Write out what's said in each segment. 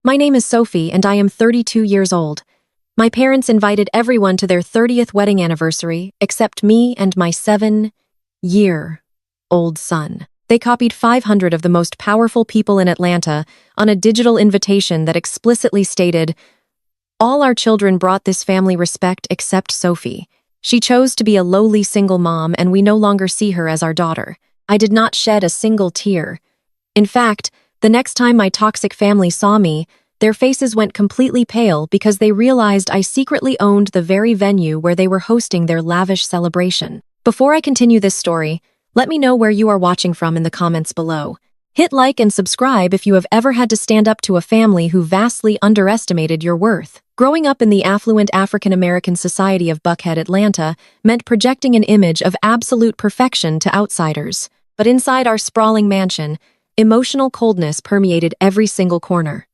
My name is Sophie and I am 32 years old. My parents invited everyone to their 30th wedding anniversary except me and my 7-year-old son. They copied 500 of the most powerful people in Atlanta on a digital invitation that explicitly stated, "All our children brought this family respect except Sophie. She chose to be a lowly single mom and we no longer see her as our daughter." I did not shed a single tear. In fact, the next time my toxic family saw me, their faces went completely pale because they realized I secretly owned the very venue where they were hosting their lavish celebration. Before I continue this story, let me know where you are watching from in the comments below. Hit like and subscribe if you have ever had to stand up to a family who vastly underestimated your worth. Growing up in the affluent African-American society of Buckhead, Atlanta, meant projecting an image of absolute perfection to outsiders. But inside our sprawling mansion, emotional coldness permeated every single corner.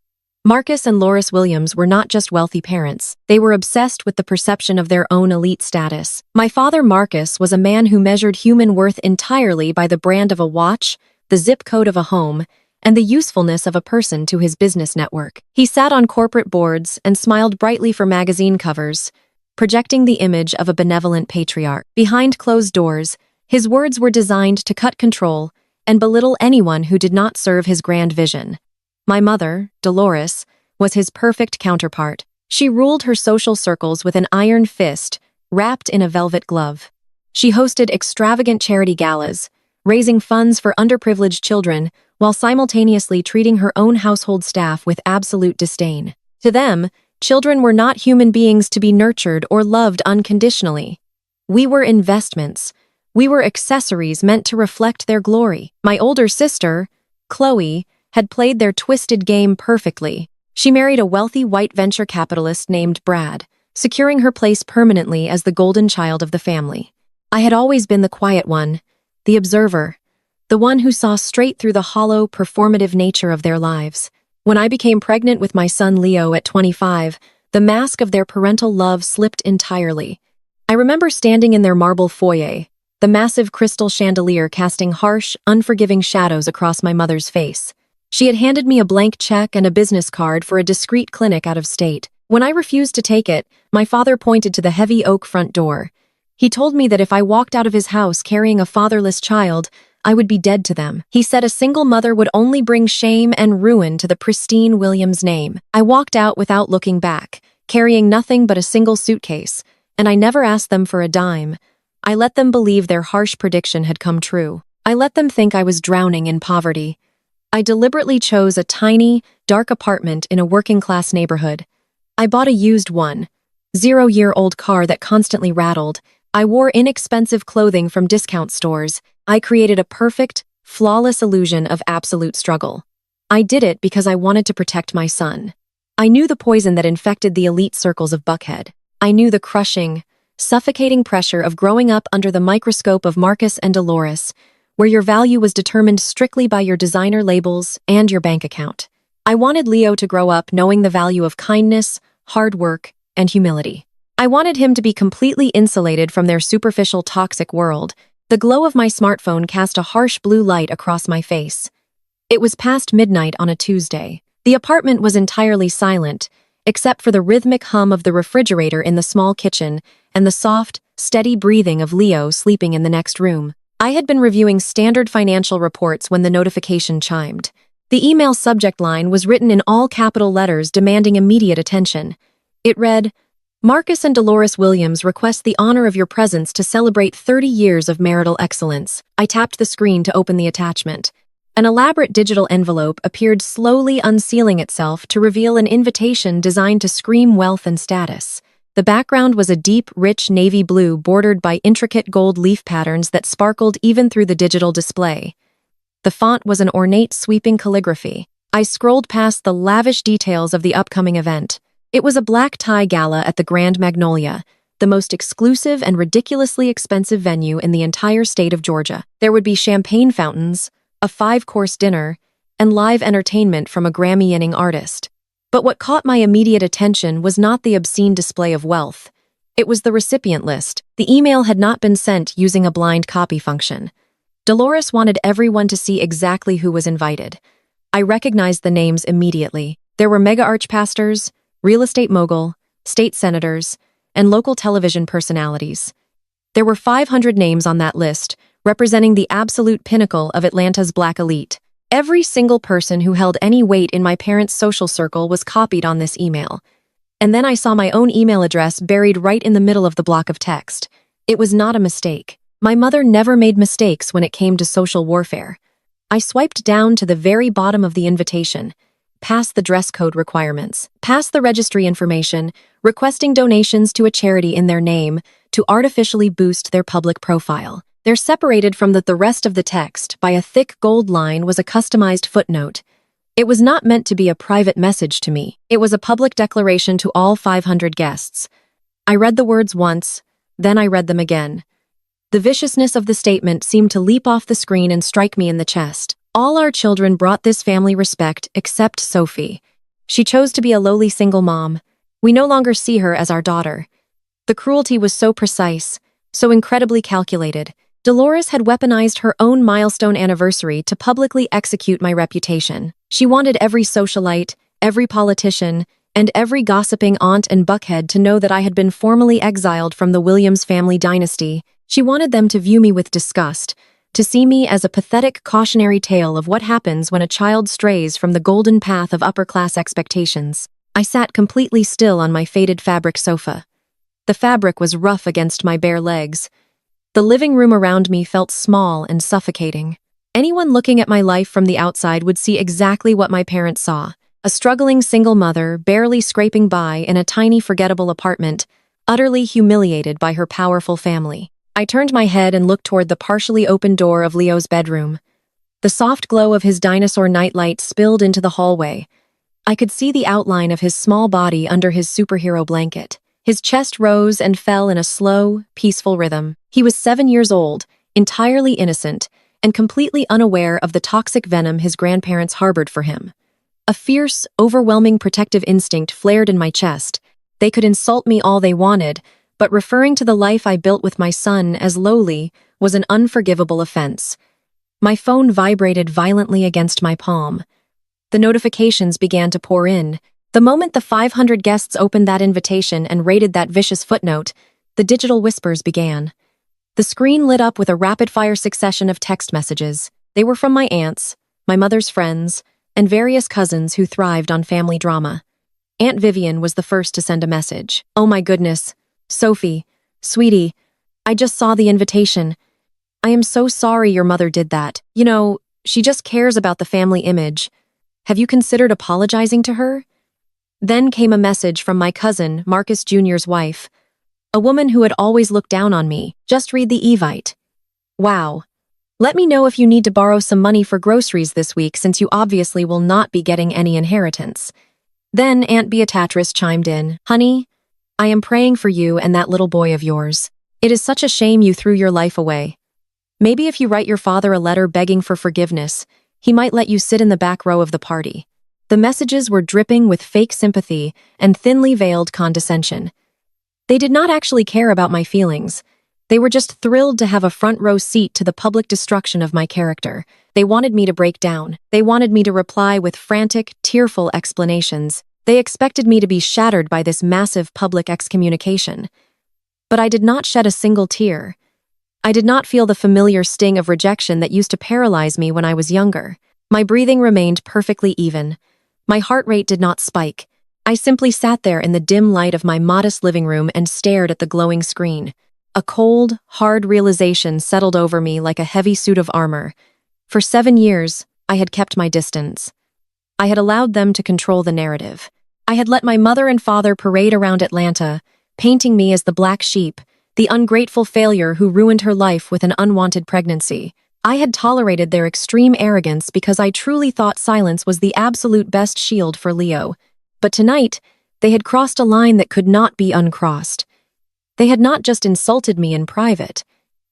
Marcus and Loris Williams were not just wealthy parents, they were obsessed with the perception of their own elite status. My father, Marcus, was a man who measured human worth entirely by the brand of a watch, the zip code of a home, and the usefulness of a person to his business network. He sat on corporate boards and smiled brightly for magazine covers, projecting the image of a benevolent patriarch. Behind closed doors, his words were designed to cut control and belittle anyone who did not serve his grand vision. My mother, Dolores, was his perfect counterpart. She ruled her social circles with an iron fist wrapped in a velvet glove. She hosted extravagant charity galas, raising funds for underprivileged children while simultaneously treating her own household staff with absolute disdain. To them, children were not human beings to be nurtured or loved unconditionally. We were investments. We were accessories meant to reflect their glory. My older sister, Chloe, had played their twisted game perfectly. She married a wealthy white venture capitalist named Brad, securing her place permanently as the golden child of the family. I had always been the quiet one, the observer, the one who saw straight through the hollow, performative nature of their lives. When I became pregnant with my son Leo at 25, the mask of their parental love slipped entirely. I remember standing in their marble foyer, the massive crystal chandelier casting harsh, unforgiving shadows across my mother's face. She had handed me a blank check and a business card for a discreet clinic out of state. When I refused to take it, my father pointed to the heavy oak front door. He told me that if I walked out of his house carrying a fatherless child, I would be dead to them. He said a single mother would only bring shame and ruin to the pristine Williams name. I walked out without looking back, carrying nothing but a single suitcase, and I never asked them for a dime. I let them believe their harsh prediction had come true. I let them think I was drowning in poverty. I deliberately chose a tiny, dark apartment in a working-class neighborhood. I bought a used 0-year-old car that constantly rattled. I wore inexpensive clothing from discount stores. I created a perfect, flawless illusion of absolute struggle. I did it because I wanted to protect my son. I knew the poison that infected the elite circles of Buckhead. I knew the crushing, suffocating pressure of growing up under the microscope of Marcus and Dolores, where your value was determined strictly by your designer labels and your bank account. I wanted Leo to grow up knowing the value of kindness, hard work, and humility. I wanted him to be completely insulated from their superficial toxic world. The glow of my smartphone cast a harsh blue light across my face. It was past midnight on a Tuesday. The apartment was entirely silent, except for the rhythmic hum of the refrigerator in the small kitchen and the soft, steady breathing of Leo sleeping in the next room. I had been reviewing standard financial reports when the notification chimed. The email subject line was written in all capital letters demanding immediate attention. It read, "Marcus and Dolores Williams request the honor of your presence to celebrate 30 years of marital excellence." I tapped the screen to open the attachment. An elaborate digital envelope appeared slowly unsealing itself to reveal an invitation designed to scream wealth and status. The background was a deep, rich navy blue bordered by intricate gold leaf patterns that sparkled even through the digital display. The font was an ornate, sweeping calligraphy. I scrolled past the lavish details of the upcoming event. It was a black tie gala at the Grand Magnolia, the most exclusive and ridiculously expensive venue in the entire state of Georgia. There would be champagne fountains, a 5-course dinner, and live entertainment from a Grammy-winning artist. But what caught my immediate attention was not the obscene display of wealth. It was the recipient list. The email had not been sent using a blind copy function. Dolores wanted everyone to see exactly who was invited. I recognized the names immediately. There were mega arch pastors, real estate mogul, state senators, and local television personalities. There were 500 names on that list, representing the absolute pinnacle of Atlanta's black elite. Every single person who held any weight in my parents' social circle was copied on this email. And then I saw my own email address buried right in the middle of the block of text. It was not a mistake. My mother never made mistakes when it came to social warfare. I swiped down to the very bottom of the invitation, past the dress code requirements, past the registry information, requesting donations to a charity in their name to artificially boost their public profile. They're separated from the rest of the text by a thick gold line was a customized footnote. It was not meant to be a private message to me. It was a public declaration to all 500 guests. I read the words once, then I read them again. The viciousness of the statement seemed to leap off the screen and strike me in the chest. All our children brought this family respect except Sophie. She chose to be a lowly single mom. We no longer see her as our daughter. The cruelty was so precise, so incredibly calculated. Dolores had weaponized her own milestone anniversary to publicly execute my reputation. She wanted every socialite, every politician, and every gossiping aunt and buckhead to know that I had been formally exiled from the Williams family dynasty. She wanted them to view me with disgust, to see me as a pathetic cautionary tale of what happens when a child strays from the golden path of upper-class expectations. I sat completely still on my faded fabric sofa. The fabric was rough against my bare legs. The living room around me felt small and suffocating. Anyone looking at my life from the outside would see exactly what my parents saw. A struggling single mother, barely scraping by in a tiny forgettable apartment, utterly humiliated by her powerful family. I turned my head and looked toward the partially open door of Leo's bedroom. The soft glow of his dinosaur nightlight spilled into the hallway. I could see the outline of his small body under his superhero blanket. His chest rose and fell in a slow, peaceful rhythm. He was 7 years old, entirely innocent, and completely unaware of the toxic venom his grandparents harbored for him. A fierce, overwhelming protective instinct flared in my chest. They could insult me all they wanted, but referring to the life I built with my son as lowly was an unforgivable offense. My phone vibrated violently against my palm. The notifications began to pour in. The moment the 500 guests opened that invitation and rated that vicious footnote, the digital whispers began. The screen lit up with a rapid-fire succession of text messages. They were from my aunts, my mother's friends, and various cousins who thrived on family drama. Aunt Vivian was the first to send a message. "Oh my goodness. Sophie, sweetie, I just saw the invitation. I am so sorry your mother did that. You know, she just cares about the family image. Have you considered apologizing to her?" Then came a message from my cousin, Marcus Jr.'s wife, a woman who had always looked down on me. "Just read the Evite. Wow. Let me know if you need to borrow some money for groceries this week since you obviously will not be getting any inheritance." Then Aunt Beatrice chimed in. "Honey, I am praying for you and that little boy of yours. It is such a shame you threw your life away. Maybe if you write your father a letter begging for forgiveness, he might let you sit in the back row of the party." The messages were dripping with fake sympathy and thinly veiled condescension. They did not actually care about my feelings. They were just thrilled to have a front row seat to the public destruction of my character. They wanted me to break down. They wanted me to reply with frantic, tearful explanations. They expected me to be shattered by this massive public excommunication. But I did not shed a single tear. I did not feel the familiar sting of rejection that used to paralyze me when I was younger. My breathing remained perfectly even. My heart rate did not spike. I simply sat there in the dim light of my modest living room and stared at the glowing screen. A cold, hard realization settled over me like a heavy suit of armor. For 7 years, I had kept my distance. I had allowed them to control the narrative. I had let my mother and father parade around Atlanta, painting me as the black sheep, the ungrateful failure who ruined her life with an unwanted pregnancy. I had tolerated their extreme arrogance because I truly thought silence was the absolute best shield for Leo. But tonight, they had crossed a line that could not be uncrossed. They had not just insulted me in private.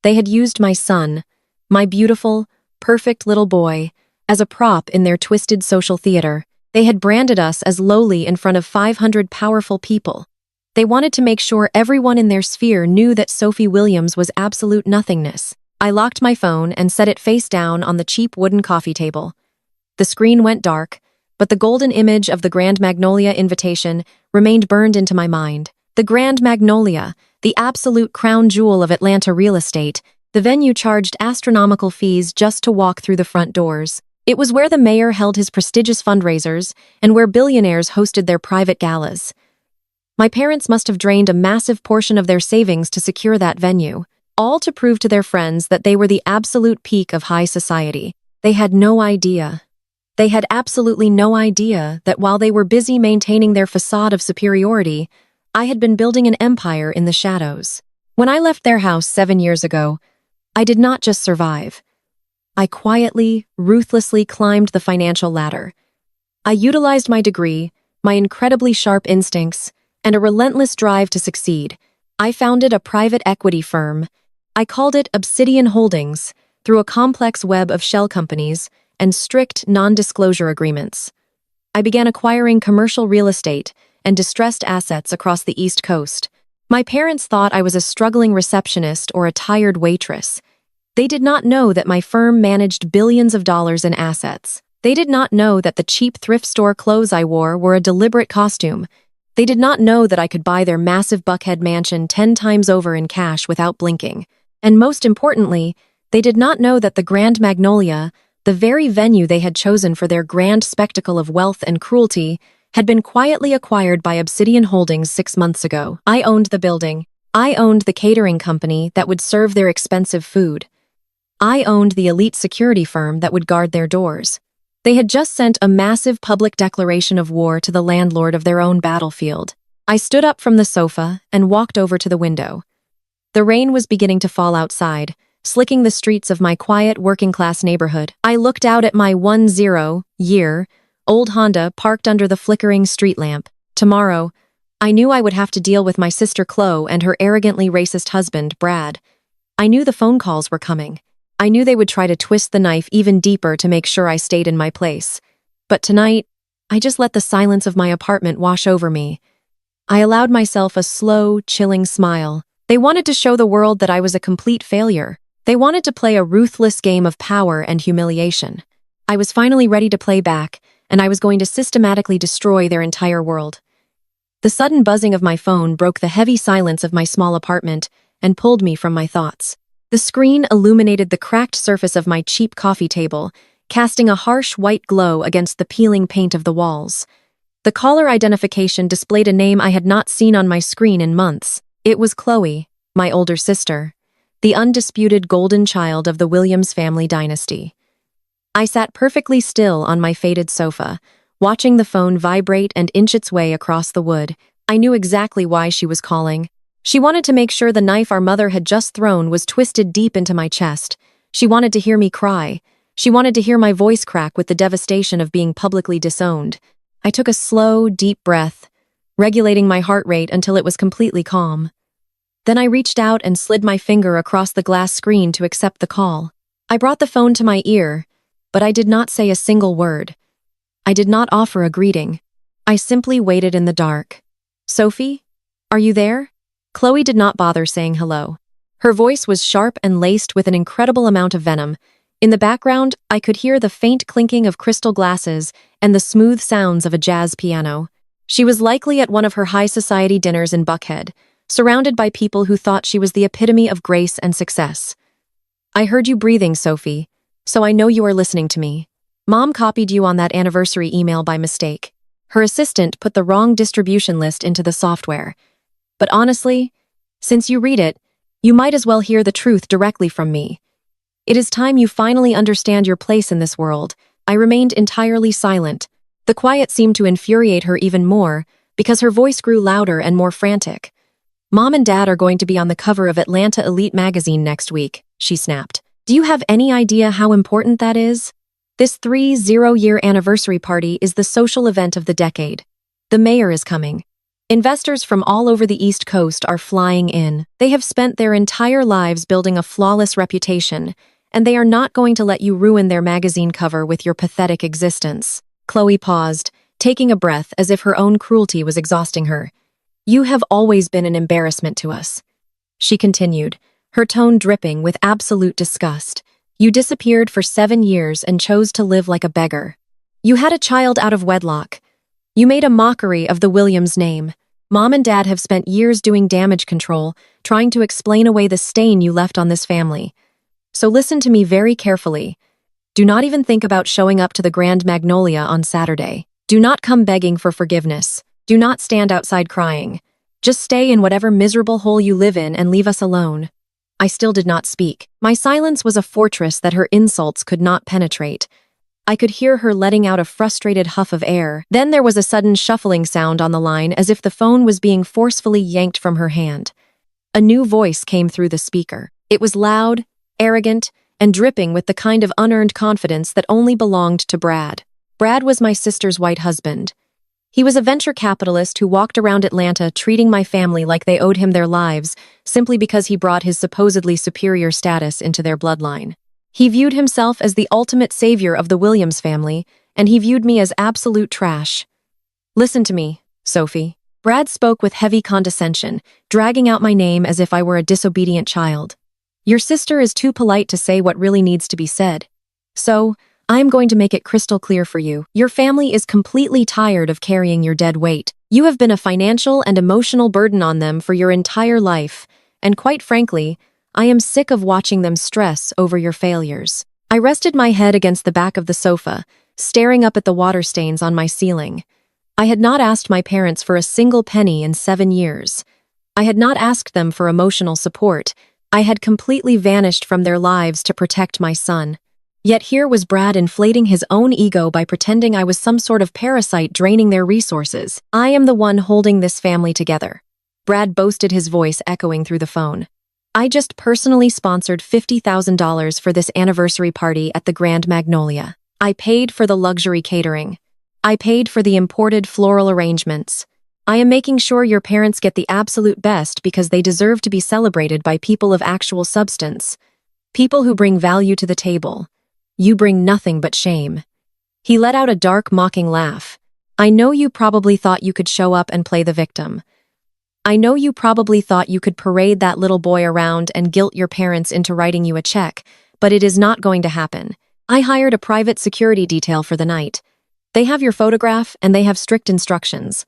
They had used my son, my beautiful, perfect little boy, as a prop in their twisted social theater. They had branded us as lowly in front of 500 powerful people. They wanted to make sure everyone in their sphere knew that Sophie Williams was absolute nothingness. I locked my phone and set it face down on the cheap wooden coffee table. The screen went dark, but the golden image of the Grand Magnolia invitation remained burned into my mind. The Grand Magnolia, the absolute crown jewel of Atlanta real estate, the venue charged astronomical fees just to walk through the front doors. It was where the mayor held his prestigious fundraisers and where billionaires hosted their private galas. My parents must have drained a massive portion of their savings to secure that venue, all to prove to their friends that they were the absolute peak of high society. They had no idea. They had absolutely no idea that while they were busy maintaining their facade of superiority, I had been building an empire in the shadows. When I left their house 7 years ago, I did not just survive. I quietly, ruthlessly climbed the financial ladder. I utilized my degree, my incredibly sharp instincts, and a relentless drive to succeed. I founded a private equity firm. I called it Obsidian Holdings, through a complex web of shell companies and strict non-disclosure agreements. I began acquiring commercial real estate and distressed assets across the East Coast. My parents thought I was a struggling receptionist or a tired waitress. They did not know that my firm managed billions of dollars in assets. They did not know that the cheap thrift store clothes I wore were a deliberate costume. They did not know that I could buy their massive Buckhead mansion 10 times over in cash without blinking. And most importantly, they did not know that the Grand Magnolia, the very venue they had chosen for their grand spectacle of wealth and cruelty, had been quietly acquired by Obsidian Holdings 6 months ago. I owned the building. I owned the catering company that would serve their expensive food. I owned the elite security firm that would guard their doors. They had just sent a massive public declaration of war to the landlord of their own battlefield. I stood up from the sofa and walked over to the window. The rain was beginning to fall outside, slicking the streets of my quiet working-class neighborhood. I looked out at my 10-year-old Honda parked under the flickering street lamp. Tomorrow, I knew I would have to deal with my sister Chloe and her arrogantly racist husband, Brad. I knew the phone calls were coming. I knew they would try to twist the knife even deeper to make sure I stayed in my place. But tonight, I just let the silence of my apartment wash over me. I allowed myself a slow, chilling smile. They wanted to show the world that I was a complete failure. They wanted to play a ruthless game of power and humiliation. I was finally ready to play back, and I was going to systematically destroy their entire world. The sudden buzzing of my phone broke the heavy silence of my small apartment and pulled me from my thoughts. The screen illuminated the cracked surface of my cheap coffee table, casting a harsh white glow against the peeling paint of the walls. The caller identification displayed a name I had not seen on my screen in months. It was Chloe, my older sister, the undisputed golden child of the Williams family dynasty. I sat perfectly still on my faded sofa, watching the phone vibrate and inch its way across the wood. I knew exactly why she was calling. She wanted to make sure the knife our mother had just thrown was twisted deep into my chest. She wanted to hear me cry. She wanted to hear my voice crack with the devastation of being publicly disowned. I took a slow, deep breath, regulating my heart rate until it was completely calm. Then I reached out and slid my finger across the glass screen to accept the call. I brought the phone to my ear, but I did not say a single word. I did not offer a greeting. I simply waited in the dark. "Sophie? Are you there?" Chloe did not bother saying hello. Her voice was sharp and laced with an incredible amount of venom. In the background, I could hear the faint clinking of crystal glasses and the smooth sounds of a jazz piano. She was likely at one of her high society dinners in Buckhead, surrounded by people who thought she was the epitome of grace and success. "I heard you breathing, Sophie, so I know you are listening to me. Mom copied you on that anniversary email by mistake. Her assistant put the wrong distribution list into the software. But honestly, since you read it, you might as well hear the truth directly from me. It is time you finally understand your place in this world." I remained entirely silent. The quiet seemed to infuriate her even more, because her voice grew louder and more frantic. "Mom and Dad are going to be on the cover of Atlanta Elite magazine next week," she snapped. "Do you have any idea how important that is? This 30-year anniversary party is the social event of the decade. The mayor is coming. Investors from all over the East Coast are flying in. They have spent their entire lives building a flawless reputation, and they are not going to let you ruin their magazine cover with your pathetic existence." Chloe paused, taking a breath as if her own cruelty was exhausting her. "You have always been an embarrassment to us," she continued, her tone dripping with absolute disgust. "You disappeared for 7 years and chose to live like a beggar. You had a child out of wedlock. You made a mockery of the Williams name. Mom and Dad have spent years doing damage control, trying to explain away the stain you left on this family. So listen to me very carefully. Do not even think about showing up to the Grand Magnolia on Saturday. Do not come begging for forgiveness. Do not stand outside crying. Just stay in whatever miserable hole you live in and leave us alone. I still did not speak. My silence was a fortress that her insults could not penetrate. I could hear her letting out a frustrated huff of air. Then there was a sudden shuffling sound on the line as if the phone was being forcefully yanked from her hand. A new voice came through the speaker. It was loud, arrogant, and dripping with the kind of unearned confidence that only belonged to Brad. Brad was my sister's white husband. He was a venture capitalist who walked around Atlanta treating my family like they owed him their lives simply because he brought his supposedly superior status into their bloodline. He viewed himself as the ultimate savior of the Williams family, and he viewed me as absolute trash. Listen to me, Sophie. Brad spoke with heavy condescension, dragging out my name as if I were a disobedient child. Your sister is too polite to say what really needs to be said. So, I'm going to make it crystal clear for you. Your family is completely tired of carrying your dead weight. You have been a financial and emotional burden on them for your entire life, and quite frankly, I am sick of watching them stress over your failures. I rested my head against the back of the sofa, staring up at the water stains on my ceiling. I had not asked my parents for a single penny in 7 years. I had not asked them for emotional support. I had completely vanished from their lives to protect my son. Yet here was Brad inflating his own ego by pretending I was some sort of parasite draining their resources. I am the one holding this family together. Brad boasted, his voice echoing through the phone. I just personally sponsored $50,000 for this anniversary party at the Grand Magnolia. I paid for the luxury catering. I paid for the imported floral arrangements. I am making sure your parents get the absolute best because they deserve to be celebrated by people of actual substance. People who bring value to the table. You bring nothing but shame. He let out a dark, mocking laugh. I know you probably thought you could show up and play the victim. I know you probably thought you could parade that little boy around and guilt your parents into writing you a check, but it is not going to happen. I hired a private security detail for the night. They have your photograph and they have strict instructions.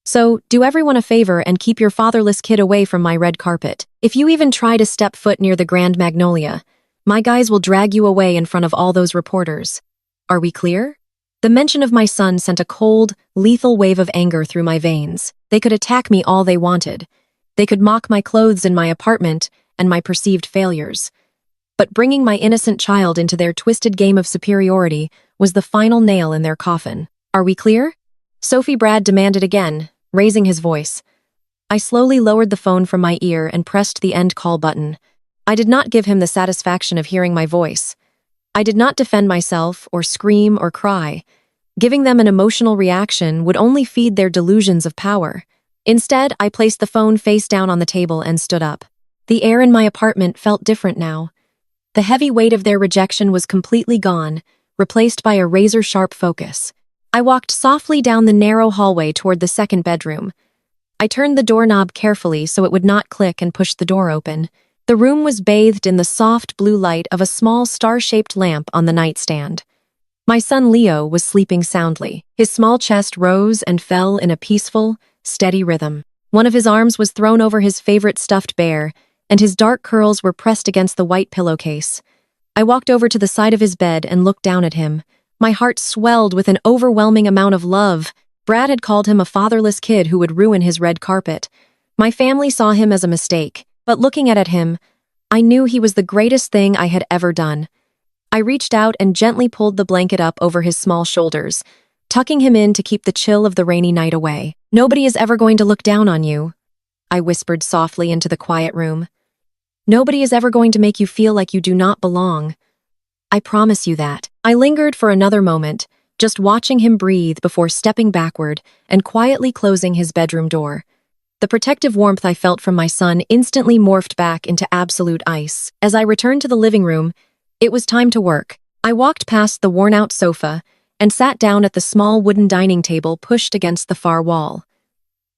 So, do everyone a favor and keep your fatherless kid away from my red carpet. If you even try to step foot near the Grand Magnolia, my guys will drag you away in front of all those reporters. Are we clear? The mention of my son sent a cold, lethal wave of anger through my veins. They could attack me all they wanted. They could mock my clothes in my apartment and my perceived failures. But bringing my innocent child into their twisted game of superiority was the final nail in their coffin. Are we clear? Sophie, Brad demanded again, raising his voice. I slowly lowered the phone from my ear and pressed the end call button. I did not give him the satisfaction of hearing my voice. I did not defend myself or scream or cry. Giving them an emotional reaction would only feed their delusions of power. Instead, I placed the phone face down on the table and stood up. The air in my apartment felt different now. The heavy weight of their rejection was completely gone, replaced by a razor-sharp focus. I walked softly down the narrow hallway toward the second bedroom. I turned the doorknob carefully so it would not click and pushed the door open. The room was bathed in the soft blue light of a small star-shaped lamp on the nightstand. My son Leo was sleeping soundly. His small chest rose and fell in a peaceful, steady rhythm. One of his arms was thrown over his favorite stuffed bear, and his dark curls were pressed against the white pillowcase. I walked over to the side of his bed and looked down at him. My heart swelled with an overwhelming amount of love. Brad had called him a fatherless kid who would ruin his red carpet. My family saw him as a mistake. But looking at him, I knew he was the greatest thing I had ever done. I reached out and gently pulled the blanket up over his small shoulders, tucking him in to keep the chill of the rainy night away. Nobody is ever going to look down on you, I whispered softly into the quiet room. Nobody is ever going to make you feel like you do not belong. I promise you that. I lingered for another moment, just watching him breathe before stepping backward and quietly closing his bedroom door. The protective warmth I felt from my son instantly morphed back into absolute ice. As I returned to the living room, it was time to work. I walked past the worn-out sofa and sat down at the small wooden dining table pushed against the far wall.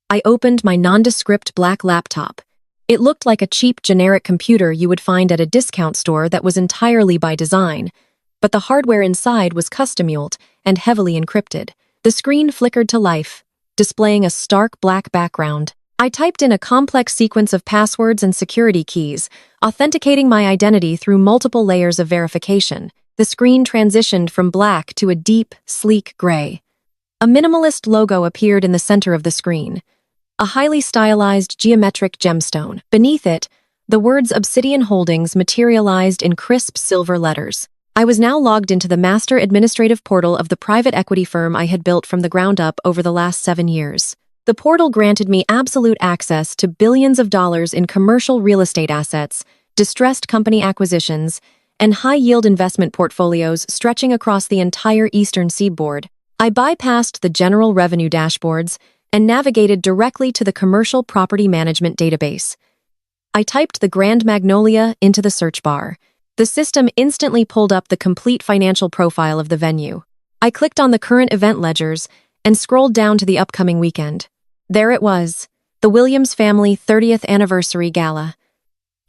I opened my nondescript black laptop. It looked like a cheap generic computer you would find at a discount store that was entirely by design. but the hardware inside was custom-built and heavily encrypted. The screen flickered to life, displaying a stark black background. I typed in a complex sequence of passwords and security keys, authenticating my identity through multiple layers of verification. The screen transitioned from black to a deep, sleek gray. A minimalist logo appeared in the center of the screen, a highly stylized geometric gemstone. Beneath it, the words Obsidian Holdings materialized in crisp silver letters. I was now logged into the master administrative portal of the private equity firm I had built from the ground up over the last 7 years. The portal granted me absolute access to billions of dollars in commercial real estate assets, distressed company acquisitions, and high-yield investment portfolios stretching across the entire eastern seaboard. I bypassed the general revenue dashboards and navigated directly to the commercial property management database. I typed the Grand Magnolia into the search bar. The system instantly pulled up the complete financial profile of the venue. I clicked on the current event ledgers and scrolled down to the upcoming weekend. There it was, the Williams family 30th anniversary gala.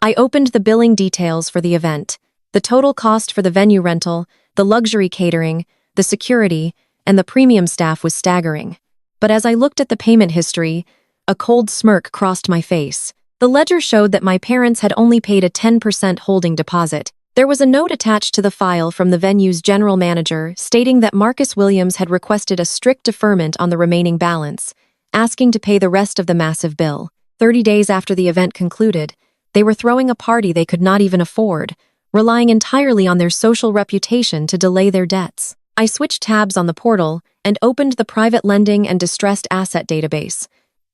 I opened the billing details for the event. The total cost for the venue rental, the luxury catering, the security, and the premium staff was staggering. But as I looked at the payment history, a cold smirk crossed my face. The ledger showed that my parents had only paid a 10% holding deposit. There was a note attached to the file from the venue's general manager stating that Marcus Williams had requested a strict deferment on the remaining balance, asking to pay the rest of the massive bill. 30 days after the event concluded, they were throwing a party they could not even afford, relying entirely on their social reputation to delay their debts. I switched tabs on the portal and opened the private lending and distressed asset database.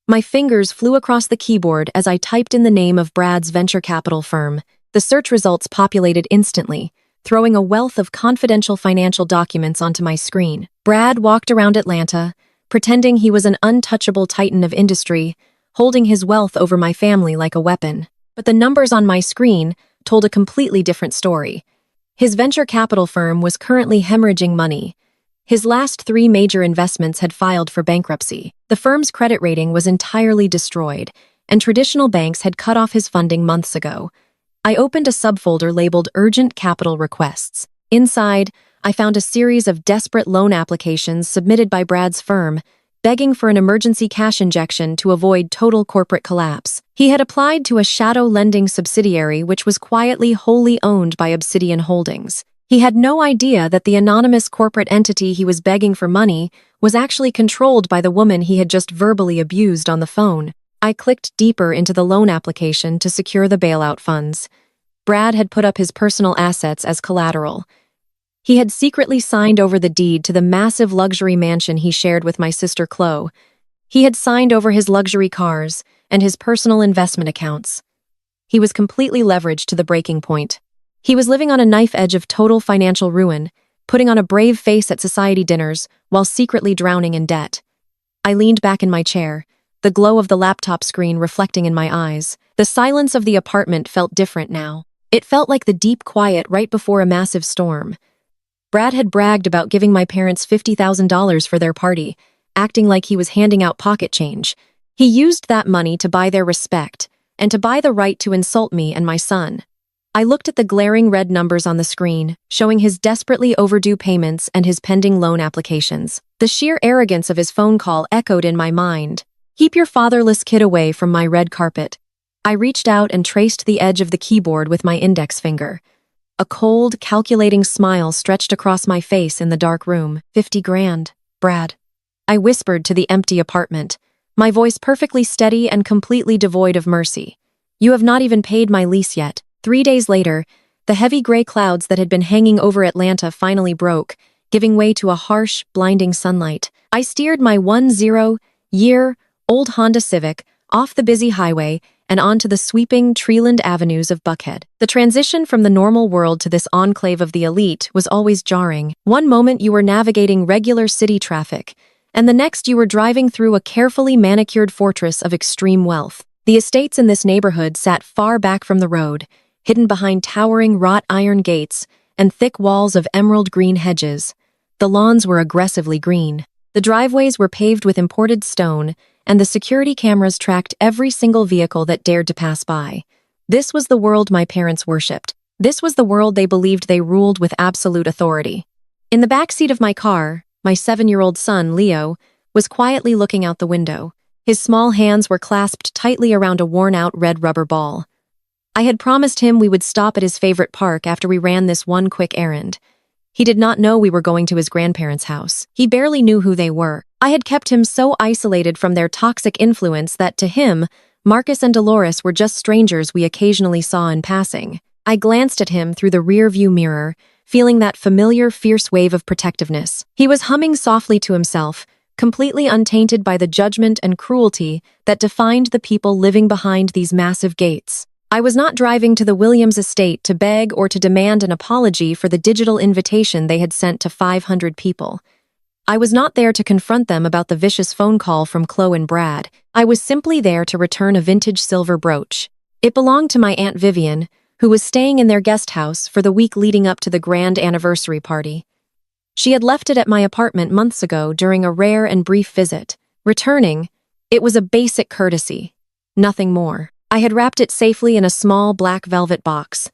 My fingers flew across the keyboard as I typed in the name of Brad's venture capital firm. The search results populated instantly, throwing a wealth of confidential financial documents onto my screen. Brad walked around Atlanta, pretending he was an untouchable titan of industry, holding his wealth over my family like a weapon. But the numbers on my screen told a completely different story. His venture capital firm was currently hemorrhaging money. His last 3 major investments had filed for bankruptcy. The firm's credit rating was entirely destroyed, and traditional banks had cut off his funding months ago. I opened a subfolder labeled Urgent Capital Requests. Inside, I found a series of desperate loan applications submitted by Brad's firm, begging for an emergency cash injection to avoid total corporate collapse. He had applied to a shadow lending subsidiary which was quietly wholly owned by Obsidian Holdings. He had no idea that the anonymous corporate entity he was begging for money was actually controlled by the woman he had just verbally abused on the phone. I clicked deeper into the loan application to secure the bailout funds. Brad had put up his personal assets as collateral. He had secretly signed over the deed to the massive luxury mansion he shared with my sister Chloe. He had signed over his luxury cars and his personal investment accounts. He was completely leveraged to the breaking point. He was living on a knife edge of total financial ruin, putting on a brave face at society dinners while secretly drowning in debt. I leaned back in my chair, the glow of the laptop screen reflecting in my eyes. The silence of the apartment felt different now. It felt like the deep quiet right before a massive storm. Brad had bragged about giving my parents $50,000 for their party, acting like he was handing out pocket change. He used that money to buy their respect, and to buy the right to insult me and my son. I looked at the glaring red numbers on the screen, showing his desperately overdue payments and his pending loan applications. The sheer arrogance of his phone call echoed in my mind. "Keep your fatherless kid away from my red carpet." I reached out and traced the edge of the keyboard with my index finger. A cold, calculating smile stretched across my face in the dark room. 50 grand, Brad. I whispered to the empty apartment, my voice perfectly steady and completely devoid of mercy. "You have not even paid my lease yet." 3 days later, the heavy gray clouds that had been hanging over Atlanta finally broke, giving way to a harsh, blinding sunlight. I steered my 10-year-old Honda Civic off the busy highway and onto the sweeping, tree-lined avenues of Buckhead. The transition from the normal world to this enclave of the elite was always jarring. One moment you were navigating regular city traffic, and the next you were driving through a carefully manicured fortress of extreme wealth. The estates in this neighborhood sat far back from the road, hidden behind towering wrought iron gates and thick walls of emerald green hedges. The lawns were aggressively green. The driveways were paved with imported stone, and the security cameras tracked every single vehicle that dared to pass by. This was the world my parents worshipped. This was the world they believed they ruled with absolute authority. In the back seat of my car, my 7-year-old son, Leo, was quietly looking out the window. His small hands were clasped tightly around a worn-out red rubber ball. I had promised him we would stop at his favorite park after we ran this one quick errand. He did not know we were going to his grandparents' house. He barely knew who they were. I had kept him so isolated from their toxic influence that, to him, Marcus and Dolores were just strangers we occasionally saw in passing. I glanced at him through the rear-view mirror, feeling that familiar, fierce wave of protectiveness. He was humming softly to himself, completely untainted by the judgment and cruelty that defined the people living behind these massive gates. I was not driving to the Williams estate to beg or to demand an apology for the digital invitation they had sent to 500 people. I was not there to confront them about the vicious phone call from Chloe and Brad. I was simply there to return a vintage silver brooch. It belonged to my Aunt Vivian, who was staying in their guest house for the week leading up to the grand anniversary party. She had left it at my apartment months ago during a rare and brief visit. Returning, it was a basic courtesy, nothing more. I had wrapped it safely in a small black velvet box.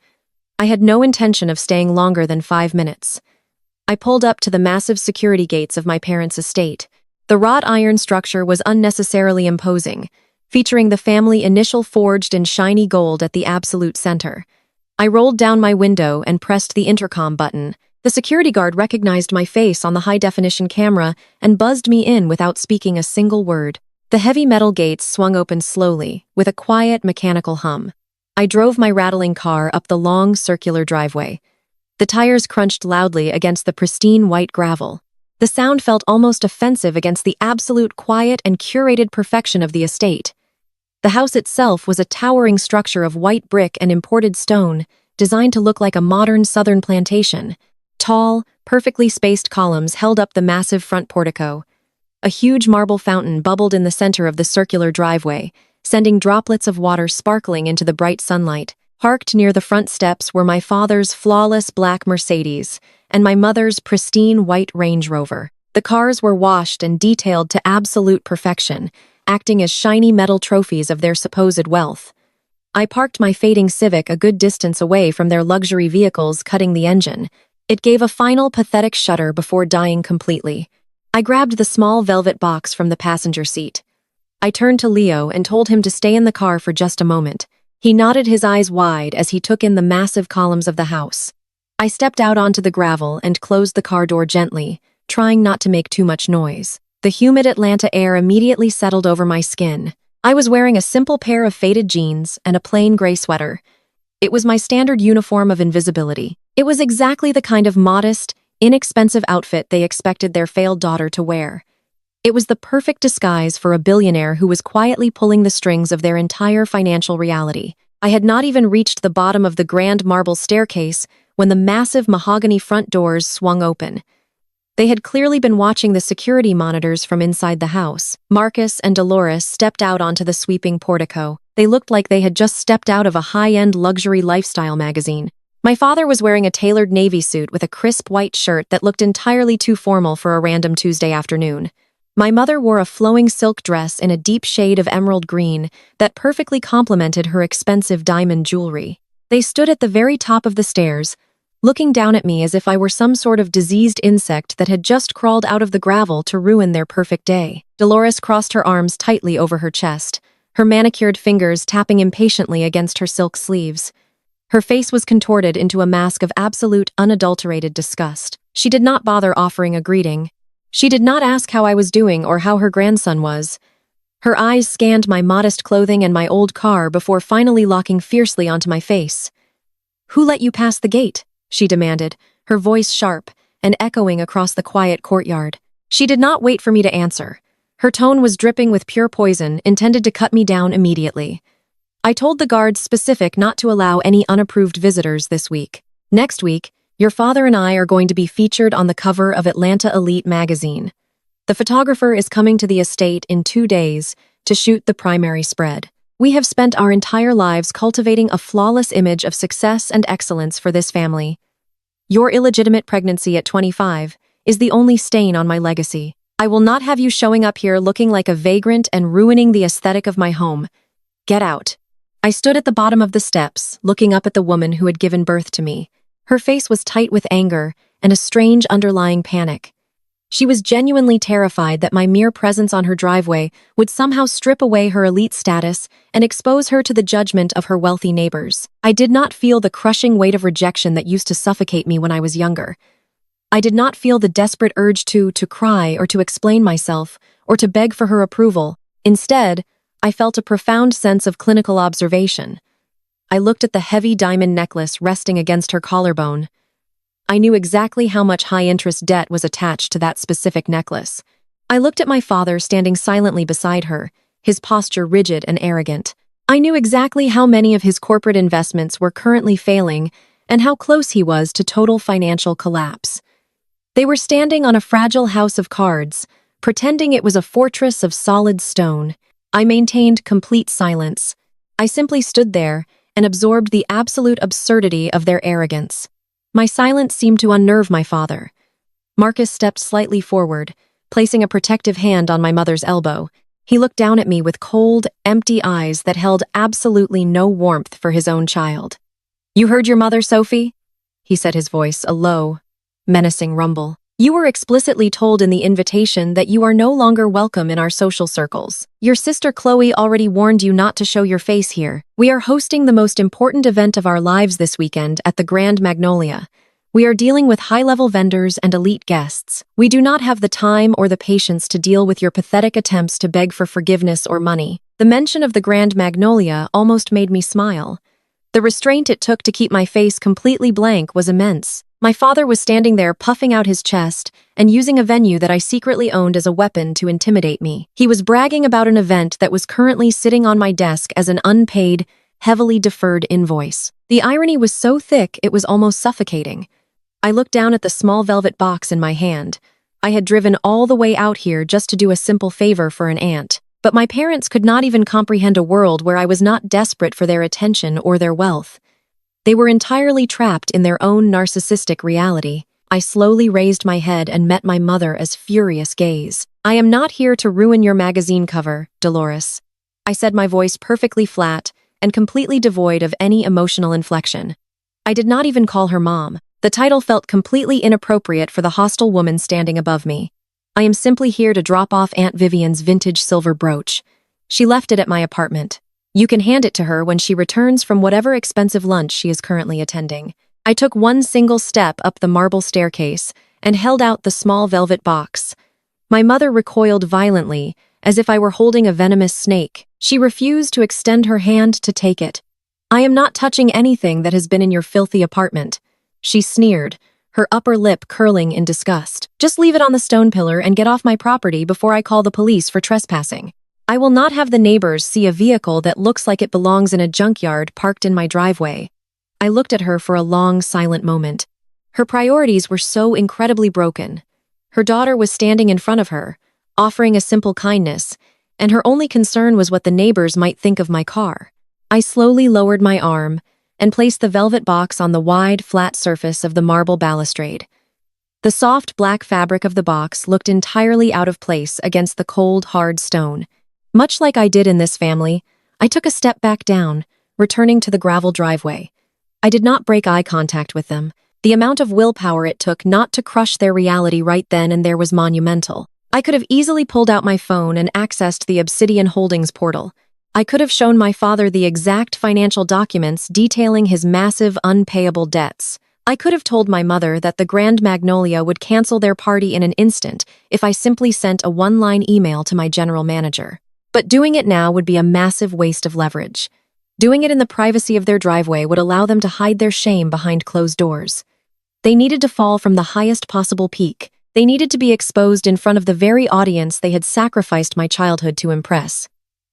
I had no intention of staying longer than 5 minutes. I pulled up to the massive security gates of my parents' estate. The wrought iron structure was unnecessarily imposing, featuring the family initial forged in shiny gold at the absolute center. I rolled down my window and pressed the intercom button. The security guard recognized my face on the high-definition camera and buzzed me in without speaking a single word. The heavy metal gates swung open slowly, with a quiet, mechanical hum. I drove my rattling car up the long, circular driveway. The tires crunched loudly against the pristine white gravel. The sound felt almost offensive against the absolute quiet and curated perfection of the estate. The house itself was a towering structure of white brick and imported stone, designed to look like a modern southern plantation. Tall, perfectly spaced columns held up the massive front portico. A huge marble fountain bubbled in the center of the circular driveway, sending droplets of water sparkling into the bright sunlight. Parked near the front steps were my father's flawless black Mercedes and my mother's pristine white Range Rover. The cars were washed and detailed to absolute perfection, acting as shiny metal trophies of their supposed wealth. I parked my fading Civic a good distance away from their luxury vehicles cutting the engine. It gave a final pathetic shudder before dying completely. I grabbed the small velvet box from the passenger seat. I turned to Leo and told him to stay in the car for just a moment. He nodded, his eyes wide as he took in the massive columns of the house. I stepped out onto the gravel and closed the car door gently, trying not to make too much noise. The humid Atlanta air immediately settled over my skin. I was wearing a simple pair of faded jeans and a plain gray sweater. It was my standard uniform of invisibility. It was exactly the kind of modest, inexpensive outfit they expected their failed daughter to wear. It was the perfect disguise for a billionaire who was quietly pulling the strings of their entire financial reality. I had not even reached the bottom of the grand marble staircase when the massive mahogany front doors swung open. They had clearly been watching the security monitors from inside the house. Marcus and Dolores stepped out onto the sweeping portico. They looked like they had just stepped out of a high-end luxury lifestyle magazine. My father was wearing a tailored navy suit with a crisp white shirt that looked entirely too formal for a random Tuesday afternoon. My mother wore a flowing silk dress in a deep shade of emerald green that perfectly complemented her expensive diamond jewelry. They stood at the very top of the stairs, looking down at me as if I were some sort of diseased insect that had just crawled out of the gravel to ruin their perfect day. Dolores crossed her arms tightly over her chest, her manicured fingers tapping impatiently against her silk sleeves. Her face was contorted into a mask of absolute, unadulterated disgust. She did not bother offering a greeting. She did not ask how I was doing or how her grandson was. Her eyes scanned my modest clothing and my old car before finally locking fiercely onto my face. "Who let you pass the gate?" she demanded, her voice sharp and echoing across the quiet courtyard. She did not wait for me to answer. Her tone was dripping with pure poison, intended to cut me down immediately. I told the guards specific not to allow any unapproved visitors this week. Next week, your father and I are going to be featured on the cover of Atlanta Elite magazine. The photographer is coming to the estate in 2 days to shoot the primary spread. We have spent our entire lives cultivating a flawless image of success and excellence for this family. Your illegitimate pregnancy at 25 is the only stain on my legacy. I will not have you showing up here looking like a vagrant and ruining the aesthetic of my home. Get out. I stood at the bottom of the steps, looking up at the woman who had given birth to me. Her face was tight with anger and a strange underlying panic. She was genuinely terrified that my mere presence on her driveway would somehow strip away her elite status and expose her to the judgment of her wealthy neighbors. I did not feel the crushing weight of rejection that used to suffocate me when I was younger. I did not feel the desperate urge to cry or to explain myself or to beg for her approval. Instead, I felt a profound sense of clinical observation. I looked at the heavy diamond necklace resting against her collarbone. I knew exactly how much high-interest debt was attached to that specific necklace. I looked at my father standing silently beside her, his posture rigid and arrogant. I knew exactly how many of his corporate investments were currently failing and how close he was to total financial collapse. They were standing on a fragile house of cards, pretending it was a fortress of solid stone. I maintained complete silence. I simply stood there and absorbed the absolute absurdity of their arrogance. My silence seemed to unnerve my father. Marcus stepped slightly forward, placing a protective hand on my mother's elbow. He looked down at me with cold, empty eyes that held absolutely no warmth for his own child. "You heard your mother, Sophie?" he said, his voice a low, menacing rumble. "You were explicitly told in the invitation that you are no longer welcome in our social circles. Your sister Chloe already warned you not to show your face here. We are hosting the most important event of our lives this weekend at the Grand Magnolia. We are dealing with high-level vendors and elite guests. We do not have the time or the patience to deal with your pathetic attempts to beg for forgiveness or money." The mention of the Grand Magnolia almost made me smile. The restraint it took to keep my face completely blank was immense. My father was standing there puffing out his chest and using a venue that I secretly owned as a weapon to intimidate me. He was bragging about an event that was currently sitting on my desk as an unpaid, heavily deferred invoice. The irony was so thick it was almost suffocating. I looked down at the small velvet box in my hand. I had driven all the way out here just to do a simple favor for an aunt. But my parents could not even comprehend a world where I was not desperate for their attention or their wealth. They were entirely trapped in their own narcissistic reality. I slowly raised my head and met my mother's furious gaze. "I am not here to ruin your magazine cover, Dolores," I said, my voice perfectly flat and completely devoid of any emotional inflection. I did not even call her mom. The title felt completely inappropriate for the hostile woman standing above me. "I am simply here to drop off Aunt Vivian's vintage silver brooch. She left it at my apartment. You can hand it to her when she returns from whatever expensive lunch she is currently attending." I took one single step up the marble staircase and held out the small velvet box. My mother recoiled violently, as if I were holding a venomous snake. She refused to extend her hand to take it. "I am not touching anything that has been in your filthy apartment," she sneered, her upper lip curling in disgust. "Just leave it on the stone pillar and get off my property before I call the police for trespassing. I will not have the neighbors see a vehicle that looks like it belongs in a junkyard parked in my driveway." I looked at her for a long, silent moment. Her priorities were so incredibly broken. Her daughter was standing in front of her, offering a simple kindness, and her only concern was what the neighbors might think of my car. I slowly lowered my arm and placed the velvet box on the wide, flat surface of the marble balustrade. The soft, black fabric of the box looked entirely out of place against the cold, hard stone. Much like I did in this family, I took a step back down, returning to the gravel driveway. I did not break eye contact with them. The amount of willpower it took not to crush their reality right then and there was monumental. I could have easily pulled out my phone and accessed the Obsidian Holdings portal. I could have shown my father the exact financial documents detailing his massive unpayable debts. I could have told my mother that the Grand Magnolia would cancel their party in an instant if I simply sent a one-line email to my general manager. But doing it now would be a massive waste of leverage. Doing it in the privacy of their driveway would allow them to hide their shame behind closed doors. They needed to fall from the highest possible peak. They needed to be exposed in front of the very audience they had sacrificed my childhood to impress.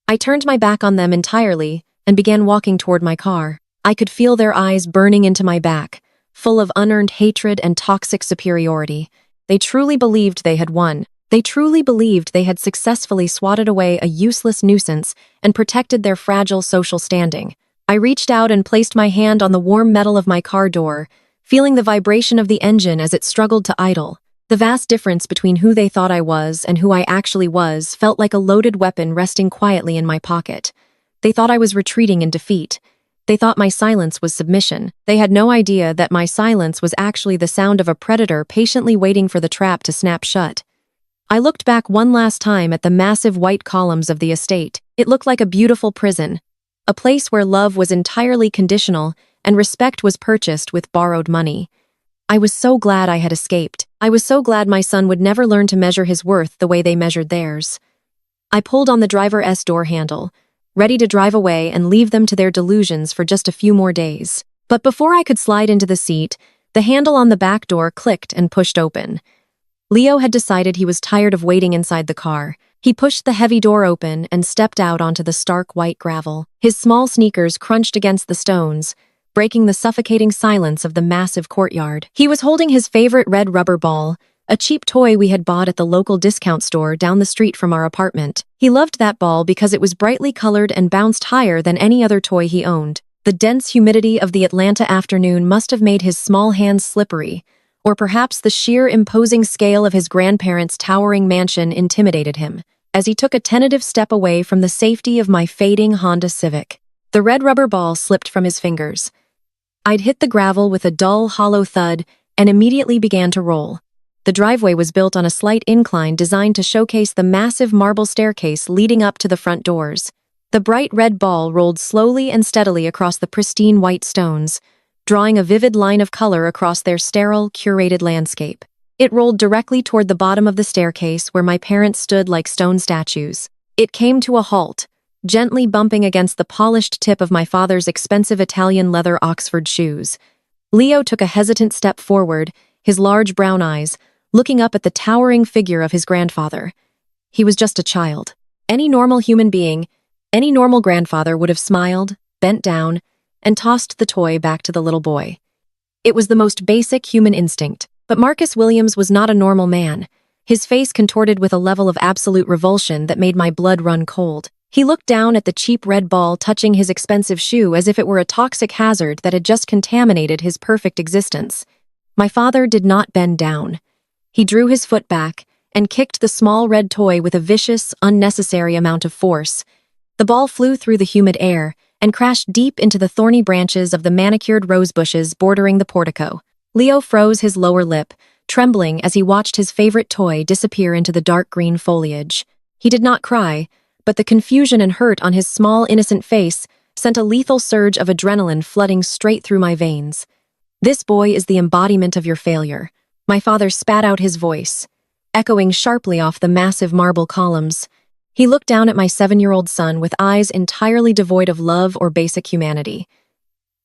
I turned my back on them entirely and began walking toward my car. I could feel their eyes burning into my back, full of unearned hatred and toxic superiority. They truly believed they had won. They truly believed they had successfully swatted away a useless nuisance and protected their fragile social standing. I reached out and placed my hand on the warm metal of my car door, feeling the vibration of the engine as it struggled to idle. The vast difference between who they thought I was and who I actually was felt like a loaded weapon resting quietly in my pocket. They thought I was retreating in defeat. They thought my silence was submission. They had no idea that my silence was actually the sound of a predator patiently waiting for the trap to snap shut. I looked back one last time at the massive white columns of the estate. It looked like a beautiful prison, a place where love was entirely conditional and respect was purchased with borrowed money. I was so glad I had escaped. I was so glad my son would never learn to measure his worth the way they measured theirs. I pulled on the driver's door handle, ready to drive away and leave them to their delusions for just a few more days. But before I could slide into the seat, the handle on the back door clicked and pushed open. Leo had decided he was tired of waiting inside the car. He pushed the heavy door open and stepped out onto the stark white gravel. His small sneakers crunched against the stones, breaking the suffocating silence of the massive courtyard. He was holding his favorite red rubber ball, a cheap toy we had bought at the local discount store down the street from our apartment. He loved that ball because it was brightly colored and bounced higher than any other toy he owned. The dense humidity of the Atlanta afternoon must have made his small hands slippery, or perhaps the sheer imposing scale of his grandparents' towering mansion intimidated him, as he took a tentative step away from the safety of my fading Honda Civic. The red rubber ball slipped from his fingers. I'd hit the gravel with a dull, hollow thud and immediately began to roll. The driveway was built on a slight incline designed to showcase the massive marble staircase leading up to the front doors. The bright red ball rolled slowly and steadily across the pristine white stones, drawing a vivid line of color across their sterile, curated landscape. It rolled directly toward the bottom of the staircase where my parents stood like stone statues. It came to a halt, gently bumping against the polished tip of my father's expensive Italian leather Oxford shoes. Leo took a hesitant step forward, his large brown eyes looking up at the towering figure of his grandfather. He was just a child. Any normal human being, any normal grandfather would have smiled, bent down, and tossed the toy back to the little boy. It was the most basic human instinct. But Marcus Williams was not a normal man, his face contorted with a level of absolute revulsion that made my blood run cold. He looked down at the cheap red ball touching his expensive shoe as if it were a toxic hazard that had just contaminated his perfect existence. My father did not bend down. He drew his foot back and kicked the small red toy with a vicious, unnecessary amount of force. The ball flew through the humid air and crashed deep into the thorny branches of the manicured rose bushes bordering the portico. Leo froze his lower lip, trembling as he watched his favorite toy disappear into the dark green foliage. He did not cry, but the confusion and hurt on his small, innocent face sent a lethal surge of adrenaline flooding straight through my veins. This boy is the embodiment of your failure. My father spat out his voice, echoing sharply off the massive marble columns. He looked down at my 7-year-old son with eyes entirely devoid of love or basic humanity.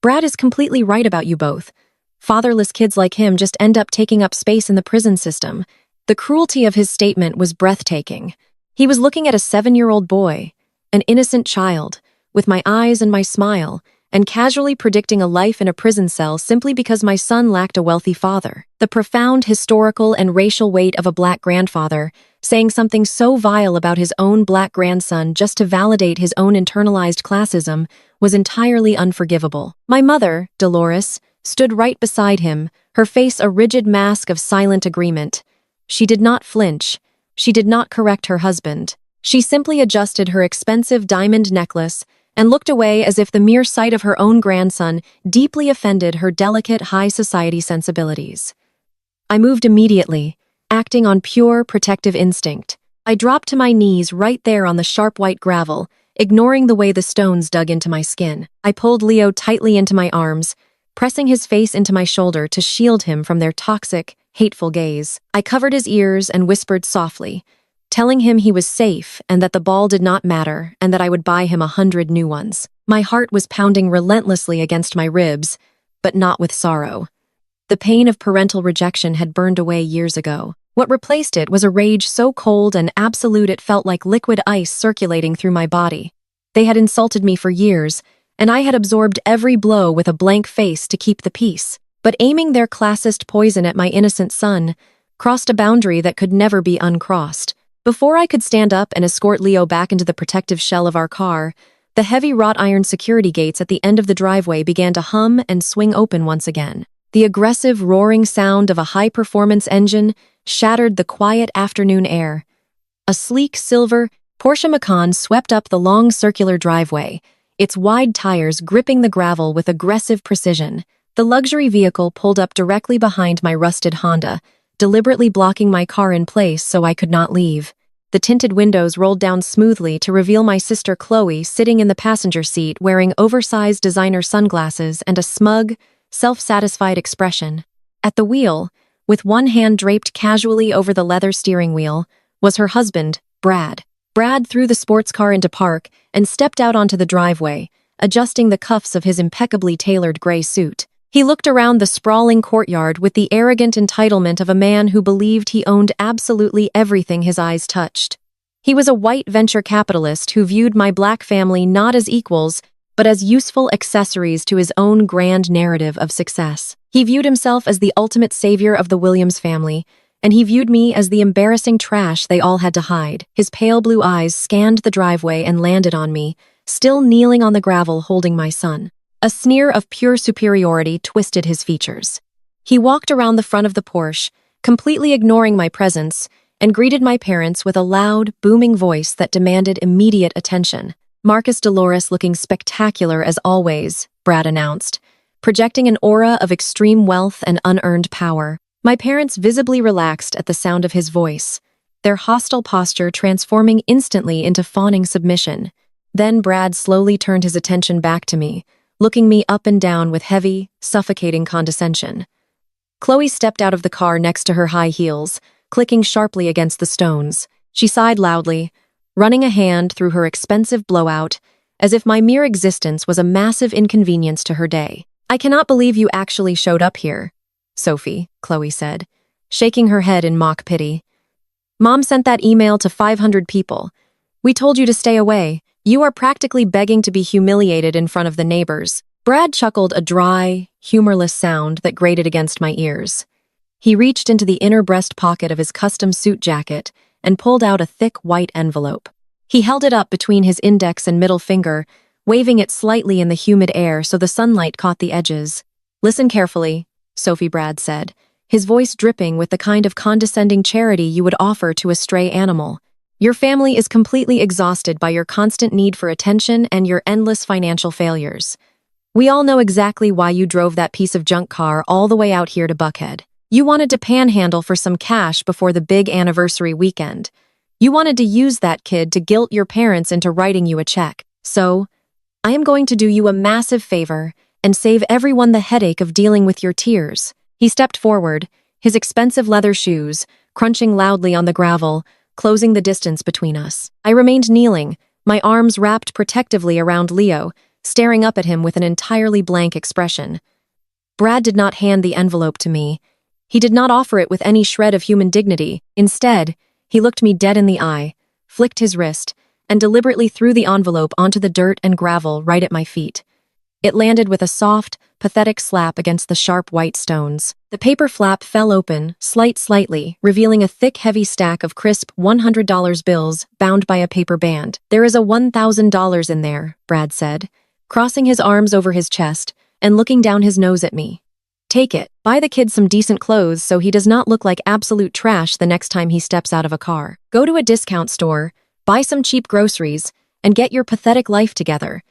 Brad is completely right about you both. Fatherless kids like him just end up taking up space in the prison system. The cruelty of his statement was breathtaking. He was looking at a 7-year-old boy, an innocent child, with my eyes and my smile, and casually predicting a life in a prison cell simply because my son lacked a wealthy father. The profound historical and racial weight of a black grandfather, saying something so vile about his own black grandson just to validate his own internalized classism, was entirely unforgivable. My mother, Dolores, stood right beside him, her face a rigid mask of silent agreement. She did not flinch. She did not correct her husband. She simply adjusted her expensive diamond necklace and looked away as if the mere sight of her own grandson deeply offended her delicate high society sensibilities. I moved immediately, acting on pure protective instinct. I dropped to my knees right there on the sharp white gravel, ignoring the way the stones dug into my skin. I pulled Leo tightly into my arms, pressing his face into my shoulder to shield him from their toxic, hateful gaze. I covered his ears and whispered softly, telling him he was safe and that the ball did not matter and that I would buy him 100 new ones. My heart was pounding relentlessly against my ribs, but not with sorrow. The pain of parental rejection had burned away years ago. What replaced it was a rage so cold and absolute it felt like liquid ice circulating through my body. They had insulted me for years, and I had absorbed every blow with a blank face to keep the peace. But aiming their classist poison at my innocent son crossed a boundary that could never be uncrossed. Before I could stand up and escort Leo back into the protective shell of our car, the heavy wrought iron security gates at the end of the driveway began to hum and swing open once again. The aggressive, roaring sound of a high-performance engine shattered the quiet afternoon air. A sleek, silver, Porsche Macan swept up the long circular driveway, its wide tires gripping the gravel with aggressive precision. The luxury vehicle pulled up directly behind my rusted Honda, deliberately blocking my car in place so I could not leave. The tinted windows rolled down smoothly to reveal my sister Chloe sitting in the passenger seat wearing oversized designer sunglasses and a smug, self-satisfied expression. At the wheel, with one hand draped casually over the leather steering wheel, was her husband, Brad. Brad threw the sports car into park and stepped out onto the driveway, adjusting the cuffs of his impeccably tailored gray suit. He looked around the sprawling courtyard with the arrogant entitlement of a man who believed he owned absolutely everything his eyes touched. He was a white venture capitalist who viewed my black family not as equals, but as useful accessories to his own grand narrative of success. He viewed himself as the ultimate savior of the Williams family, and he viewed me as the embarrassing trash they all had to hide. His pale blue eyes scanned the driveway and landed on me, still kneeling on the gravel holding my son. A sneer of pure superiority twisted his features. He walked around the front of the Porsche, completely ignoring my presence, and greeted my parents with a loud, booming voice that demanded immediate attention. "Marcus Dolores looking spectacular as always," Brad announced, projecting an aura of extreme wealth and unearned power. My parents visibly relaxed at the sound of his voice, their hostile posture transforming instantly into fawning submission. Then Brad slowly turned his attention back to me, looking me up and down with heavy, suffocating condescension. Chloe stepped out of the car next to her high heels, clicking sharply against the stones. She sighed loudly, running a hand through her expensive blowout, as if my mere existence was a massive inconvenience to her day. "I cannot believe you actually showed up here, Sophie," Chloe said, shaking her head in mock pity. "Mom sent that email to 500 people. We told you to stay away. You are practically begging to be humiliated in front of the neighbors." Brad chuckled a dry, humorless sound that grated against my ears. He reached into the inner breast pocket of his custom suit jacket and pulled out a thick white envelope. He held it up between his index and middle finger, waving it slightly in the humid air so the sunlight caught the edges. "Listen carefully," Sophie Brad said, his voice dripping with the kind of condescending charity you would offer to a stray animal. "Your family is completely exhausted by your constant need for attention and your endless financial failures. We all know exactly why you drove that piece of junk car all the way out here to Buckhead. You wanted to panhandle for some cash before the big anniversary weekend. You wanted to use that kid to guilt your parents into writing you a check. So, I am going to do you a massive favor and save everyone the headache of dealing with your tears." He stepped forward, his expensive leather shoes crunching loudly on the gravel, closing the distance between us. I remained kneeling, my arms wrapped protectively around Leo, staring up at him with an entirely blank expression. Brad did not hand the envelope to me. He did not offer it with any shred of human dignity. Instead, he looked me dead in the eye, flicked his wrist, and deliberately threw the envelope onto the dirt and gravel right at my feet. It landed with a soft, pathetic slap against the sharp white stones. The paper flap fell open, slightly, revealing a thick, heavy stack of crisp $100 bills bound by a paper band. "There is a $1,000 in there," Brad said, crossing his arms over his chest and looking down his nose at me. "Take it. Buy the kid some decent clothes so he does not look like absolute trash the next time he steps out of a car. Go to a discount store, buy some cheap groceries, and get your pathetic life together.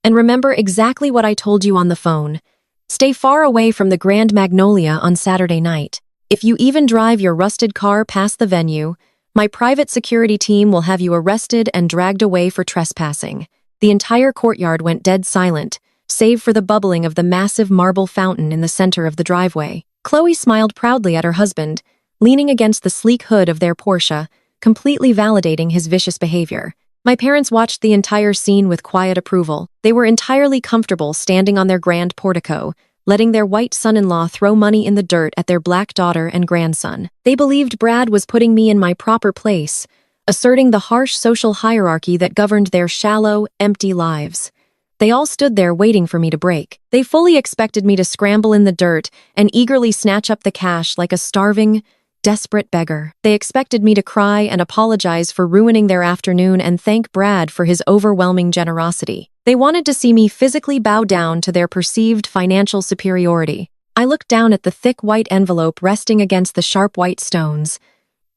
And remember exactly what I told you on the phone. Stay far away from the Grand Magnolia on Saturday night. If you even drive your rusted car past the venue, my private security team will have you arrested and dragged away for trespassing." The entire courtyard went dead silent, save for the bubbling of the massive marble fountain in the center of the driveway. Chloe smiled proudly at her husband, leaning against the sleek hood of their Porsche, completely validating his vicious behavior. My parents watched the entire scene with quiet approval. They were entirely comfortable standing on their grand portico, letting their white son-in-law throw money in the dirt at their black daughter and grandson. They believed Brad was putting me in my proper place, asserting the harsh social hierarchy that governed their shallow, empty lives. They all stood there waiting for me to break. They fully expected me to scramble in the dirt and eagerly snatch up the cash like a starving, desperate beggar. They expected me to cry and apologize for ruining their afternoon and thank Brad for his overwhelming generosity. They wanted to see me physically bow down to their perceived financial superiority. I looked down at the thick white envelope resting against the sharp white stones,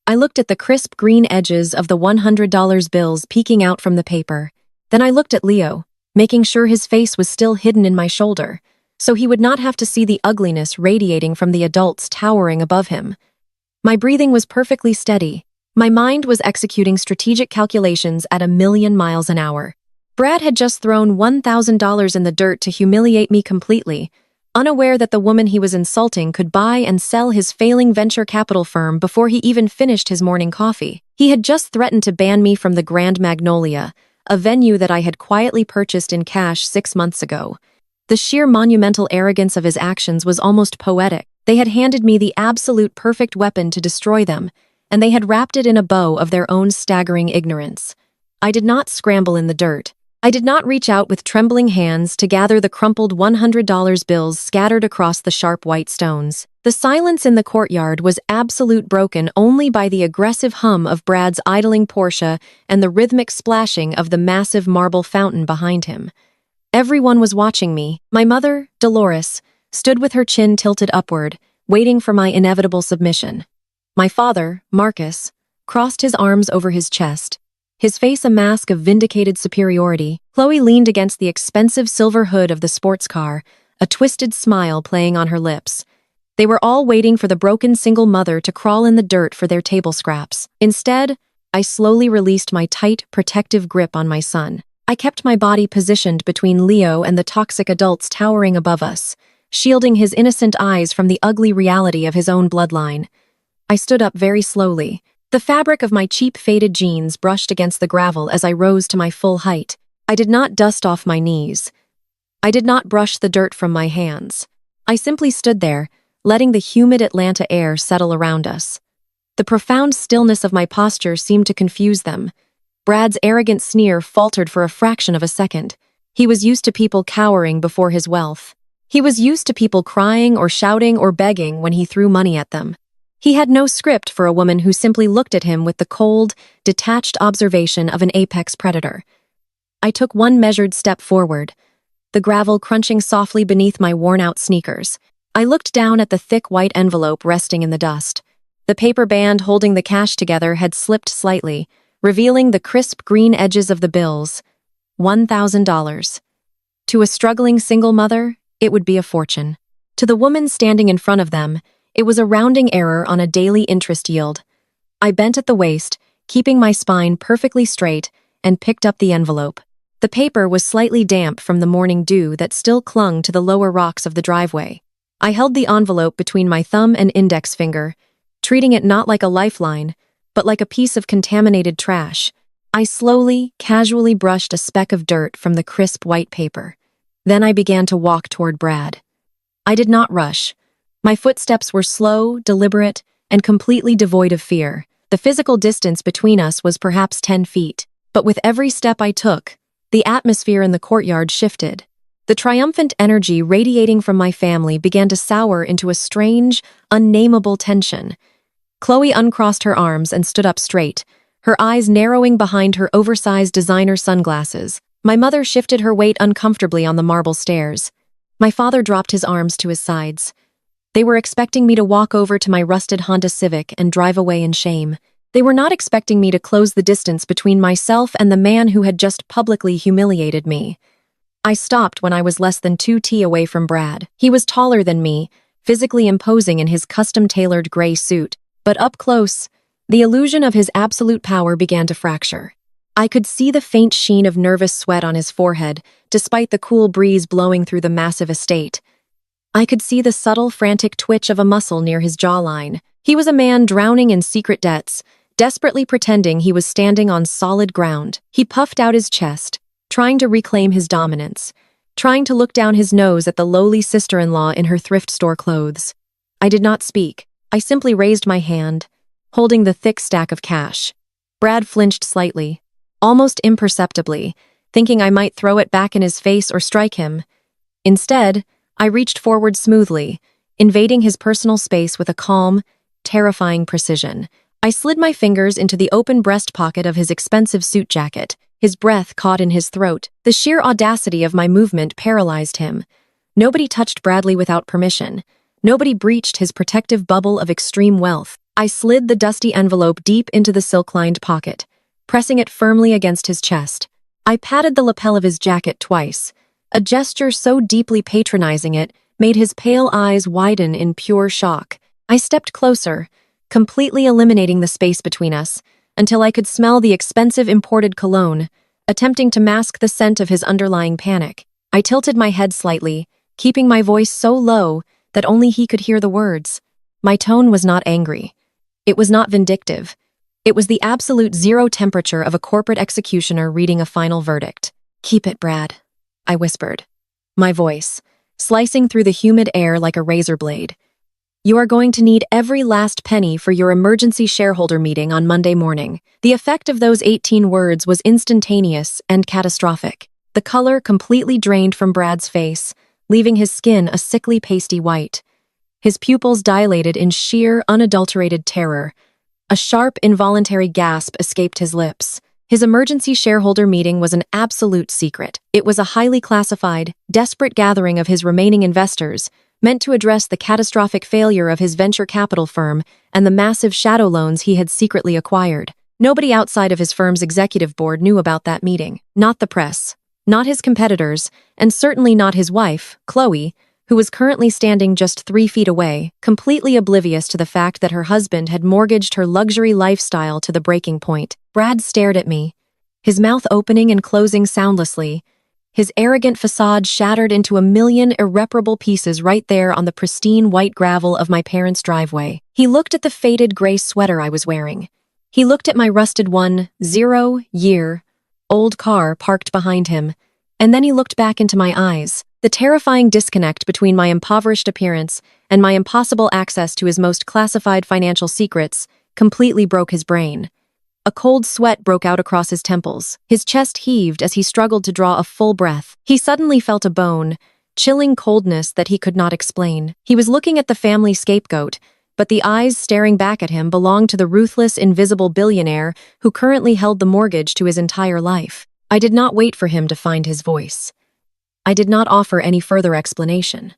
I looked at the crisp green edges of the $100 bills peeking out from the paper. Then I looked at Leo, making sure his face was still hidden in my shoulder, so he would not have to see the ugliness radiating from the adults towering above him. My breathing was perfectly steady. My mind was executing strategic calculations at 1,000,000 miles an hour. Brad had just thrown $1,000 in the dirt to humiliate me completely, unaware that the woman he was insulting could buy and sell his failing venture capital firm before he even finished his morning coffee. He had just threatened to ban me from the Grand Magnolia, a venue that I had quietly purchased in cash 6 months ago. The sheer monumental arrogance of his actions was almost poetic. They had handed me the absolute perfect weapon to destroy them, and they had wrapped it in a bow of their own staggering ignorance. I did not scramble in the dirt. I did not reach out with trembling hands to gather the crumpled $100 bills scattered across the sharp white stones. The silence in the courtyard was absolute, broken only by the aggressive hum of Brad's idling Porsche and the rhythmic splashing of the massive marble fountain behind him. Everyone was watching me. My mother, Dolores, stood with her chin tilted upward, waiting for my inevitable submission. My father, Marcus, crossed his arms over his chest, his face a mask of vindicated superiority. Chloe leaned against the expensive silver hood of the sports car, a twisted smile playing on her lips. They were all waiting for the broken single mother to crawl in the dirt for their table scraps. Instead, I slowly released my tight, protective grip on my son. I kept my body positioned between Leo and the toxic adults towering above us, shielding his innocent eyes from the ugly reality of his own bloodline. I stood up very slowly. The fabric of my cheap faded jeans brushed against the gravel as I rose to my full height. I did not dust off my knees. I did not brush the dirt from my hands. I simply stood there, letting the humid Atlanta air settle around us. The profound stillness of my posture seemed to confuse them. Brad's arrogant sneer faltered for a fraction of a second. He was used to people cowering before his wealth. He was used to people crying or shouting or begging when he threw money at them. He had no script for a woman who simply looked at him with the cold, detached observation of an apex predator. I took one measured step forward, the gravel crunching softly beneath my worn-out sneakers. I looked down at the thick white envelope resting in the dust. The paper band holding the cash together had slipped slightly, revealing the crisp green edges of the bills. $1,000. To a struggling single mother, it would be a fortune. To the woman standing in front of them, it was a rounding error on a daily interest yield. I bent at the waist, keeping my spine perfectly straight, and picked up the envelope. The paper was slightly damp from the morning dew that still clung to the lower rocks of the driveway. I held the envelope between my thumb and index finger, treating it not like a lifeline, but like a piece of contaminated trash. I slowly, casually brushed a speck of dirt from the crisp white paper. Then I began to walk toward Brad. I did not rush. My footsteps were slow, deliberate, and completely devoid of fear. The physical distance between us was perhaps 10 feet, but with every step I took, the atmosphere in the courtyard shifted. The triumphant energy radiating from my family began to sour into a strange, unnameable tension. Chloe uncrossed her arms and stood up straight, her eyes narrowing behind her oversized designer sunglasses. My mother shifted her weight uncomfortably on the marble stairs. My father dropped his arms to his sides. They were expecting me to walk over to my rusted Honda Civic and drive away in shame. They were not expecting me to close the distance between myself and the man who had just publicly humiliated me. I stopped when I was less than 2 feet away from Brad. He was taller than me, physically imposing in his custom-tailored gray suit. But up close, the illusion of his absolute power began to fracture. I could see the faint sheen of nervous sweat on his forehead, despite the cool breeze blowing through the massive estate. I could see the subtle, frantic twitch of a muscle near his jawline. He was a man drowning in secret debts, desperately pretending he was standing on solid ground. He puffed out his chest, trying to reclaim his dominance, trying to look down his nose at the lowly sister-in-law in her thrift store clothes. I did not speak. I simply raised my hand, holding the thick stack of cash. Brad flinched slightly, almost imperceptibly, thinking I might throw it back in his face or strike him. Instead, I reached forward smoothly, invading his personal space with a calm, terrifying precision. I slid my fingers into the open breast pocket of his expensive suit jacket, his breath caught in his throat. The sheer audacity of my movement paralyzed him. Nobody touched Bradley without permission. Nobody breached his protective bubble of extreme wealth. I slid the dusty envelope deep into the silk-lined pocket, pressing it firmly against his chest. I patted the lapel of his jacket twice. A gesture so deeply patronizing it made his pale eyes widen in pure shock. I stepped closer, completely eliminating the space between us, until I could smell the expensive imported cologne, attempting to mask the scent of his underlying panic. I tilted my head slightly, keeping my voice so low that only he could hear the words. My tone was not angry. It was not vindictive. It was the absolute zero temperature of a corporate executioner reading a final verdict. "Keep it, Brad," I whispered, my voice slicing through the humid air like a razor blade. "You are going to need every last penny for your emergency shareholder meeting on Monday morning." The effect of those 18 words was instantaneous and catastrophic. The color completely drained from Brad's face, leaving his skin a sickly pasty white. His pupils dilated in sheer, unadulterated terror. A sharp, involuntary gasp escaped his lips. His emergency shareholder meeting was an absolute secret. It was a highly classified, desperate gathering of his remaining investors, meant to address the catastrophic failure of his venture capital firm and the massive shadow loans he had secretly acquired. Nobody outside of his firm's executive board knew about that meeting. Not the press, not his competitors, and certainly not his wife, Chloe, who was currently standing just 3 feet away, completely oblivious to the fact that her husband had mortgaged her luxury lifestyle to the breaking point. Brad stared at me, his mouth opening and closing soundlessly, his arrogant facade shattered into a million irreparable pieces right there on the pristine white gravel of my parents' driveway. He looked at the faded gray sweater I was wearing. He looked at my rusted 1-0-year-old car parked behind him, and then he looked back into my eyes. The terrifying disconnect between my impoverished appearance and my impossible access to his most classified financial secrets completely broke his brain. A cold sweat broke out across his temples. His chest heaved as he struggled to draw a full breath. He suddenly felt a bone, chilling coldness that he could not explain. He was looking at the family scapegoat, but the eyes staring back at him belonged to the ruthless, invisible billionaire who currently held the mortgage to his entire life. I did not wait for him to find his voice. I did not offer any further explanation.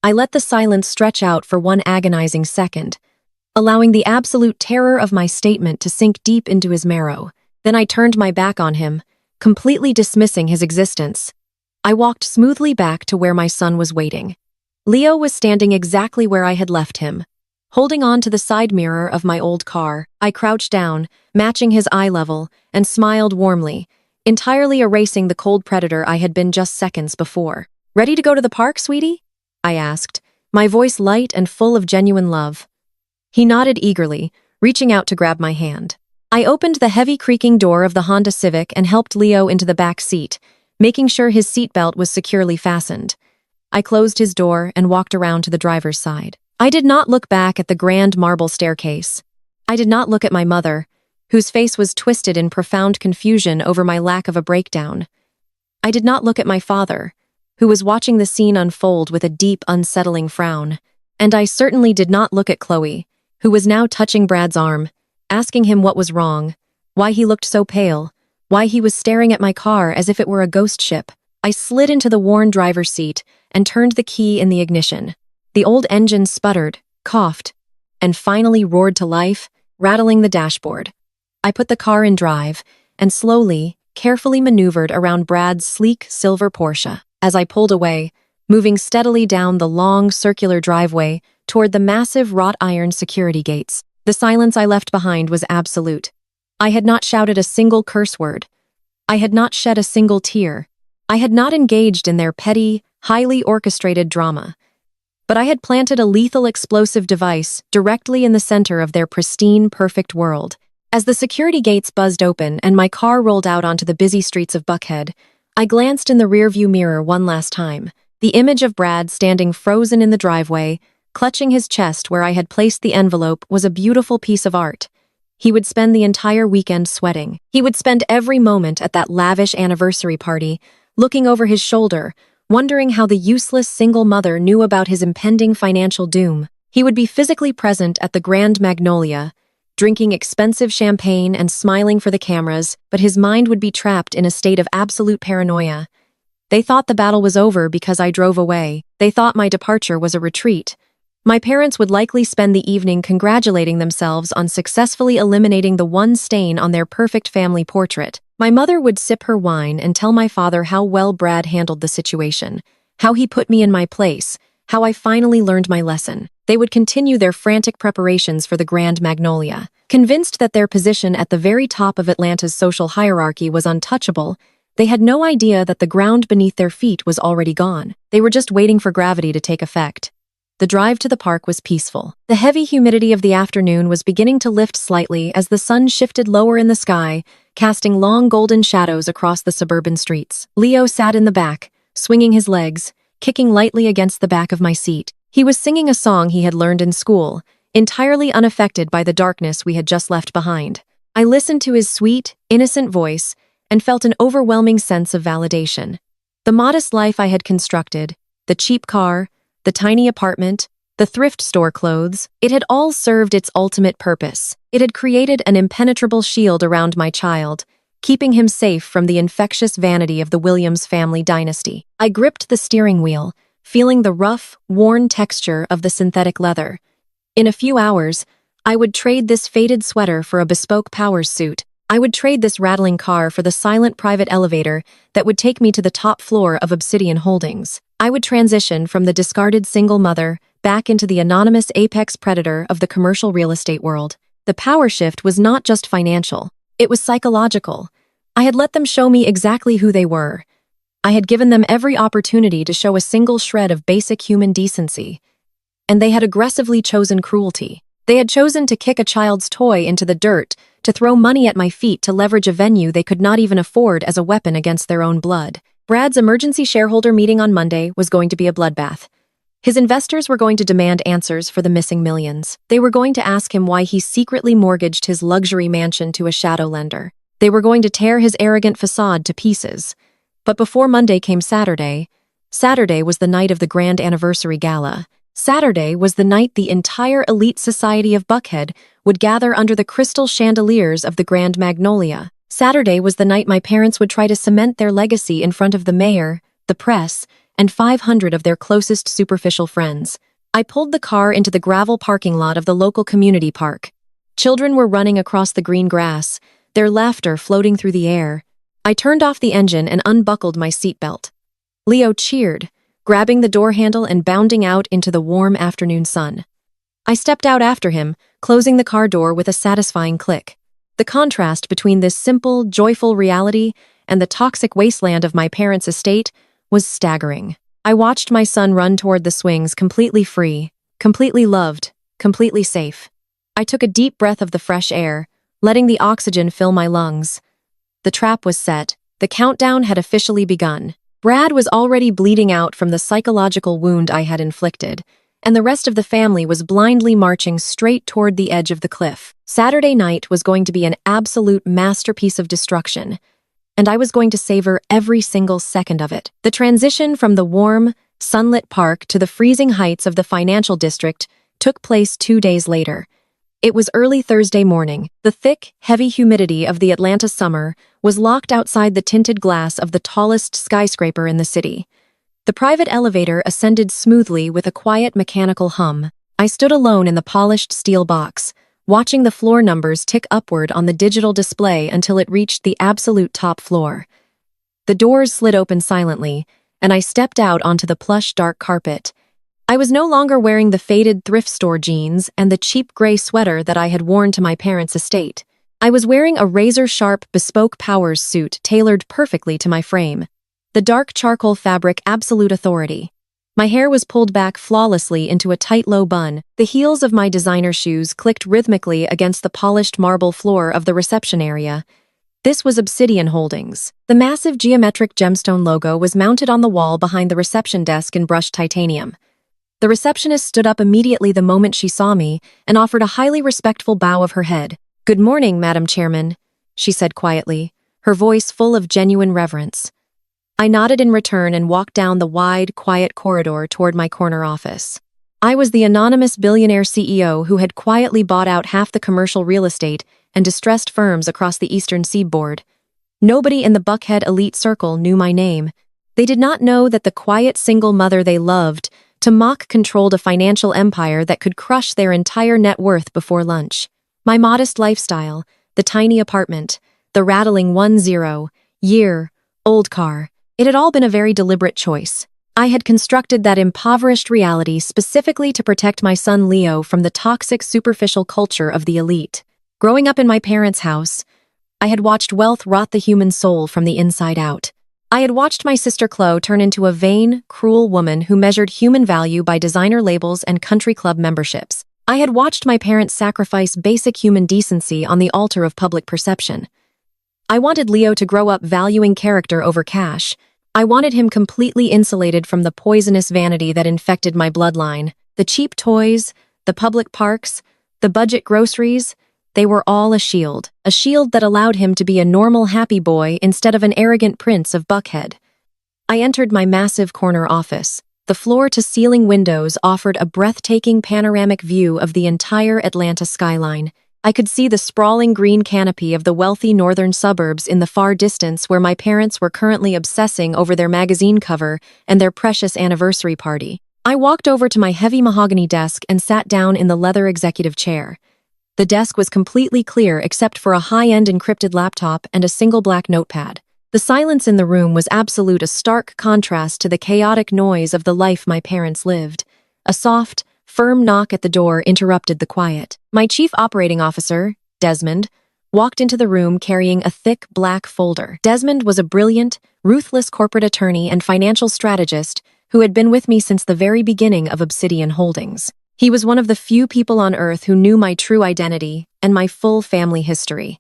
I let the silence stretch out for one agonizing second, allowing the absolute terror of my statement to sink deep into his marrow. Then I turned my back on him, completely dismissing his existence. I walked smoothly back to where my son was waiting. Leo was standing exactly where I had left him, holding on to the side mirror of my old car. I crouched down, matching his eye level, and smiled warmly, entirely erasing the cold predator I had been just seconds before. "Ready to go to the park, sweetie?" I asked, my voice light and full of genuine love. He nodded eagerly, reaching out to grab my hand. I opened the heavy creaking door of the Honda Civic and helped Leo into the back seat, making sure his seatbelt was securely fastened. I closed his door and walked around to the driver's side. I did not look back at the grand marble staircase. I did not look at my mother, whose face was twisted in profound confusion over my lack of a breakdown. I did not look at my father, who was watching the scene unfold with a deep, unsettling frown. And I certainly did not look at Chloe, who was now touching Brad's arm, asking him what was wrong, why he looked so pale, why he was staring at my car as if it were a ghost ship. I slid into the worn driver's seat and turned the key in the ignition. The old engine sputtered, coughed, and finally roared to life, rattling the dashboard. I put the car in drive and slowly, carefully maneuvered around Brad's sleek silver Porsche. As I pulled away, moving steadily down the long, circular driveway toward the massive wrought-iron security gates, the silence I left behind was absolute. I had not shouted a single curse word. I had not shed a single tear. I had not engaged in their petty, highly orchestrated drama. But I had planted a lethal explosive device directly in the center of their pristine, perfect world. As the security gates buzzed open and my car rolled out onto the busy streets of Buckhead, I glanced in the rearview mirror one last time. The image of Brad standing frozen in the driveway, clutching his chest where I had placed the envelope, was a beautiful piece of art. He would spend the entire weekend sweating. He would spend every moment at that lavish anniversary party, looking over his shoulder, wondering how the useless single mother knew about his impending financial doom. He would be physically present at the Grand Magnolia, drinking expensive champagne and smiling for the cameras, but his mind would be trapped in a state of absolute paranoia. They thought the battle was over because I drove away. They thought my departure was a retreat. My parents would likely spend the evening congratulating themselves on successfully eliminating the one stain on their perfect family portrait. My mother would sip her wine and tell my father how well Brad handled the situation, how he put me in my place, how I finally learned my lesson. They would continue their frantic preparations for the Grand Magnolia. Convinced that their position at the very top of Atlanta's social hierarchy was untouchable, they had no idea that the ground beneath their feet was already gone. They were just waiting for gravity to take effect. The drive to the park was peaceful. The heavy humidity of the afternoon was beginning to lift slightly as the sun shifted lower in the sky, casting long golden shadows across the suburban streets. Leo sat in the back, swinging his legs, kicking lightly against the back of my seat. He was singing a song he had learned in school, entirely unaffected by the darkness we had just left behind. I listened to his sweet, innocent voice and felt an overwhelming sense of validation. The modest life I had constructed, the cheap car, the tiny apartment, the thrift store clothes, it had all served its ultimate purpose. It had created an impenetrable shield around my child, keeping him safe from the infectious vanity of the Williams family dynasty. I gripped the steering wheel, feeling the rough, worn texture of the synthetic leather. In a few hours, I would trade this faded sweater for a bespoke Powers suit. I would trade this rattling car for the silent private elevator that would take me to the top floor of Obsidian Holdings. I would transition from the discarded single mother back into the anonymous apex predator of the commercial real estate world. The power shift was not just financial, it was psychological. I had let them show me exactly who they were. I had given them every opportunity to show a single shred of basic human decency. And they had aggressively chosen cruelty. They had chosen to kick a child's toy into the dirt, to throw money at my feet to leverage a venue they could not even afford as a weapon against their own blood. Brad's emergency shareholder meeting on Monday was going to be a bloodbath. His investors were going to demand answers for the missing millions. They were going to ask him why he secretly mortgaged his luxury mansion to a shadow lender. They were going to tear his arrogant facade to pieces. But before Monday came Saturday was the night of the grand anniversary gala. Saturday was the night the entire elite society of Buckhead would gather under the crystal chandeliers of the Grand Magnolia. Saturday was the night my parents would try to cement their legacy in front of the mayor, the press, and 500 of their closest superficial friends. I pulled the car into the gravel parking lot of the local community park. Children were running across the green grass, their laughter floating through the air. I turned off the engine and unbuckled my seatbelt. Leo cheered, grabbing the door handle and bounding out into the warm afternoon sun. I stepped out after him, closing the car door with a satisfying click. The contrast between this simple, joyful reality and the toxic wasteland of my parents' estate was staggering. I watched my son run toward the swings completely free, completely loved, completely safe. I took a deep breath of the fresh air, letting the oxygen fill my lungs. The trap was set. The countdown had officially begun. Brad was already bleeding out from the psychological wound I had inflicted, and the rest of the family was blindly marching straight toward the edge of the cliff. Saturday night was going to be an absolute masterpiece of destruction, and I was going to savor every single second of it. The transition from the warm, sunlit park to the freezing heights of the financial district took place 2 days later. It was early Thursday morning. The thick, heavy humidity of the Atlanta summer was locked outside the tinted glass of the tallest skyscraper in the city. The private elevator ascended smoothly with a quiet mechanical hum. I stood alone in the polished steel box, watching the floor numbers tick upward on the digital display until it reached the absolute top floor. The doors slid open silently, and I stepped out onto the plush dark carpet. I was no longer wearing the faded thrift store jeans and the cheap gray sweater that I had worn to my parents' estate. I was wearing a razor-sharp, bespoke Powers suit tailored perfectly to my frame. The dark charcoal fabric absolute authority. My hair was pulled back flawlessly into a tight low bun. The heels of my designer shoes clicked rhythmically against the polished marble floor of the reception area. This was Obsidian Holdings. The massive geometric gemstone logo was mounted on the wall behind the reception desk in brushed titanium. The receptionist stood up immediately the moment she saw me and offered a highly respectful bow of her head. "Good morning, Madam Chairman," she said quietly, her voice full of genuine reverence. I nodded in return and walked down the wide, quiet corridor toward my corner office. I was the anonymous billionaire CEO who had quietly bought out half the commercial real estate and distressed firms across the eastern seaboard. Nobody in the Buckhead elite circle knew my name. They did not know that the quiet single mother they loved to mock controlled a financial empire that could crush their entire net worth before lunch. My modest lifestyle, the tiny apartment, the rattling 10-year-old car, it had all been a very deliberate choice. I had constructed that impoverished reality specifically to protect my son Leo from the toxic superficial culture of the elite. Growing up in my parents' house, I had watched wealth rot the human soul from the inside out. I had watched my sister Chloe turn into a vain, cruel woman who measured human value by designer labels and country club memberships. I had watched my parents sacrifice basic human decency on the altar of public perception. I wanted Leo to grow up valuing character over cash. I wanted him completely insulated from the poisonous vanity that infected my bloodline. The cheap toys, the public parks, the budget groceries, they were all a shield that allowed him to be a normal happy boy instead of an arrogant prince of Buckhead. I entered my massive corner office. The floor-to-ceiling windows offered a breathtaking panoramic view of the entire Atlanta skyline. I could see the sprawling green canopy of the wealthy northern suburbs in the far distance where my parents were currently obsessing over their magazine cover and their precious anniversary party. I walked over to my heavy mahogany desk and sat down in the leather executive chair. The desk was completely clear except for a high-end encrypted laptop and a single black notepad. The silence in the room was absolute, a stark contrast to the chaotic noise of the life my parents lived. A soft, firm knock at the door interrupted the quiet. My chief operating officer, Desmond, walked into the room carrying a thick black folder. Desmond was a brilliant, ruthless corporate attorney and financial strategist who had been with me since the very beginning of Obsidian Holdings. He was one of the few people on Earth who knew my true identity and my full family history.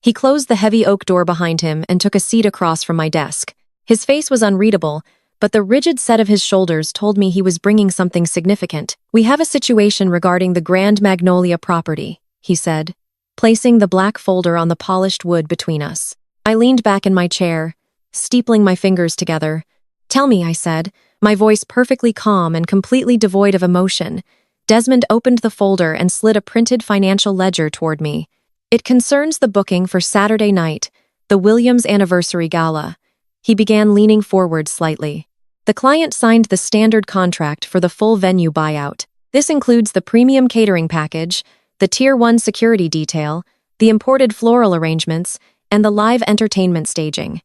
He closed the heavy oak door behind him and took a seat across from my desk. His face was unreadable, but the rigid set of his shoulders told me he was bringing something significant. "We have a situation regarding the Grand Magnolia property," he said, placing the black folder on the polished wood between us. I leaned back in my chair, steepling my fingers together. "Tell me," I said, my voice perfectly calm and completely devoid of emotion. Desmond opened the folder and slid a printed financial ledger toward me. "It concerns the booking for Saturday night, the Williams Anniversary Gala." He began leaning forward slightly. "The client signed the standard contract for the full venue buyout. This includes the premium catering package, the Tier 1 security detail, the imported floral arrangements, and the live entertainment staging.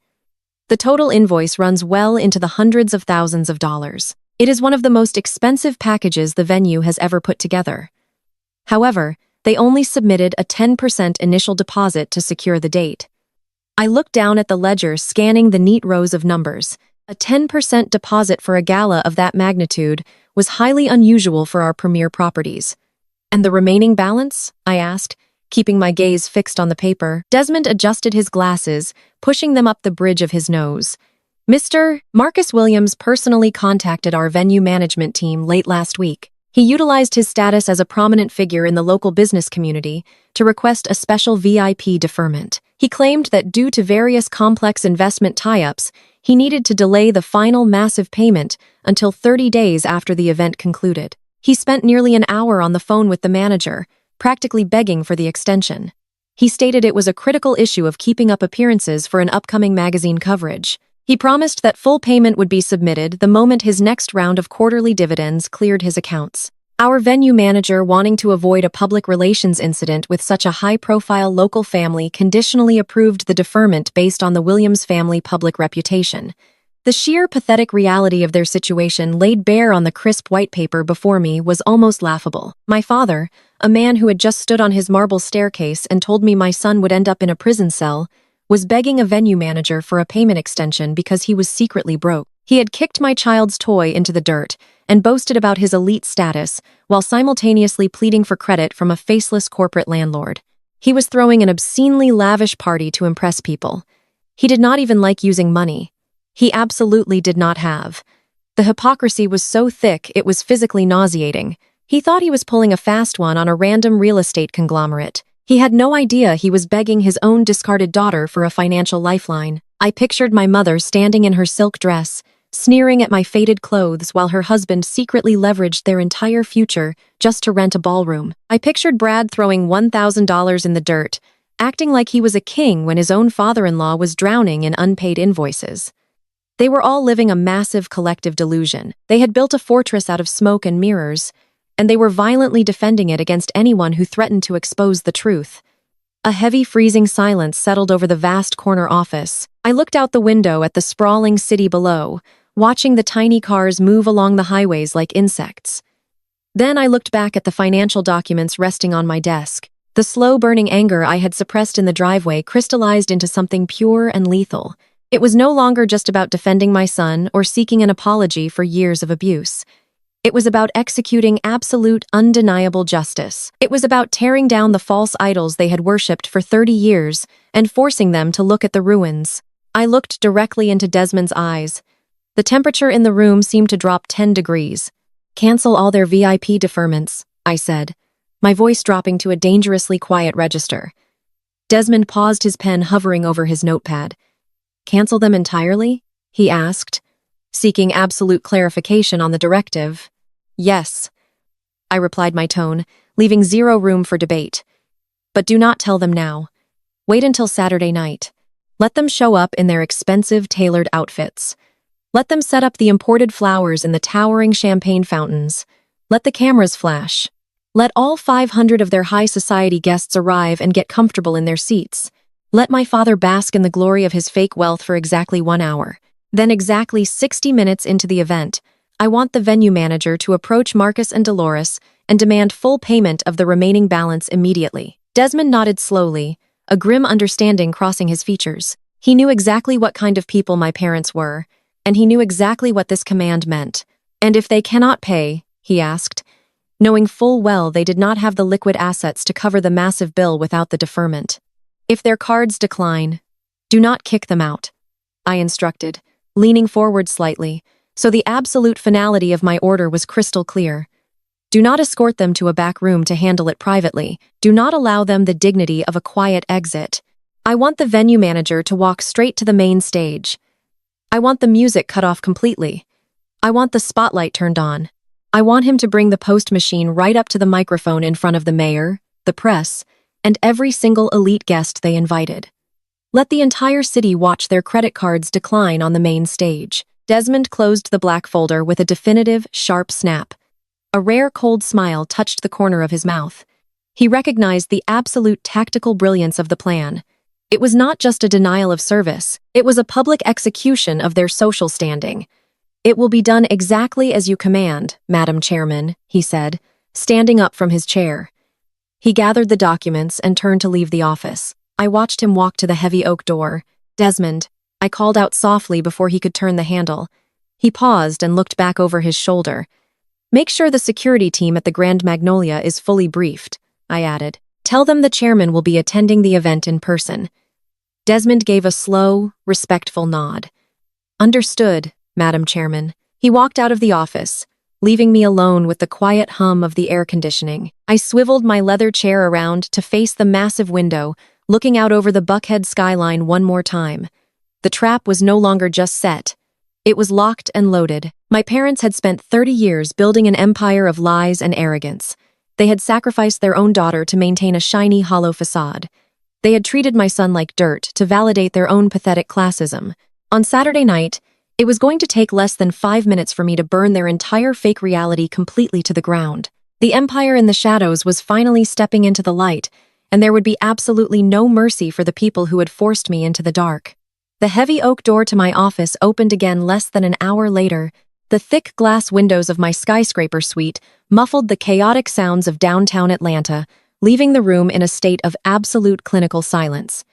The total invoice runs well into the hundreds of thousands of dollars. It is one of the most expensive packages the venue has ever put together. However, they only submitted a 10% initial deposit to secure the date." I looked down at the ledger, scanning the neat rows of numbers. A 10% deposit for a gala of that magnitude was highly unusual for our premier properties. "And the remaining balance?" I asked, keeping my gaze fixed on the paper. Desmond adjusted his glasses, pushing them up the bridge of his nose. "Mr. Marcus Williams personally contacted our venue management team late last week. He utilized his status as a prominent figure in the local business community to request a special VIP deferment. He claimed that due to various complex investment tie-ups, he needed to delay the final massive payment until 30 days after the event concluded. He spent nearly an hour on the phone with the manager, practically begging for the extension. He stated it was a critical issue of keeping up appearances for an upcoming magazine coverage. He promised that full payment would be submitted the moment his next round of quarterly dividends cleared his accounts. Our venue manager, wanting to avoid a public relations incident with such a high-profile local family, conditionally approved the deferment based on the Williams family public reputation. The sheer pathetic reality of their situation laid bare on the crisp white paper before me was almost laughable. My father, a man who had just stood on his marble staircase and told me my son would end up in a prison cell, was begging a venue manager for a payment extension because he was secretly broke. He had kicked my child's toy into the dirt and boasted about his elite status while simultaneously pleading for credit from a faceless corporate landlord. He was throwing an obscenely lavish party to impress people. He did not even like using money. He absolutely did not have. The hypocrisy was so thick it was physically nauseating. He thought he was pulling a fast one on a random real estate conglomerate. He had no idea he was begging his own discarded daughter for a financial lifeline. I pictured my mother standing in her silk dress, sneering at my faded clothes while her husband secretly leveraged their entire future just to rent a ballroom. I pictured Brad throwing $1,000 in the dirt, acting like he was a king when his own father-in-law was drowning in unpaid invoices. They were all living a massive collective delusion. They had built a fortress out of smoke and mirrors, and they were violently defending it against anyone who threatened to expose the truth. A heavy, freezing silence settled over the vast corner office. I looked out the window at the sprawling city below, watching the tiny cars move along the highways like insects. Then I looked back at the financial documents resting on my desk. The slow-burning anger I had suppressed in the driveway crystallized into something pure and lethal. It was no longer just about defending my son or seeking an apology for years of abuse. It was about executing absolute, undeniable justice. It was about tearing down the false idols they had worshipped for 30 years and forcing them to look at the ruins. I looked directly into Desmond's eyes. The temperature in the room seemed to drop 10 degrees. "Cancel all their VIP deferments," I said, my voice dropping to a dangerously quiet register. Desmond paused, his pen hovering over his notepad. "Cancel them entirely?" he asked, seeking absolute clarification on the directive. "Yes," I replied, my tone leaving zero room for debate. "But do not tell them now. Wait until Saturday night. Let them show up in their expensive, tailored outfits. Let them set up the imported flowers in the towering champagne fountains. Let the cameras flash. Let all 500 of their high society guests arrive and get comfortable in their seats. Let my father bask in the glory of his fake wealth for exactly 1 hour. Then exactly 60 minutes into the event, I want the venue manager to approach Marcus and Dolores and demand full payment of the remaining balance immediately." Desmond nodded slowly, a grim understanding crossing his features. He knew exactly what kind of people my parents were, and he knew exactly what this command meant. "And if they cannot pay," he asked, knowing full well they did not have the liquid assets to cover the massive bill without the deferment. "If their cards decline, do not kick them out," I instructed, leaning forward slightly, so the absolute finality of my order was crystal clear. "Do not escort them to a back room to handle it privately. Do not allow them the dignity of a quiet exit. I want the venue manager to walk straight to the main stage. I want the music cut off completely. I want the spotlight turned on. I want him to bring the post machine right up to the microphone in front of the mayor, the press, and every single elite guest they invited. Let the entire city watch their credit cards decline on the main stage." Desmond closed the black folder with a definitive, sharp snap. A rare cold smile touched the corner of his mouth. He recognized the absolute tactical brilliance of the plan. It was not just a denial of service, it was a public execution of their social standing. "It will be done exactly as you command, Madam Chairman," he said, standing up from his chair. He gathered the documents and turned to leave the office. I watched him walk to the heavy oak door. "Desmond," I called out softly before he could turn the handle. He paused and looked back over his shoulder. "Make sure the security team at the Grand Magnolia is fully briefed," I added. "Tell them the chairman will be attending the event in person." Desmond gave a slow, respectful nod. "Understood, Madam Chairman." He walked out of the office, leaving me alone with the quiet hum of the air conditioning. I swiveled my leather chair around to face the massive window, looking out over the Buckhead skyline one more time. The trap was no longer just set. It was locked and loaded. My parents had spent 30 years building an empire of lies and arrogance. They had sacrificed their own daughter to maintain a shiny, hollow facade. They had treated my son like dirt to validate their own pathetic classism. On Saturday night, it was going to take less than 5 minutes for me to burn their entire fake reality completely to the ground. The empire in the shadows was finally stepping into the light, and there would be absolutely no mercy for the people who had forced me into the dark. The heavy oak door to my office opened again less than an hour later. The thick glass windows of my skyscraper suite muffled the chaotic sounds of downtown Atlanta, leaving the room in a state of absolute clinical silence.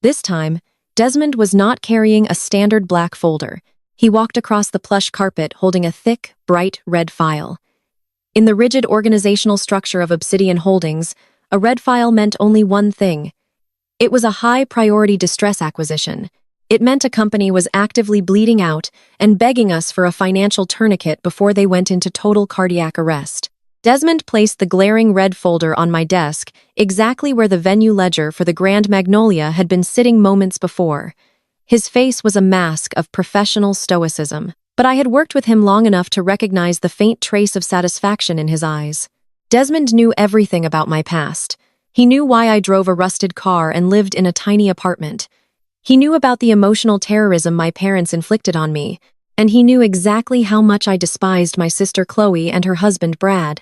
This time, Desmond was not carrying a standard black folder. He walked across the plush carpet holding a thick, bright red file. In the rigid organizational structure of Obsidian Holdings, a red file meant only one thing. It was a high-priority distress acquisition. It meant a company was actively bleeding out and begging us for a financial tourniquet before they went into total cardiac arrest. Desmond placed the glaring red folder on my desk, exactly where the venue ledger for the Grand Magnolia had been sitting moments before. His face was a mask of professional stoicism, but I had worked with him long enough to recognize the faint trace of satisfaction in his eyes. Desmond knew everything about my past. He knew why I drove a rusted car and lived in a tiny apartment. He knew about the emotional terrorism my parents inflicted on me, and he knew exactly how much I despised my sister Chloe and her husband Brad.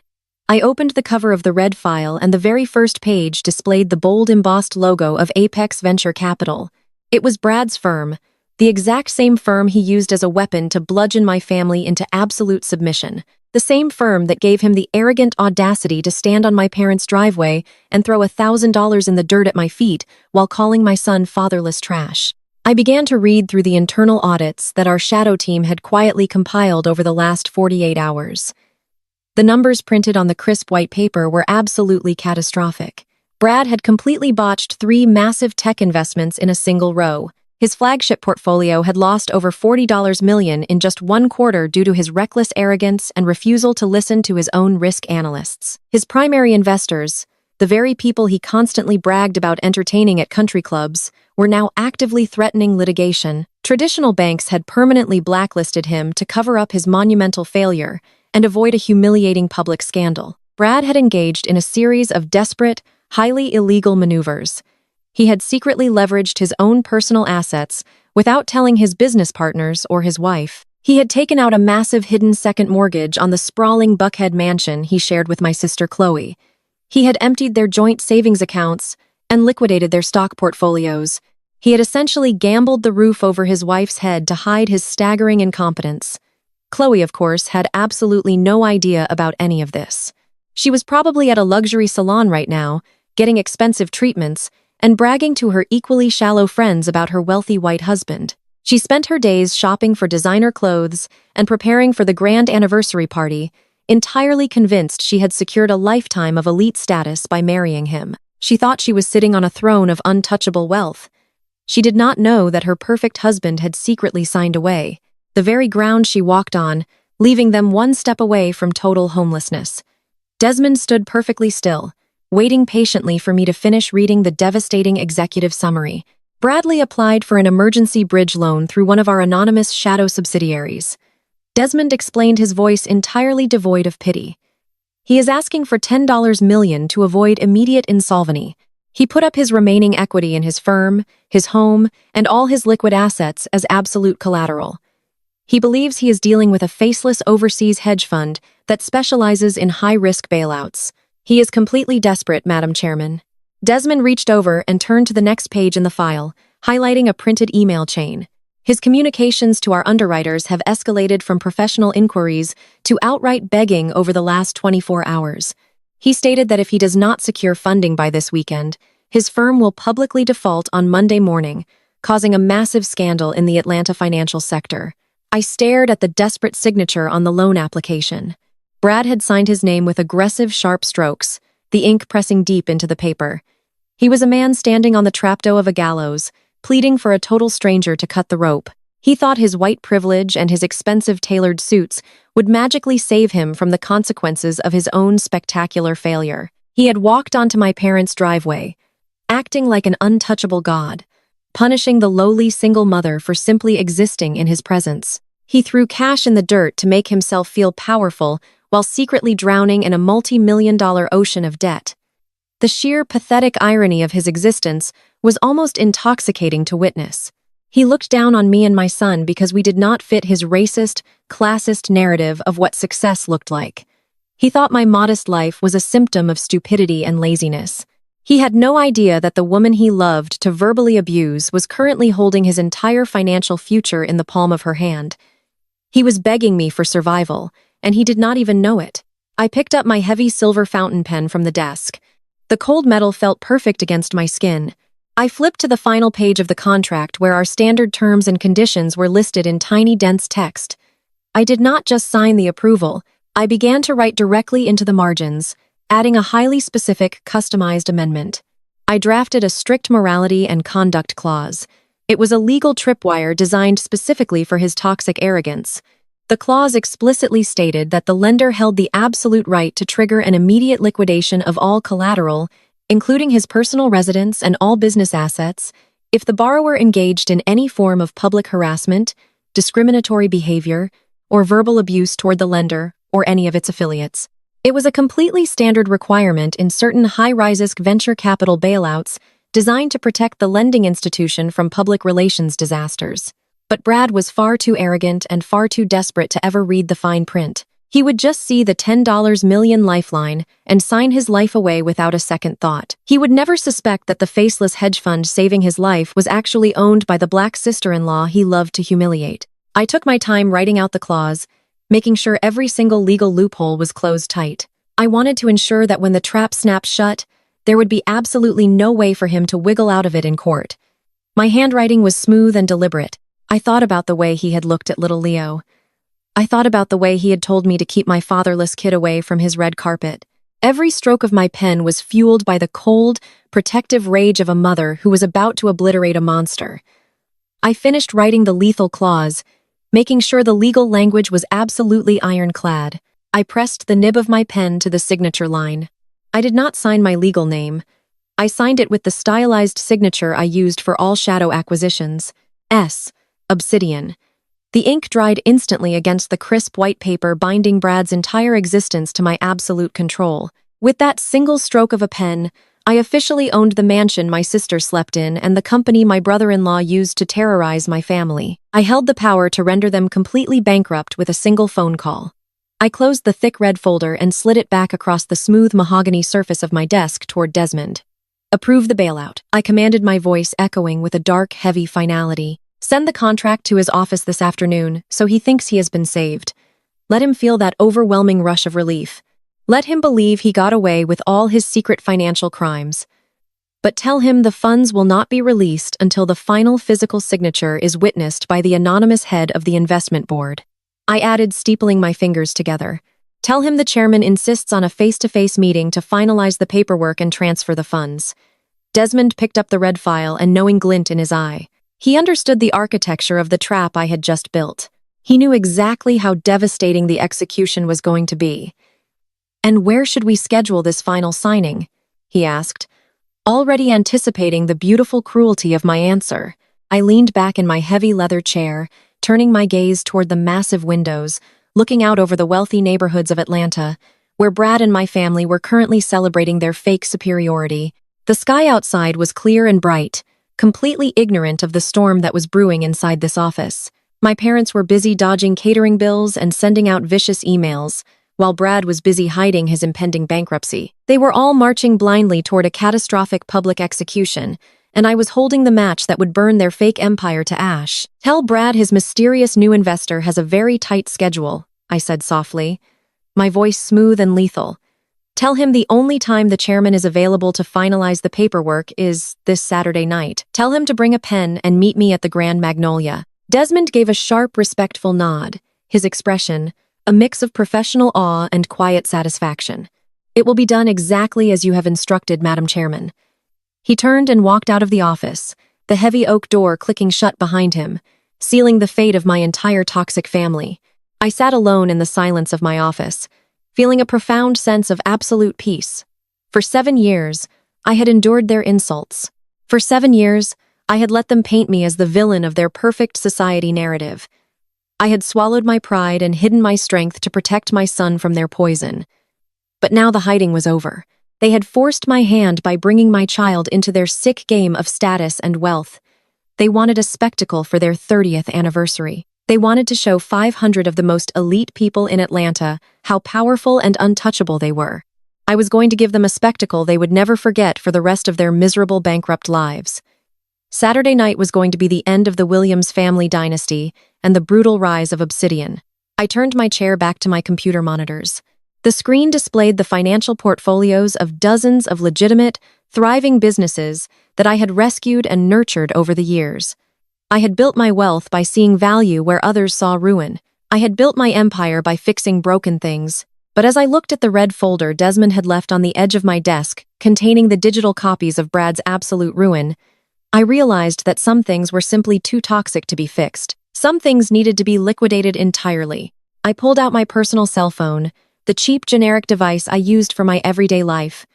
I opened the cover of the red file, and the very first page displayed the bold embossed logo of Apex Venture Capital. It was Brad's firm, the exact same firm he used as a weapon to bludgeon my family into absolute submission. The same firm that gave him the arrogant audacity to stand on my parents' driveway and throw $1,000 in the dirt at my feet while calling my son fatherless trash. I began to read through the internal audits that our shadow team had quietly compiled over the last 48 hours. The numbers printed on the crisp white paper were absolutely catastrophic. Brad had completely botched 3 massive tech investments in a single row. His flagship portfolio had lost over $40 million in just 1 quarter due to his reckless arrogance and refusal to listen to his own risk analysts. His primary investors, the very people he constantly bragged about entertaining at country clubs, were now actively threatening litigation. Traditional banks had permanently blacklisted him to cover up his monumental failure and avoid a humiliating public scandal. Brad had engaged in a series of desperate, highly illegal maneuvers. He had secretly leveraged his own personal assets without telling his business partners or his wife. He had taken out a massive hidden second mortgage on the sprawling Buckhead mansion he shared with my sister Chloe. He had emptied their joint savings accounts and liquidated their stock portfolios. He had essentially gambled the roof over his wife's head to hide his staggering incompetence. Chloe, of course, had absolutely no idea about any of this. She was probably at a luxury salon right now, getting expensive treatments, and bragging to her equally shallow friends about her wealthy white husband. She spent her days shopping for designer clothes and preparing for the grand anniversary party, entirely convinced she had secured a lifetime of elite status by marrying him. She thought she was sitting on a throne of untouchable wealth. She did not know that her perfect husband had secretly signed away, the very ground she walked on, leaving them 1 step away from total homelessness. Desmond stood perfectly still, waiting patiently for me to finish reading the devastating executive summary. Bradley applied for an emergency bridge loan through one of our anonymous shadow subsidiaries. Desmond explained, his voice entirely devoid of pity. He is asking for $10 million to avoid immediate insolvency. He put up his remaining equity in his firm, his home, and all his liquid assets as absolute collateral. He believes he is dealing with a faceless overseas hedge fund that specializes in high-risk bailouts. He is completely desperate, Madam Chairman. Desmond reached over and turned to the next page in the file, highlighting a printed email chain. His communications to our underwriters have escalated from professional inquiries to outright begging over the last 24 hours. He stated that if he does not secure funding by this weekend, his firm will publicly default on Monday morning, causing a massive scandal in the Atlanta financial sector. I stared at the desperate signature on the loan application. Brad had signed his name with aggressive, sharp strokes, the ink pressing deep into the paper. He was a man standing on the trapdoor of a gallows, pleading for a total stranger to cut the rope. He thought his white privilege and his expensive tailored suits would magically save him from the consequences of his own spectacular failure. He had walked onto my parents' driveway, acting like an untouchable god, punishing the lowly single mother for simply existing in his presence. He threw cash in the dirt to make himself feel powerful while secretly drowning in a multi-million-dollar ocean of debt. The sheer pathetic irony of his existence was almost intoxicating to witness. He looked down on me and my son because we did not fit his racist, classist narrative of what success looked like. He thought my modest life was a symptom of stupidity and laziness. He had no idea that the woman he loved to verbally abuse was currently holding his entire financial future in the palm of her hand. He was begging me for survival, and he did not even know it. I picked up my heavy silver fountain pen from the desk. The cold metal felt perfect against my skin. I flipped to the final page of the contract where our standard terms and conditions were listed in tiny, dense text. I did not just sign the approval. I began to write directly into the margins, adding a highly specific, customized amendment. I drafted a strict morality and conduct clause. It was a legal tripwire designed specifically for his toxic arrogance. The clause explicitly stated that the lender held the absolute right to trigger an immediate liquidation of all collateral, including his personal residence and all business assets, if the borrower engaged in any form of public harassment, discriminatory behavior, or verbal abuse toward the lender or any of its affiliates. It was a completely standard requirement in certain high-risk venture capital bailouts designed to protect the lending institution from public relations disasters. But Brad was far too arrogant and far too desperate to ever read the fine print. He would just see the $10 million lifeline and sign his life away without a second thought. He would never suspect that the faceless hedge fund saving his life was actually owned by the black sister-in-law he loved to humiliate. I took my time writing out the clause, making sure every single legal loophole was closed tight. I wanted to ensure that when the trap snapped shut, there would be absolutely no way for him to wiggle out of it in court. My handwriting was smooth and deliberate. I thought about the way he had looked at little Leo. I thought about the way he had told me to keep my fatherless kid away from his red carpet. Every stroke of my pen was fueled by the cold, protective rage of a mother who was about to obliterate a monster. I finished writing the lethal clause, making sure the legal language was absolutely ironclad. I pressed the nib of my pen to the signature line. I did not sign my legal name. I signed it with the stylized signature I used for all shadow acquisitions. S. Obsidian. The ink dried instantly against the crisp white paper binding Brad's entire existence to my absolute control. With that single stroke of a pen, I officially owned the mansion my sister slept in and the company my brother-in-law used to terrorize my family. I held the power to render them completely bankrupt with a single phone call. I closed the thick red folder and slid it back across the smooth mahogany surface of my desk toward Desmond. Approve the bailout, I commanded, my voice echoing with a dark, heavy finality. Send the contract to his office this afternoon so he thinks he has been saved. Let him feel that overwhelming rush of relief. Let him believe he got away with all his secret financial crimes. But tell him the funds will not be released until the final physical signature is witnessed by the anonymous head of the investment board. I added, steepling my fingers together. Tell him the chairman insists on a face-to-face meeting to finalize the paperwork and transfer the funds. Desmond picked up the red file, a knowing glint in his eye. He understood the architecture of the trap I had just built. He knew exactly how devastating the execution was going to be. "And where should we schedule this final signing?" he asked, already anticipating the beautiful cruelty of my answer. I leaned back in my heavy leather chair, turning my gaze toward the massive windows, looking out over the wealthy neighborhoods of Atlanta, where Brad and my family were currently celebrating their fake superiority. The sky outside was clear and bright, completely ignorant of the storm that was brewing inside this office. My parents were busy dodging catering bills and sending out vicious emails, while Brad was busy hiding his impending bankruptcy. They were all marching blindly toward a catastrophic public execution, and I was holding the match that would burn their fake empire to ash. "Tell Brad his mysterious new investor has a very tight schedule," I said softly, my voice smooth and lethal. "Tell him the only time the chairman is available to finalize the paperwork is this Saturday night. Tell him to bring a pen and meet me at the Grand Magnolia." Desmond gave a sharp, respectful nod, his expression a mix of professional awe and quiet satisfaction. "It will be done exactly as you have instructed, Madam Chairman." He turned and walked out of the office, the heavy oak door clicking shut behind him, sealing the fate of my entire toxic family. I sat alone in the silence of my office, feeling a profound sense of absolute peace. For 7 years, I had endured their insults. For 7 years, I had let them paint me as the villain of their perfect society narrative. I had swallowed my pride and hidden my strength to protect my son from their poison. But now the hiding was over. They had forced my hand by bringing my child into their sick game of status and wealth. They wanted a spectacle for their 30th anniversary. They wanted to show 500 of the most elite people in Atlanta how powerful and untouchable they were. I was going to give them a spectacle they would never forget for the rest of their miserable, bankrupt lives. Saturday night was going to be the end of the Williams family dynasty and the brutal rise of Obsidian. I turned my chair back to my computer monitors. The screen displayed the financial portfolios of dozens of legitimate, thriving businesses that I had rescued and nurtured over the years. I had built my wealth by seeing value where others saw ruin. I had built my empire by fixing broken things. But as I looked at the red folder Desmond had left on the edge of my desk, containing the digital copies of Brad's absolute ruin, I realized that some things were simply too toxic to be fixed. Some things needed to be liquidated entirely. I pulled out my personal cell phone, the cheap generic device I used for my everyday life,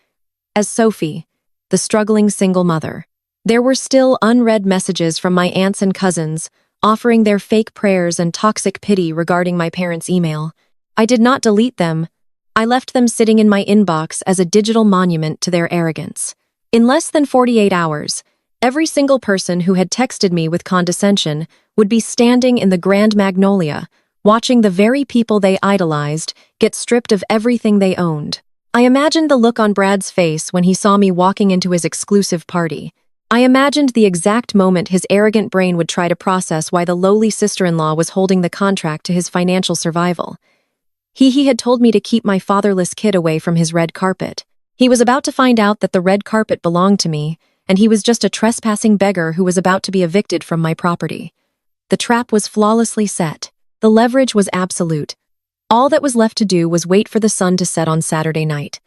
as Sophie, the struggling single mother. There were still unread messages from my aunts and cousins, offering their fake prayers and toxic pity regarding my parents' email. I did not delete them. I left them sitting in my inbox as a digital monument to their arrogance. In less than 48 hours, every single person who had texted me with condescension would be standing in the Grand Magnolia, watching the very people they idolized get stripped of everything they owned. I imagined the look on Brad's face when he saw me walking into his exclusive party. I imagined the exact moment his arrogant brain would try to process why the lowly sister-in-law was holding the contract to his financial survival. He had told me to keep my fatherless kid away from his red carpet. He was about to find out that the red carpet belonged to me, and he was just a trespassing beggar who was about to be evicted from my property. The trap was flawlessly set. The leverage was absolute. All that was left to do was wait for the sun to set on Saturday night.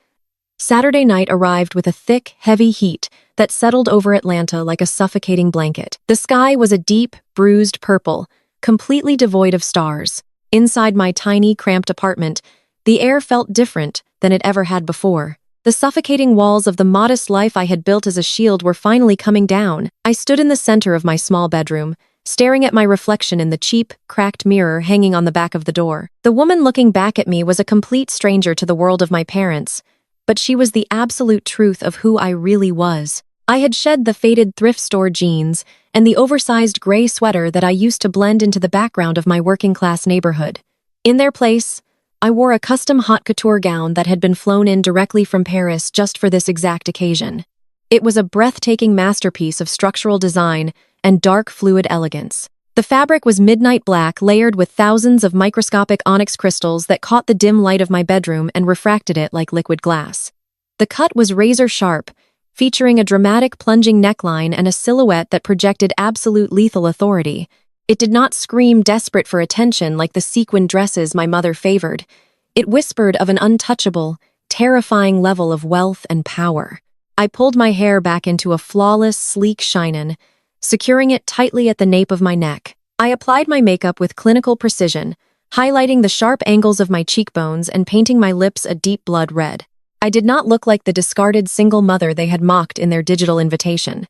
Saturday night arrived with a thick, heavy heat that settled over Atlanta like a suffocating blanket. The sky was a deep, bruised purple, completely devoid of stars. Inside my tiny, cramped apartment, the air felt different than it ever had before. The suffocating walls of the modest life I had built as a shield were finally coming down. I stood in the center of my small bedroom, staring at my reflection in the cheap, cracked mirror hanging on the back of the door. The woman looking back at me was a complete stranger to the world of my parents, but she was the absolute truth of who I really was. I had shed the faded thrift store jeans and the oversized gray sweater that I used to blend into the background of my working-class neighborhood. In their place, I wore a custom haute couture gown that had been flown in directly from Paris just for this exact occasion. It was a breathtaking masterpiece of structural design and dark, fluid elegance. The fabric was midnight black, layered with thousands of microscopic onyx crystals that caught the dim light of my bedroom and refracted it like liquid glass. The cut was razor-sharp, featuring a dramatic plunging neckline and a silhouette that projected absolute lethal authority. It did not scream desperate for attention like the sequin dresses my mother favored. It whispered of an untouchable, terrifying level of wealth and power. I pulled my hair back into a flawless, sleek shinen, securing it tightly at the nape of my neck. I applied my makeup with clinical precision, highlighting the sharp angles of my cheekbones and painting my lips a deep blood red. I did not look like the discarded single mother they had mocked in their digital invitation.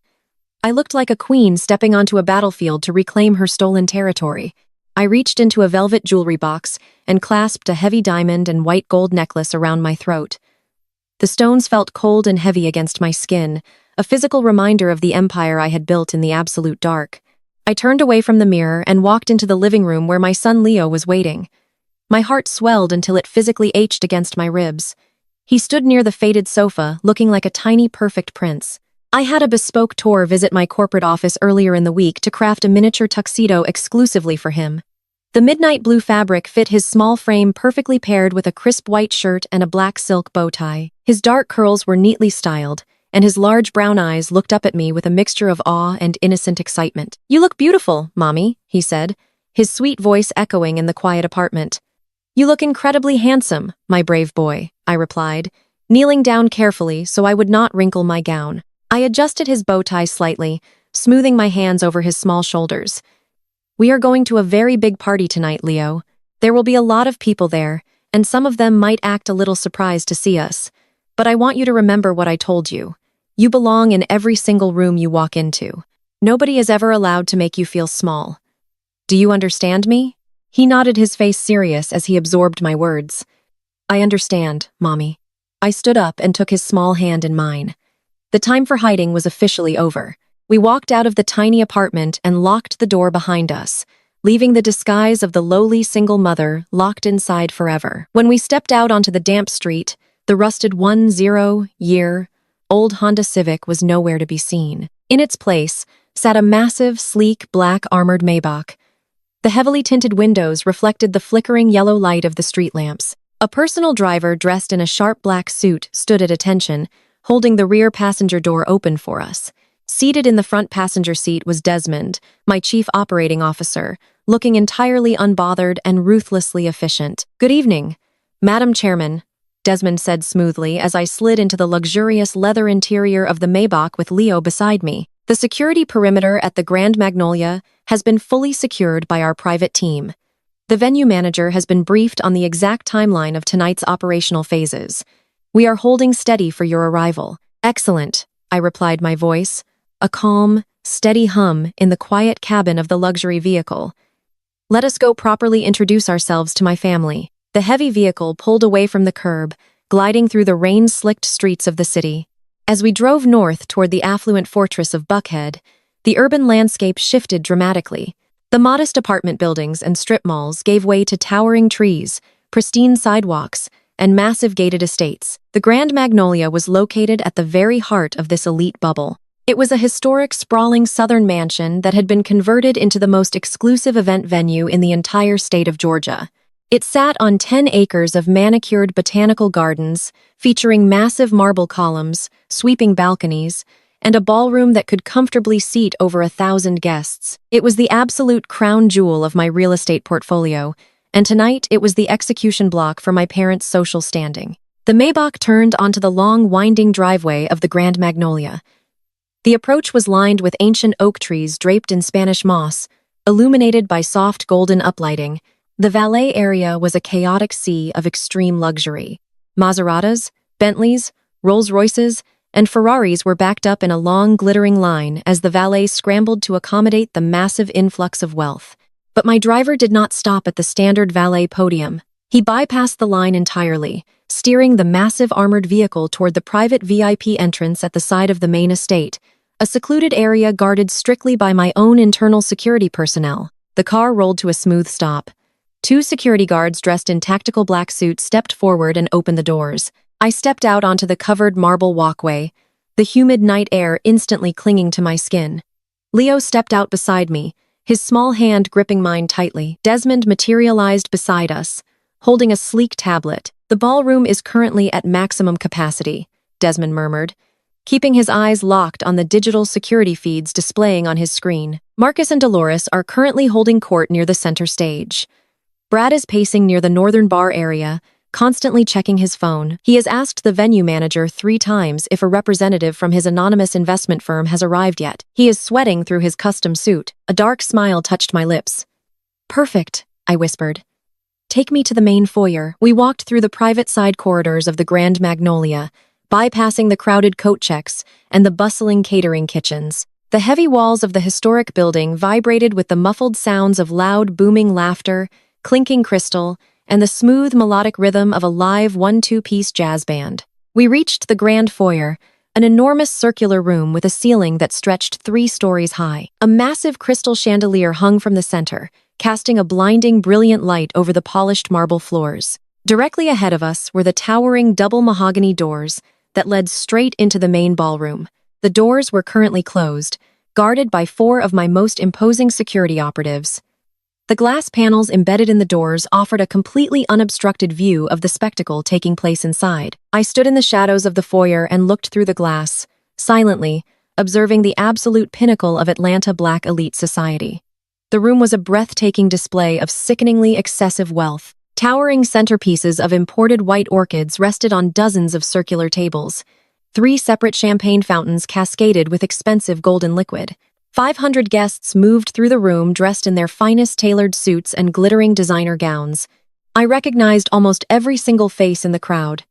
I looked like a queen stepping onto a battlefield to reclaim her stolen territory. I reached into a velvet jewelry box and clasped a heavy diamond and white gold necklace around my throat. The stones felt cold and heavy against my skin, a physical reminder of the empire I had built in the absolute dark. I turned away from the mirror and walked into the living room where my son Leo was waiting. My heart swelled until it physically ached against my ribs. He stood near the faded sofa, looking like a tiny, perfect prince. I had a bespoke tour visit my corporate office earlier in the week to craft a miniature tuxedo exclusively for him. The midnight blue fabric fit his small frame perfectly paired with a crisp white shirt and a black silk bow tie. His dark curls were neatly styled, and his large brown eyes looked up at me with a mixture of awe and innocent excitement. "You look beautiful, Mommy," he said, his sweet voice echoing in the quiet apartment. "You look incredibly handsome, my brave boy," I replied, kneeling down carefully so I would not wrinkle my gown. I adjusted his bow tie slightly, smoothing my hands over his small shoulders. "We are going to a very big party tonight, Leo. There will be a lot of people there, and some of them might act a little surprised to see us. But I want you to remember what I told you. You belong in every single room you walk into. Nobody is ever allowed to make you feel small. Do you understand me?" He nodded, his face serious as he absorbed my words. "I understand, Mommy." I stood up and took his small hand in mine. The time for hiding was officially over. We walked out of the tiny apartment and locked the door behind us, leaving the disguise of the lowly single mother locked inside forever. When we stepped out onto the damp street, the rusted 10-year-old Honda Civic was nowhere to be seen. In its place sat a massive, sleek, black armored Maybach. The heavily tinted windows reflected the flickering yellow light of the street lamps. A personal driver dressed in a sharp black suit stood at attention, holding the rear passenger door open for us. Seated in the front passenger seat was Desmond, my chief operating officer, looking entirely unbothered and ruthlessly efficient. "Good evening, Madam Chairman," Desmond said smoothly as I slid into the luxurious leather interior of the Maybach with Leo beside me. "The security perimeter at the Grand Magnolia has been fully secured by our private team. The venue manager has been briefed on the exact timeline of tonight's operational phases. We are holding steady for your arrival." "Excellent," I replied, my voice a calm, steady hum in the quiet cabin of the luxury vehicle. "Let us go properly introduce ourselves to my family." The heavy vehicle pulled away from the curb, gliding through the rain-slicked streets of the city. As we drove north toward the affluent fortress of Buckhead, the urban landscape shifted dramatically. The modest apartment buildings and strip malls gave way to towering trees, pristine sidewalks, and massive gated estates. The Grand Magnolia was located at the very heart of this elite bubble. It was a historic, sprawling southern mansion that had been converted into the most exclusive event venue in the entire state of Georgia. It sat on 10 acres of manicured botanical gardens, featuring massive marble columns, sweeping balconies, and a ballroom that could comfortably seat over 1,000 guests. It was the absolute crown jewel of my real estate portfolio, and tonight it was the execution block for my parents' social standing. The Maybach turned onto the long, winding driveway of the Grand Magnolia. The approach was lined with ancient oak trees draped in Spanish moss, illuminated by soft golden uplighting. The valet area was a chaotic sea of extreme luxury. Maseratis, Bentleys, Rolls-Royces, and Ferraris were backed up in a long, glittering line as the valet scrambled to accommodate the massive influx of wealth. But my driver did not stop at the standard valet podium. He bypassed the line entirely, steering the massive armored vehicle toward the private VIP entrance at the side of the main estate, a secluded area guarded strictly by my own internal security personnel. The car rolled to a smooth stop. 2 security guards dressed in tactical black suits stepped forward and opened the doors. I stepped out onto the covered marble walkway, the humid night air instantly clinging to my skin. Leo stepped out beside me, his small hand gripping mine tightly. Desmond materialized beside us, holding a sleek tablet. "The ballroom is currently at maximum capacity," Desmond murmured, keeping his eyes locked on the digital security feeds displaying on his screen. "Marcus and Dolores are currently holding court near the center stage. Brad is pacing near the northern bar area, constantly checking his phone. He has asked the venue manager 3 times if a representative from his anonymous investment firm has arrived yet. He is sweating through his custom suit." A dark smile touched my lips. "Perfect," I whispered. "Take me to the main foyer." We walked through the private side corridors of the Grand Magnolia, bypassing the crowded coat checks and the bustling catering kitchens. The heavy walls of the historic building vibrated with the muffled sounds of loud, booming laughter, clinking crystal, and the smooth melodic rhythm of a live 1-2-piece jazz band. We reached the grand foyer, an enormous circular room with a ceiling that stretched 3 stories high. A massive crystal chandelier hung from the center, casting a blinding, brilliant light over the polished marble floors. Directly ahead of us were the towering double mahogany doors that led straight into the main ballroom. The doors were currently closed, guarded by 4 of my most imposing security operatives. The glass panels embedded in the doors offered a completely unobstructed view of the spectacle taking place inside. I stood in the shadows of the foyer and looked through the glass, silently, observing the absolute pinnacle of Atlanta Black elite society. The room was a breathtaking display of sickeningly excessive wealth. Towering centerpieces of imported white orchids rested on dozens of circular tables. 3 separate champagne fountains cascaded with expensive golden liquid. 500 guests moved through the room dressed in their finest tailored suits and glittering designer gowns. I recognized almost every single face in the crowd.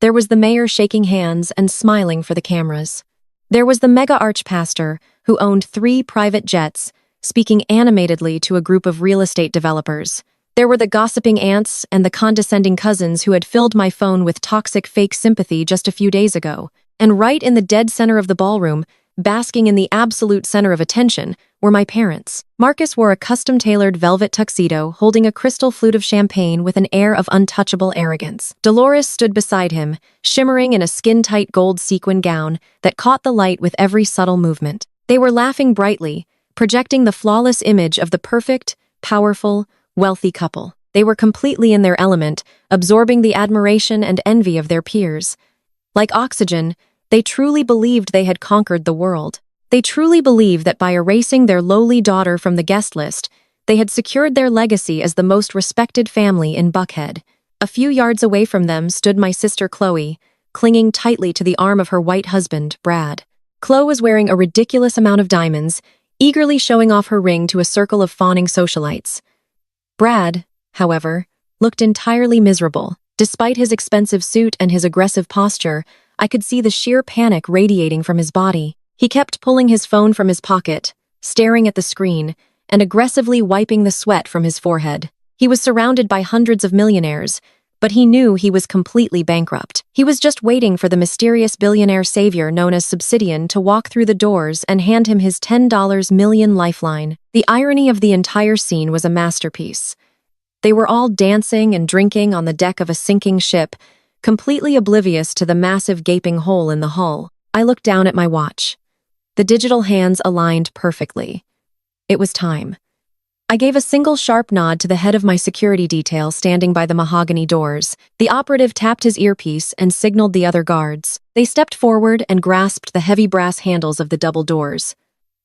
There was the mayor shaking hands and smiling for the cameras. There was the mega archpastor, who owned 3 private jets, speaking animatedly to a group of real estate developers. There were the gossiping aunts and the condescending cousins who had filled my phone with toxic fake sympathy just a few days ago. And right in the dead center of the ballroom, basking in the absolute center of attention, were my parents. Marcus wore a custom-tailored velvet tuxedo, holding a crystal flute of champagne with an air of untouchable arrogance. Dolores stood beside him, shimmering in a skin-tight gold sequin gown that caught the light with every subtle movement. They were laughing brightly, projecting the flawless image of the perfect, powerful, wealthy couple. They were completely in their element, absorbing the admiration and envy of their peers. Like oxygen, they truly believed they had conquered the world. They truly believed that by erasing their lowly daughter from the guest list, they had secured their legacy as the most respected family in Buckhead. A few yards away from them stood my sister Chloe, clinging tightly to the arm of her white husband, Brad. Chloe was wearing a ridiculous amount of diamonds, eagerly showing off her ring to a circle of fawning socialites. Brad, however, looked entirely miserable. Despite his expensive suit and his aggressive posture, I could see the sheer panic radiating from his body. He kept pulling his phone from his pocket, staring at the screen, and aggressively wiping the sweat from his forehead. He was surrounded by hundreds of millionaires, but he knew he was completely bankrupt. He was just waiting for the mysterious billionaire savior known as Subsidian to walk through the doors and hand him his $10 million lifeline. The irony of the entire scene was a masterpiece. They were all dancing and drinking on the deck of a sinking ship, completely oblivious to the massive gaping hole in the hull. I looked down at my watch. The digital hands aligned perfectly. It was time. I gave a single sharp nod to the head of my security detail standing by the mahogany doors. The operative tapped his earpiece and signaled the other guards. They stepped forward and grasped the heavy brass handles of the double doors.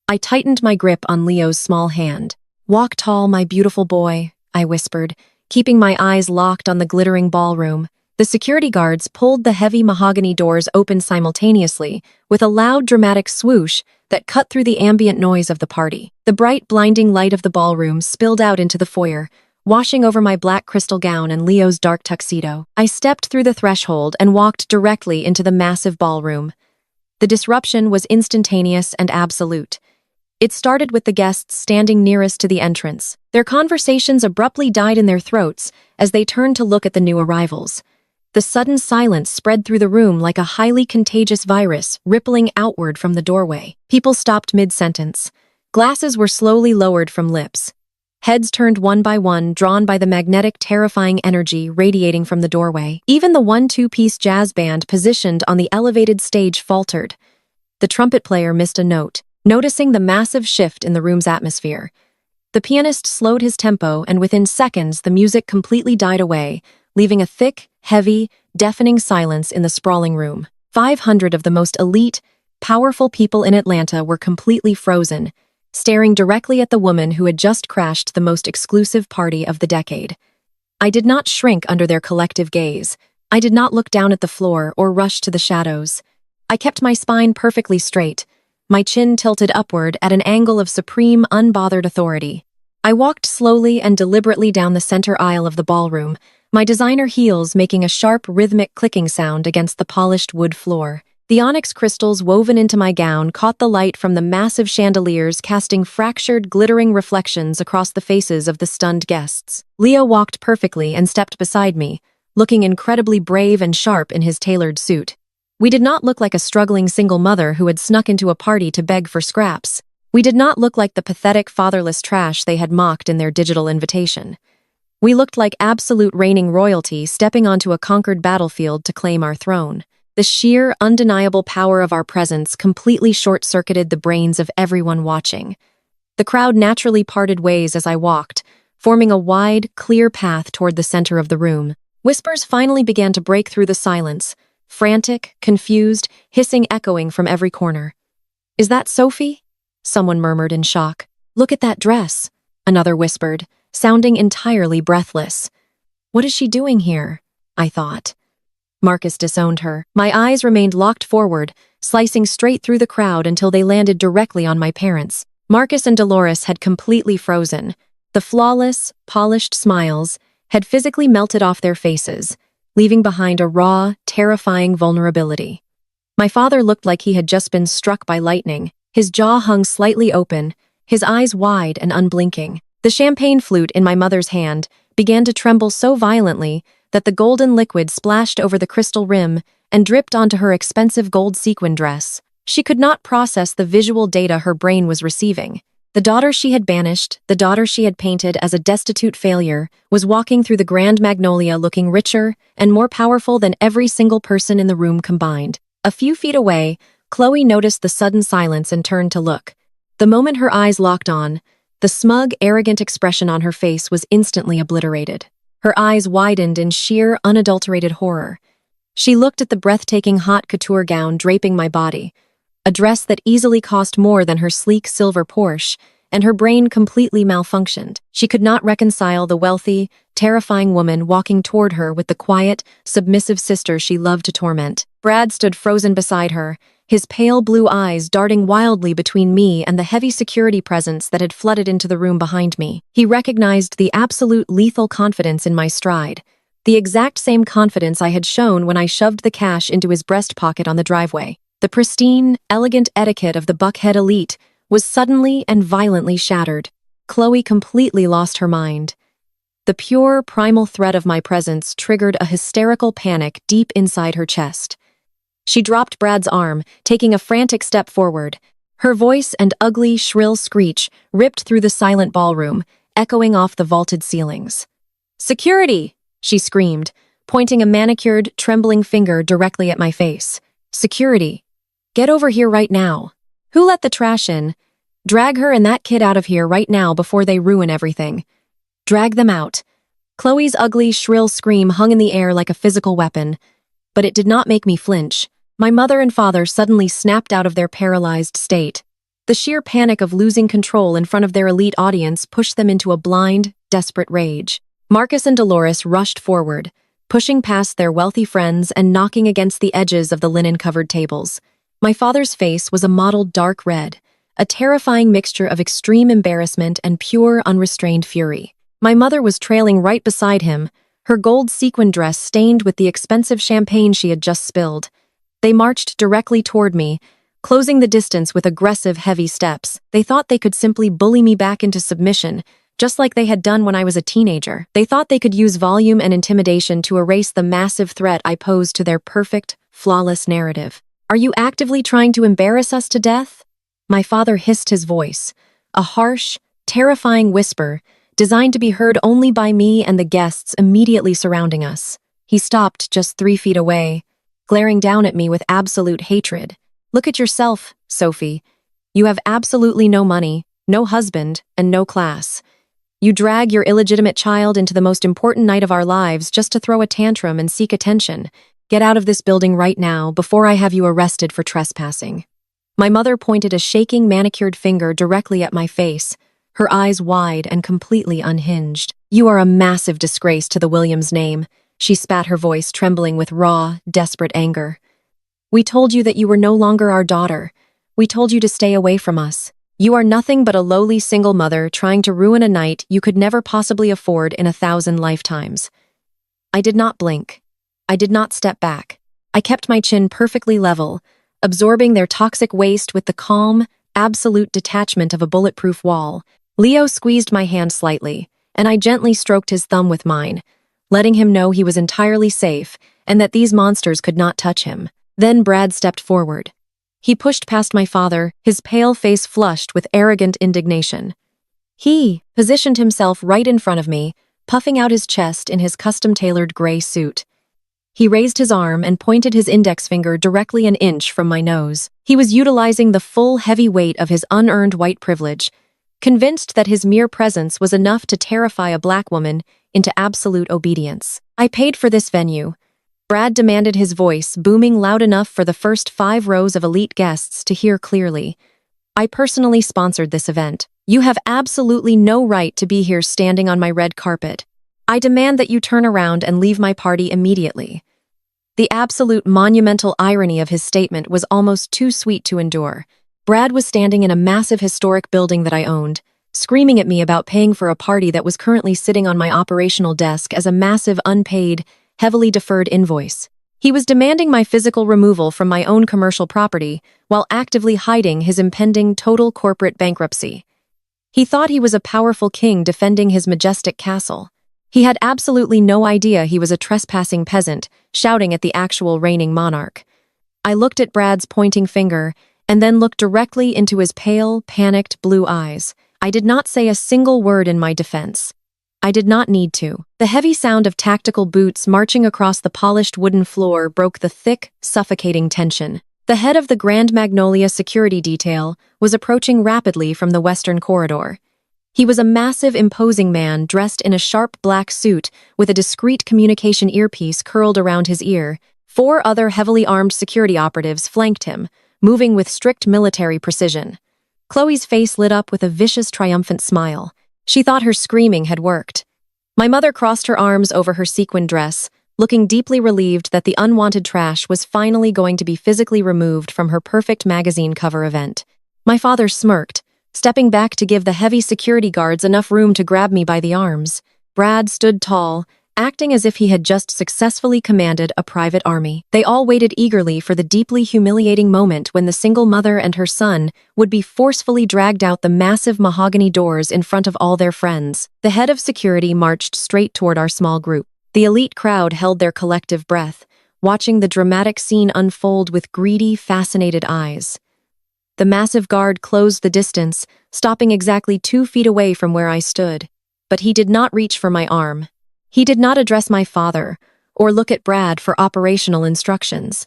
I tightened my grip on Leo's small hand. "Walk tall, my beautiful boy," I whispered, keeping my eyes locked on the glittering ballroom. The security guards pulled the heavy mahogany doors open simultaneously, with a loud, dramatic swoosh that cut through the ambient noise of the party. The bright, blinding light of the ballroom spilled out into the foyer, washing over my black crystal gown and Leo's dark tuxedo. I stepped through the threshold and walked directly into the massive ballroom. The disruption was instantaneous and absolute. It started with the guests standing nearest to the entrance. Their conversations abruptly died in their throats as they turned to look at the new arrivals. The sudden silence spread through the room like a highly contagious virus, rippling outward from the doorway. People stopped mid-sentence. Glasses were slowly lowered from lips. Heads turned one by one, drawn by the magnetic, terrifying energy radiating from the doorway. Even the 1-2-piece jazz band positioned on the elevated stage faltered. The trumpet player missed a note, noticing the massive shift in the room's atmosphere. The pianist slowed his tempo, and within seconds the music completely died away, leaving a thick, heavy, deafening silence in the sprawling room. 500 of the most elite, powerful people in Atlanta were completely frozen, staring directly at the woman who had just crashed the most exclusive party of the decade. I did not shrink under their collective gaze. I did not look down at the floor or rush to the shadows. I kept my spine perfectly straight, my chin tilted upward at an angle of supreme, unbothered authority. I walked slowly and deliberately down the center aisle of the ballroom, my designer heels making a sharp, rhythmic clicking sound against the polished wood floor. The onyx crystals woven into my gown caught the light from the massive chandeliers, casting fractured, glittering reflections across the faces of the stunned guests. Leo walked perfectly and stepped beside me, looking incredibly brave and sharp in his tailored suit. We did not look like a struggling single mother who had snuck into a party to beg for scraps. We did not look like the pathetic, fatherless trash they had mocked in their digital invitation. We looked like absolute reigning royalty stepping onto a conquered battlefield to claim our throne. The sheer, undeniable power of our presence completely short-circuited the brains of everyone watching. The crowd naturally parted ways as I walked, forming a wide, clear path toward the center of the room. Whispers finally began to break through the silence, frantic, confused, hissing echoing from every corner. "Is that Sophie?" someone murmured in shock. "Look at that dress," another whispered, sounding entirely breathless. "What is she doing here?" I thought. Marcus disowned her. My eyes remained locked forward, slicing straight through the crowd until they landed directly on my parents. Marcus and Dolores had completely frozen. The flawless, polished smiles had physically melted off their faces, leaving behind a raw, terrifying vulnerability. My father looked like he had just been struck by lightning. His jaw hung slightly open, his eyes wide and unblinking. The champagne flute in my mother's hand began to tremble so violently that the golden liquid splashed over the crystal rim and dripped onto her expensive gold sequin dress. She could not process the visual data her brain was receiving. The daughter she had banished, the daughter she had painted as a destitute failure, was walking through the Grand Magnolia looking richer and more powerful than every single person in the room combined. A few feet away, Chloe noticed the sudden silence and turned to look. The moment her eyes locked on, the smug, arrogant expression on her face was instantly obliterated. Her eyes widened in sheer, unadulterated horror. She looked at the breathtaking haute couture gown draping my body, a dress that easily cost more than her sleek silver Porsche, and her brain completely malfunctioned. She could not reconcile the wealthy, terrifying woman walking toward her with the quiet, submissive sister she loved to torment. Brad stood frozen beside her, his pale blue eyes darting wildly between me and the heavy security presence that had flooded into the room behind me. He recognized the absolute lethal confidence in my stride, the exact same confidence I had shown when I shoved the cash into his breast pocket on the driveway. The pristine, elegant etiquette of the Buckhead elite was suddenly and violently shattered. Chloe completely lost her mind. The pure, primal threat of my presence triggered a hysterical panic deep inside her chest. She dropped Brad's arm, taking a frantic step forward. Her voice and ugly, shrill screech ripped through the silent ballroom, echoing off the vaulted ceilings. "Security!" she screamed, pointing a manicured, trembling finger directly at my face. "Security! Get over here right now. Who let the trash in? Drag her and that kid out of here right now before they ruin everything. Drag them out." Chloe's ugly, shrill scream hung in the air like a physical weapon, but it did not make me flinch. My mother and father suddenly snapped out of their paralyzed state. The sheer panic of losing control in front of their elite audience pushed them into a blind, desperate rage. Marcus and Dolores rushed forward, pushing past their wealthy friends and knocking against the edges of the linen-covered tables. My father's face was a mottled dark red, a terrifying mixture of extreme embarrassment and pure, unrestrained fury. My mother was trailing right beside him, her gold sequin dress stained with the expensive champagne she had just spilled. They marched directly toward me, closing the distance with aggressive, heavy steps. They thought they could simply bully me back into submission, just like they had done when I was a teenager. They thought they could use volume and intimidation to erase the massive threat I posed to their perfect, flawless narrative. "Are you actively trying to embarrass us to death?" My father hissed his voice, a harsh, terrifying whisper designed to be heard only by me and the guests immediately surrounding us. He stopped just 3 feet away, glaring down at me with absolute hatred. "Look at yourself, Sophie. You have absolutely no money, no husband, and no class. You drag your illegitimate child into the most important night of our lives just to throw a tantrum and seek attention. Get out of this building right now before I have you arrested for trespassing." My mother pointed a shaking, manicured finger directly at my face, her eyes wide and completely unhinged. "You are a massive disgrace to the Williams name," she spat, her voice trembling with raw, desperate anger. "We told you that you were no longer our daughter. We told you to stay away from us. You are nothing but a lowly single mother trying to ruin a night you could never possibly afford in 1,000 lifetimes." I did not blink. I did not step back. I kept my chin perfectly level, absorbing their toxic waste with the calm, absolute detachment of a bulletproof wall. Leo squeezed my hand slightly, and I gently stroked his thumb with mine, letting him know he was entirely safe and that these monsters could not touch him. Then Brad stepped forward. He pushed past my father, his pale face flushed with arrogant indignation. He positioned himself right in front of me, puffing out his chest in his custom-tailored gray suit. He raised his arm and pointed his index finger directly an inch from my nose. He was utilizing the full heavy weight of his unearned white privilege, convinced that his mere presence was enough to terrify a black woman into absolute obedience. "I paid for this venue," Brad demanded, his voice booming loud enough for the first 5 rows of elite guests to hear clearly. "I personally sponsored this event. You have absolutely no right to be here standing on my red carpet. I demand that you turn around and leave my party immediately." The absolute monumental irony of his statement was almost too sweet to endure. Brad was standing in a massive historic building that I owned, screaming at me about paying for a party that was currently sitting on my operational desk as a massive, unpaid, heavily deferred invoice. He was demanding my physical removal from my own commercial property while actively hiding his impending total corporate bankruptcy. He thought he was a powerful king defending his majestic castle. He had absolutely no idea he was a trespassing peasant, shouting at the actual reigning monarch. I looked at Brad's pointing finger, and then looked directly into his pale, panicked blue eyes. I did not say a single word in my defense. I did not need to. The heavy sound of tactical boots marching across the polished wooden floor broke the thick, suffocating tension. The head of the Grand Magnolia security detail was approaching rapidly from the western corridor. He was a massive, imposing man dressed in a sharp black suit with a discreet communication earpiece curled around his ear. 4 other heavily armed security operatives flanked him, moving with strict military precision. Chloe's face lit up with a vicious, triumphant smile. She thought her screaming had worked. My mother crossed her arms over her sequin dress, looking deeply relieved that the unwanted trash was finally going to be physically removed from her perfect magazine cover event. My father smirked, stepping back to give the heavy security guards enough room to grab me by the arms. Brad stood tall, acting as if he had just successfully commanded a private army. They all waited eagerly for the deeply humiliating moment when the single mother and her son would be forcefully dragged out the massive mahogany doors in front of all their friends. The head of security marched straight toward our small group. The elite crowd held their collective breath, watching the dramatic scene unfold with greedy, fascinated eyes. The massive guard closed the distance, stopping exactly 2 feet away from where I stood. But he did not reach for my arm. He did not address my father, or look at Brad for operational instructions.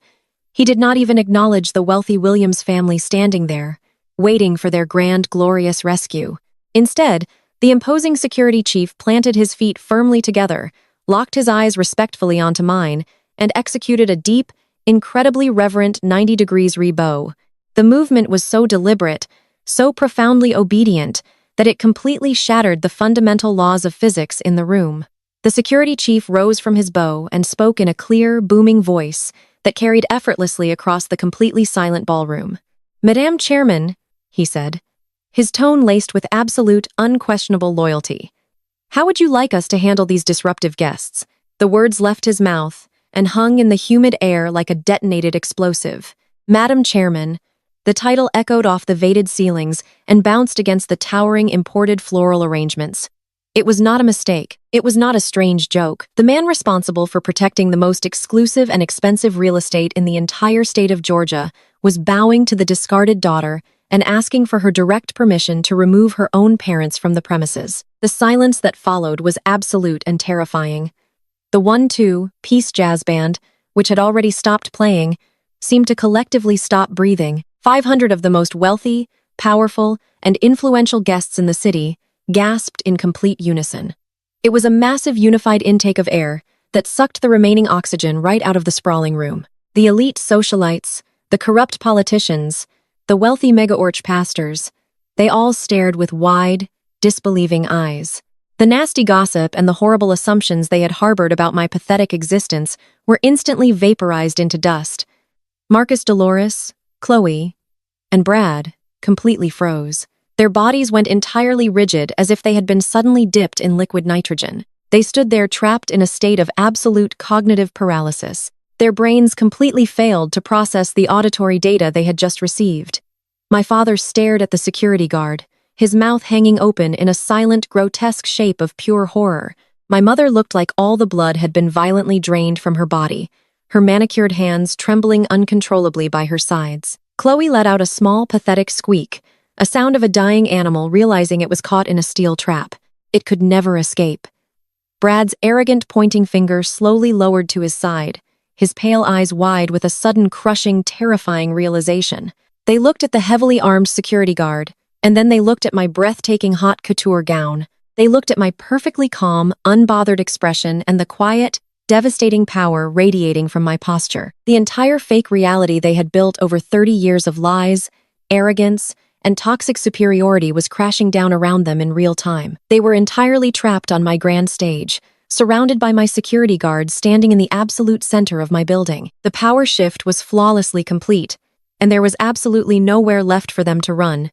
He did not even acknowledge the wealthy Williams family standing there, waiting for their grand, glorious rescue. Instead, the imposing security chief planted his feet firmly together, locked his eyes respectfully onto mine, and executed a deep, incredibly reverent 90 degrees rebow. The movement was so deliberate, so profoundly obedient, that it completely shattered the fundamental laws of physics in the room. The security chief rose from his bow and spoke in a clear, booming voice that carried effortlessly across the completely silent ballroom. "Madame Chairman," he said, his tone laced with absolute, unquestionable loyalty. "How would you like us to handle these disruptive guests?" The words left his mouth and hung in the humid air like a detonated explosive. "Madam Chairman." The title echoed off the vated ceilings and bounced against the towering imported floral arrangements. It was not a mistake. It was not a strange joke. The man responsible for protecting the most exclusive and expensive real estate in the entire state of Georgia was bowing to the discarded daughter and asking for her direct permission to remove her own parents from the premises. The silence that followed was absolute and terrifying. The 1-2 Peace Jazz Band, which had already stopped playing, seemed to collectively stop breathing. 500 of the most wealthy, powerful, and influential guests in the city gasped in complete unison. It was a massive unified intake of air that sucked the remaining oxygen right out of the sprawling room. The elite socialites, the corrupt politicians, the wealthy mega-orch pastors, they all stared with wide, disbelieving eyes. The nasty gossip and the horrible assumptions they had harbored about my pathetic existence were instantly vaporized into dust. Marcus Dolores, Chloe, and Brad completely froze. Their bodies went entirely rigid as if they had been suddenly dipped in liquid nitrogen. They stood there trapped in a state of absolute cognitive paralysis. Their brains completely failed to process the auditory data they had just received. My father stared at the security guard, his mouth hanging open in a silent, grotesque shape of pure horror. My mother looked like all the blood had been violently drained from her body, her manicured hands trembling uncontrollably by her sides. Chloe let out a small, pathetic squeak, a sound of a dying animal realizing it was caught in a steel trap. It could never escape. Brad's arrogant pointing finger slowly lowered to his side, his pale eyes wide with a sudden crushing, terrifying realization. They looked at the heavily armed security guard, and then they looked at my breathtaking haute couture gown. They looked at my perfectly calm, unbothered expression and the quiet, devastating power radiating from my posture. The entire fake reality they had built over 30 years of lies, arrogance, and toxic superiority was crashing down around them in real time. They were entirely trapped on my grand stage, surrounded by my security guards standing in the absolute center of my building. The power shift was flawlessly complete, and there was absolutely nowhere left for them to run.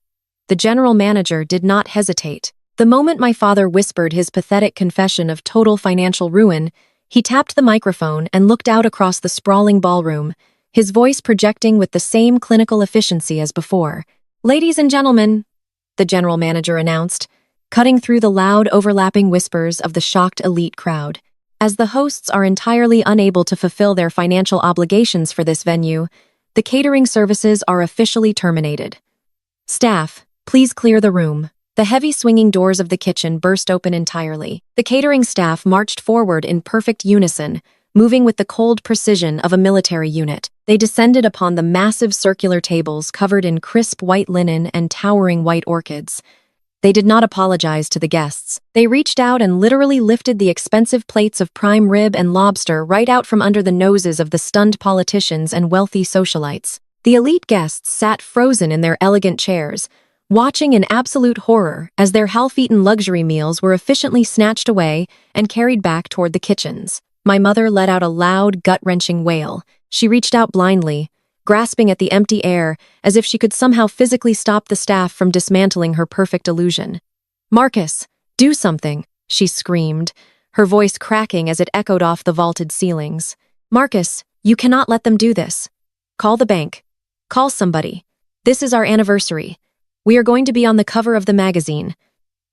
The general manager did not hesitate. The moment my father whispered his pathetic confession of total financial ruin, he tapped the microphone and looked out across the sprawling ballroom, his voice projecting with the same clinical efficiency as before. "Ladies and gentlemen," the general manager announced, cutting through the loud, overlapping whispers of the shocked elite crowd. "As the hosts are entirely unable to fulfill their financial obligations for this venue, the catering services are officially terminated. Staff, please clear the room." The heavy swinging doors of the kitchen burst open entirely. The catering staff marched forward in perfect unison, moving with the cold precision of a military unit. They descended upon the massive circular tables covered in crisp white linen and towering white orchids. They did not apologize to the guests. They reached out and literally lifted the expensive plates of prime rib and lobster right out from under the noses of the stunned politicians and wealthy socialites. The elite guests sat frozen in their elegant chairs, watching in absolute horror as their half-eaten luxury meals were efficiently snatched away and carried back toward the kitchens. My mother let out a loud, gut-wrenching wail. She reached out blindly, grasping at the empty air as if she could somehow physically stop the staff from dismantling her perfect illusion. "Marcus, do something," she screamed, her voice cracking as it echoed off the vaulted ceilings. "Marcus, you cannot let them do this. Call the bank. Call somebody. This is our anniversary. We are going to be on the cover of the magazine."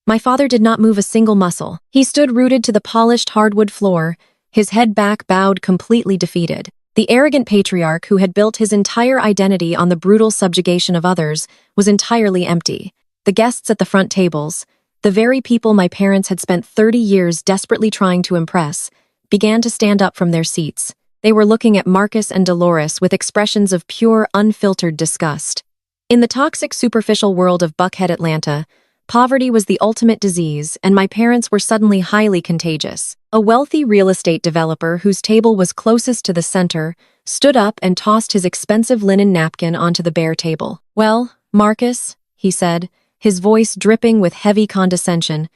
My father did not move a single muscle. He stood rooted to the polished hardwood floor, his head back bowed, completely defeated. The arrogant patriarch who had built his entire identity on the brutal subjugation of others was entirely empty. The guests at the front tables, the very people my parents had spent 30 years desperately trying to impress, began to stand up from their seats. They were looking at Marcus and Dolores with expressions of pure, unfiltered disgust. In the toxic, superficial world of Buckhead, Atlanta, poverty was the ultimate disease, and my parents were suddenly highly contagious. A wealthy real estate developer whose table was closest to the center stood up and tossed his expensive linen napkin onto the bare table. "Well, Marcus," he said, his voice dripping with heavy condescension,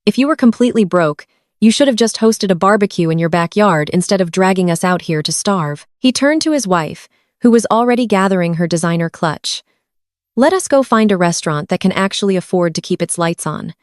"if you were completely broke, you should have just hosted a barbecue in your backyard instead of dragging us out here to starve." He turned to his wife, who was already gathering her designer clutch. "Let us go find a restaurant that can actually afford to keep its lights on."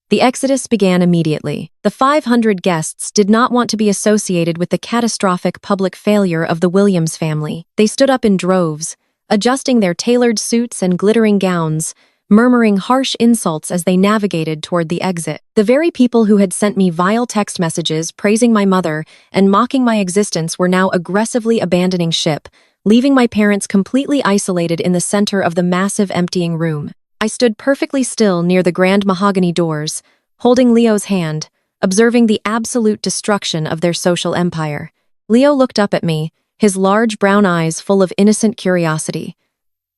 The exodus began immediately. The 500 guests did not want to be associated with the catastrophic public failure of the Williams family. They stood up in droves, adjusting their tailored suits and glittering gowns, murmuring harsh insults as they navigated toward the exit. The very people who had sent me vile text messages praising my mother and mocking my existence were now aggressively abandoning ship, leaving my parents completely isolated in the center of the massive emptying room. I stood perfectly still near the grand mahogany doors, holding Leo's hand, observing the absolute destruction of their social empire. Leo looked up at me, his large brown eyes full of innocent curiosity.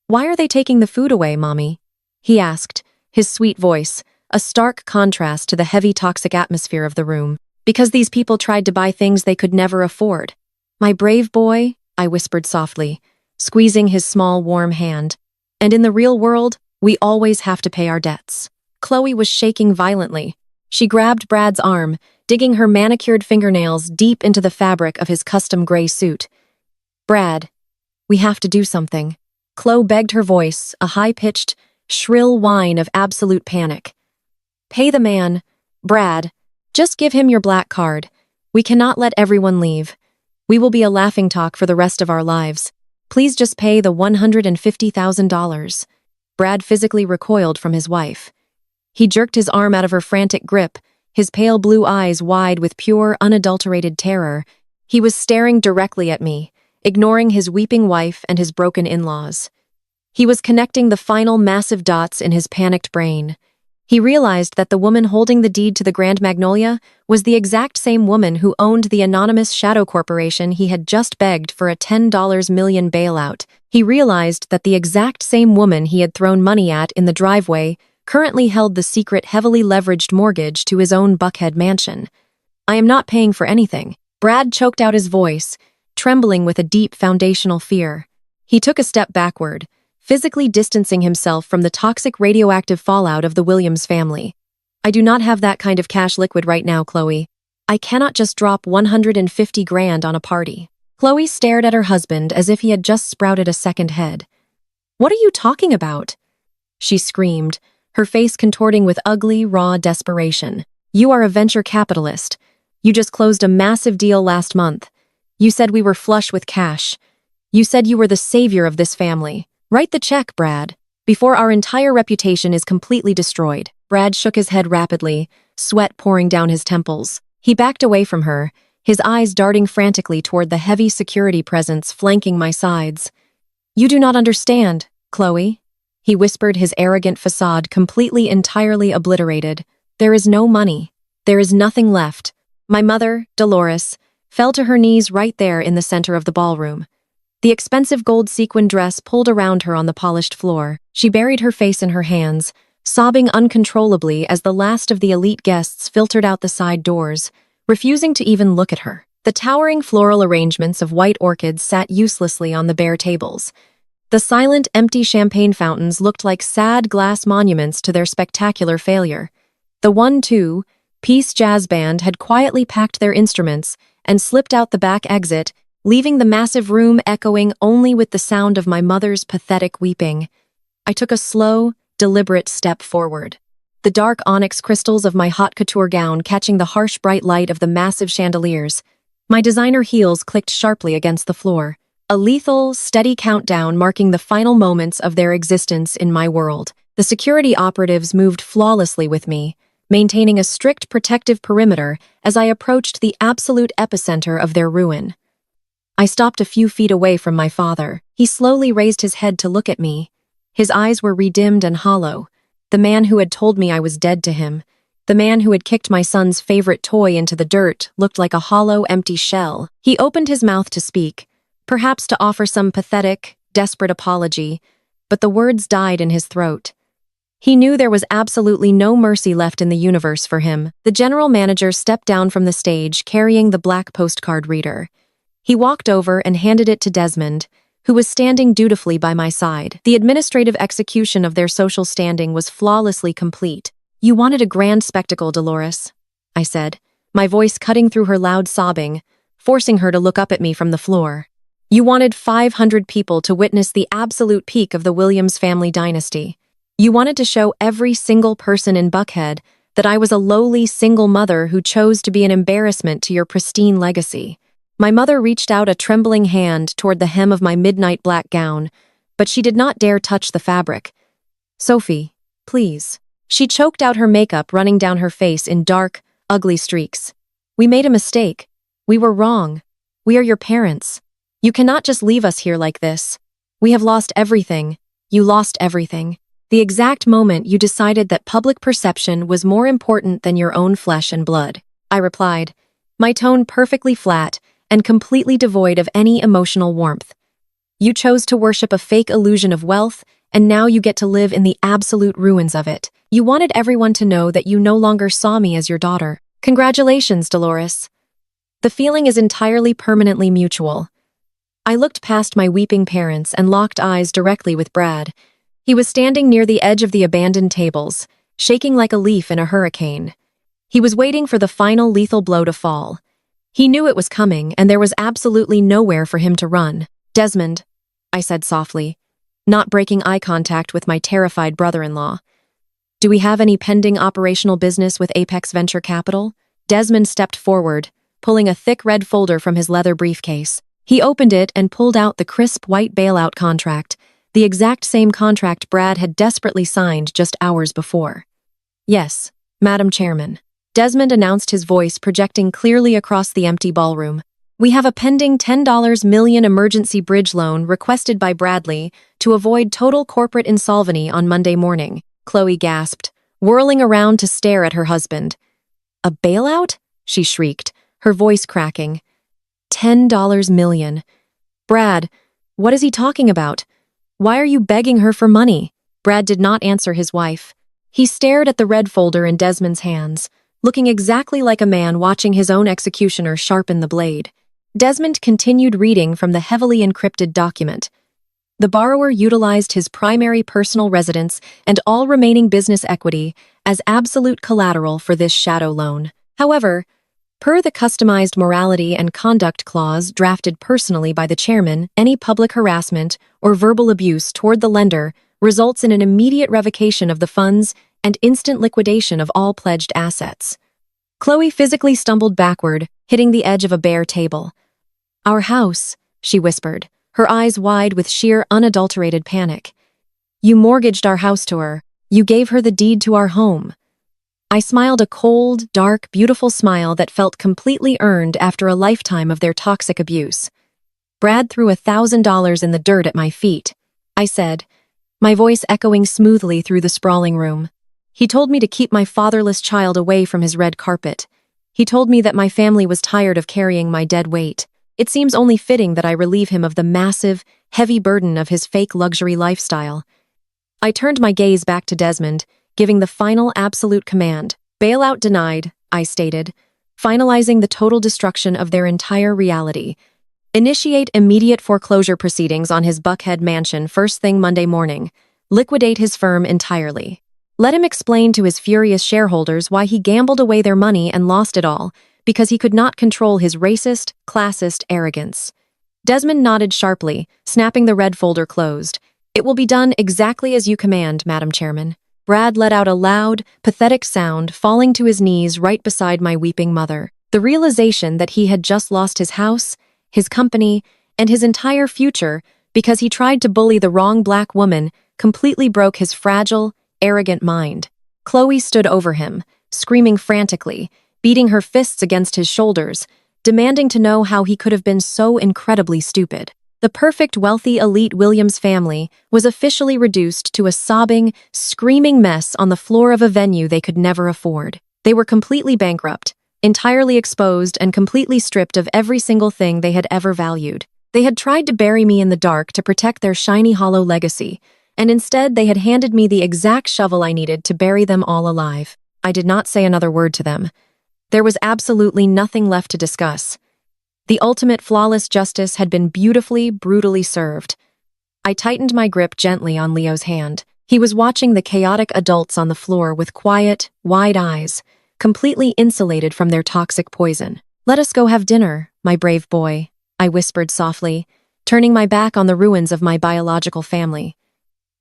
"Why are they taking the food away, Mommy?" he asked, his sweet voice, a stark contrast to the heavy toxic atmosphere of the room. "Because these people tried to buy things they could never afford." "My brave boy," I whispered softly, squeezing his small, warm hand. "And in the real world, we always have to pay our debts." Chloe was shaking violently. She grabbed Brad's arm, digging her manicured fingernails deep into the fabric of his custom gray suit. "Brad, we have to do something." Chloe begged, her voice, a high-pitched, shrill whine of absolute panic. "Pay the man. Brad, just give him your black card. We cannot let everyone leave. We will be a laughingstock for the rest of our lives. Please just pay the $150,000. Brad physically recoiled from his wife. He jerked his arm out of her frantic grip, his pale blue eyes wide with pure, unadulterated terror. He was staring directly at me, ignoring his weeping wife and his broken in-laws. He was connecting the final massive dots in his panicked brain. He realized that the woman holding the deed to the Grand Magnolia was the exact same woman who owned the anonymous shadow corporation he had just begged for a $10 million bailout. He realized that the exact same woman he had thrown money at in the driveway currently held the secret, heavily leveraged mortgage to his own Buckhead mansion. "I am not paying for anything." Brad choked out his voice, trembling with a deep foundational fear. He took a step backward, physically distancing himself from the toxic radioactive fallout of the Williams family. "I do not have that kind of cash liquid right now, Chloe. I cannot just drop 150 grand on a party." Chloe stared at her husband as if he had just sprouted a second head. "What are you talking about?" she screamed, her face contorting with ugly, raw desperation. "You are a venture capitalist. You just closed a massive deal last month. You said we were flush with cash. You said you were the savior of this family. Write the check, Brad, before our entire reputation is completely destroyed." Brad shook his head rapidly, sweat pouring down his temples. He backed away from her, his eyes darting frantically toward the heavy security presence flanking my sides. "You do not understand, Chloe," he whispered, his arrogant facade completely, entirely obliterated. "There is no money. There is nothing left." My mother, Dolores, fell to her knees right there in the center of the ballroom. The expensive gold sequin dress pulled around her on the polished floor. She buried her face in her hands, sobbing uncontrollably as the last of the elite guests filtered out the side doors, refusing to even look at her. The towering floral arrangements of white orchids sat uselessly on the bare tables. The silent, empty champagne fountains looked like sad glass monuments to their spectacular failure. The 1-2 piece jazz band had quietly packed their instruments and slipped out the back exit, leaving the massive room echoing only with the sound of my mother's pathetic weeping. I took a slow, deliberate step forward. the dark onyx crystals of my haute couture gown catching the harsh bright light of the massive chandeliers. My designer heels clicked sharply against the floor, a lethal, steady countdown marking the final moments of their existence in my world. The security operatives moved flawlessly with me, maintaining a strict protective perimeter as I approached the absolute epicenter of their ruin. I stopped a few feet away from my father. He slowly raised his head to look at me. His eyes were redimmed and hollow. The man who had told me I was dead to him, the man who had kicked my son's favorite toy into the dirt, looked like a hollow, empty shell. He opened his mouth to speak, perhaps to offer some pathetic, desperate apology, but the words died in his throat. He knew there was absolutely no mercy left in the universe for him. The general manager stepped down from the stage carrying the black postcard reader. He walked over and handed it to Desmond, who was standing dutifully by my side. The administrative execution of their social standing was flawlessly complete. "You wanted a grand spectacle, Dolores," I said, my voice cutting through her loud sobbing, forcing her to look up at me from the floor. "You wanted 500 people to witness the absolute peak of the Williams family dynasty. You wanted to show every single person in Buckhead that I was a lowly single mother who chose to be an embarrassment to your pristine legacy." My mother reached out a trembling hand toward the hem of my midnight black gown, but she did not dare touch the fabric. "Sophie, please." She choked out her makeup running down her face in dark, ugly streaks. "We made a mistake. We were wrong. We are your parents. You cannot just leave us here like this. We have lost everything. You lost everything. The exact moment you decided that public perception was more important than your own flesh and blood," I replied, my tone perfectly flat and completely devoid of any emotional warmth. "You chose to worship a fake illusion of wealth, and now you get to live in the absolute ruins of it. You wanted everyone to know that you no longer saw me as your daughter. Congratulations, Dolores. The feeling is entirely permanently mutual." I looked past my weeping parents and locked eyes directly with Brad. He was standing near the edge of the abandoned tables, shaking like a leaf in a hurricane. He was waiting for the final lethal blow to fall. He knew it was coming, and there was absolutely nowhere for him to run. "Desmond," I said softly, not breaking eye contact with my terrified brother-in-law. "Do we have any pending operational business with Apex Venture Capital?" Desmond stepped forward, pulling a thick red folder from his leather briefcase. He opened it and pulled out the crisp white bailout contract, the exact same contract Brad had desperately signed just hours before. "Yes, Madam Chairman." Desmond announced, his voice projecting clearly across the empty ballroom. "We have a pending $10 million emergency bridge loan requested by Bradley to avoid total corporate insolvency on Monday morning." Chloe gasped, whirling around to stare at her husband. "A bailout?" she shrieked, her voice cracking. $10 million. "Brad, what is he talking about? Why are you begging her for money?" Brad did not answer his wife. He stared at the red folder in Desmond's hands, looking exactly like a man watching his own executioner sharpen the blade. Desmond continued reading from the heavily encrypted document. "The borrower utilized his primary personal residence and all remaining business equity as absolute collateral for this shadow loan. However, per the customized morality and conduct clause drafted personally by the chairman, any public harassment or verbal abuse toward the lender results in an immediate revocation of the funds and instant liquidation of all pledged assets." Chloe physically stumbled backward, hitting the edge of a bare table. "Our house," she whispered, her eyes wide with sheer unadulterated panic. "You mortgaged our house to her. You gave her the deed to our home." I smiled a cold, dark, beautiful smile that felt completely earned after a lifetime of their toxic abuse. "Brad threw $1,000 in the dirt at my feet," I said, my voice echoing smoothly through the sprawling room. "He told me to keep my fatherless child away from his red carpet. He told me that my family was tired of carrying my dead weight. It seems only fitting that I relieve him of the massive, heavy burden of his fake luxury lifestyle." I turned my gaze back to Desmond, giving the final absolute command. "Bailout denied," I stated, finalizing the total destruction of their entire reality. "Initiate immediate foreclosure proceedings on his Buckhead mansion first thing Monday morning. Liquidate his firm entirely. Let him explain to his furious shareholders why he gambled away their money and lost it all, because he could not control his racist, classist arrogance." Desmond nodded sharply, snapping the red folder closed. "It will be done exactly as you command, Madam Chairman." Brad let out a loud, pathetic sound, falling to his knees right beside my weeping mother. The realization that he had just lost his house, his company, and his entire future because he tried to bully the wrong black woman completely broke his fragile, arrogant mind. Chloe stood over him, screaming frantically, beating her fists against his shoulders, demanding to know how he could have been so incredibly stupid. The perfect, wealthy, elite Williams family was officially reduced to a sobbing, screaming mess on the floor of a venue they could never afford. They were completely bankrupt, entirely exposed, and completely stripped of every single thing they had ever valued. They had tried to bury me in the dark to protect their shiny hollow legacy, and instead they had handed me the exact shovel I needed to bury them all alive. I did not say another word to them. There was absolutely nothing left to discuss. The ultimate flawless justice had been beautifully, brutally served. I tightened my grip gently on Leo's hand. He was watching the chaotic adults on the floor with quiet, wide eyes, completely insulated from their toxic poison. "Let us go have dinner, my brave boy," I whispered softly, turning my back on the ruins of my biological family.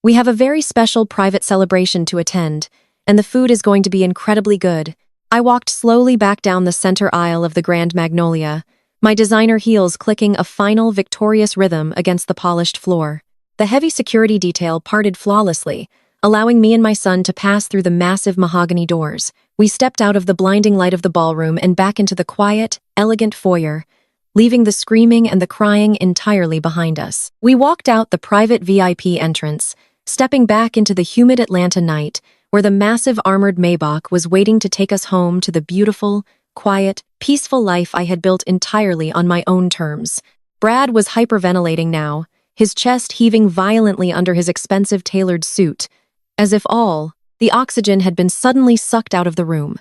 "We have a very special private celebration to attend, and the food is going to be incredibly good." I walked slowly back down the center aisle of the Grand Magnolia, my designer heels clicking a final victorious rhythm against the polished floor. The heavy security detail parted flawlessly, allowing me and my son to pass through the massive mahogany doors. We stepped out of the blinding light of the ballroom and back into the quiet, elegant foyer, leaving the screaming and the crying entirely behind us. We walked out the private VIP entrance, stepping back into the humid Atlanta night, where the massive armored Maybach was waiting to take us home to the beautiful, quiet, peaceful life I had built entirely on my own terms. Brad was hyperventilating now, his chest heaving violently under his expensive tailored suit, as if the oxygen had been suddenly sucked out of the room.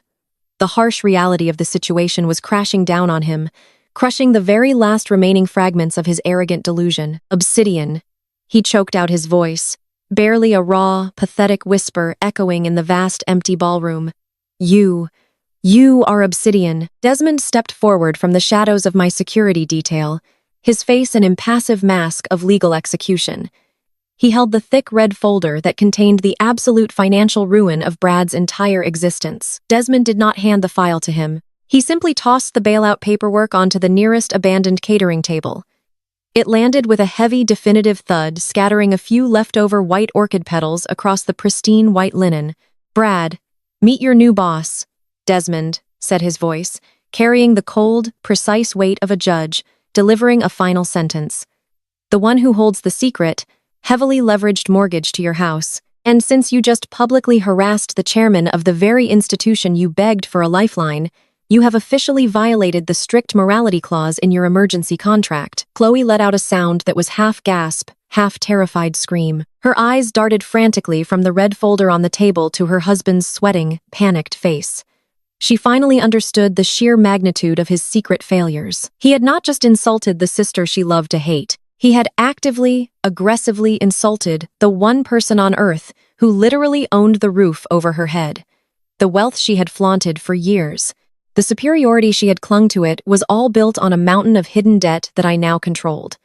The harsh reality of the situation was crashing down on him, crushing the very last remaining fragments of his arrogant delusion. "Obsidian," he choked out his voice, barely a raw, pathetic whisper echoing in the vast empty ballroom. You are Obsidian." Desmond stepped forward from the shadows of my security detail, his face an impassive mask of legal execution. He held the thick red folder that contained the absolute financial ruin of Brad's entire existence. Desmond did not hand the file to him. He simply tossed the bailout paperwork onto the nearest abandoned catering table. It landed with a heavy, definitive thud, scattering a few leftover white orchid petals across the pristine white linen. "Brad, meet your new boss," Desmond said, his voice carrying the cold, precise weight of a judge, delivering a final sentence. "The one who holds the secret, heavily leveraged mortgage to your house. And since you just publicly harassed the chairman of the very institution you begged for a lifeline, you have officially violated the strict morality clause in your emergency contract." Chloe let out a sound that was half gasp, half terrified scream. Her eyes darted frantically from the red folder on the table to her husband's sweating, panicked face. She finally understood the sheer magnitude of his secret failures. He had not just insulted the sister she loved to hate. He had actively, aggressively insulted the one person on Earth who literally owned the roof over her head. The wealth she had flaunted for years, the superiority she had clung to, it was all built on a mountain of hidden debt that I now controlled.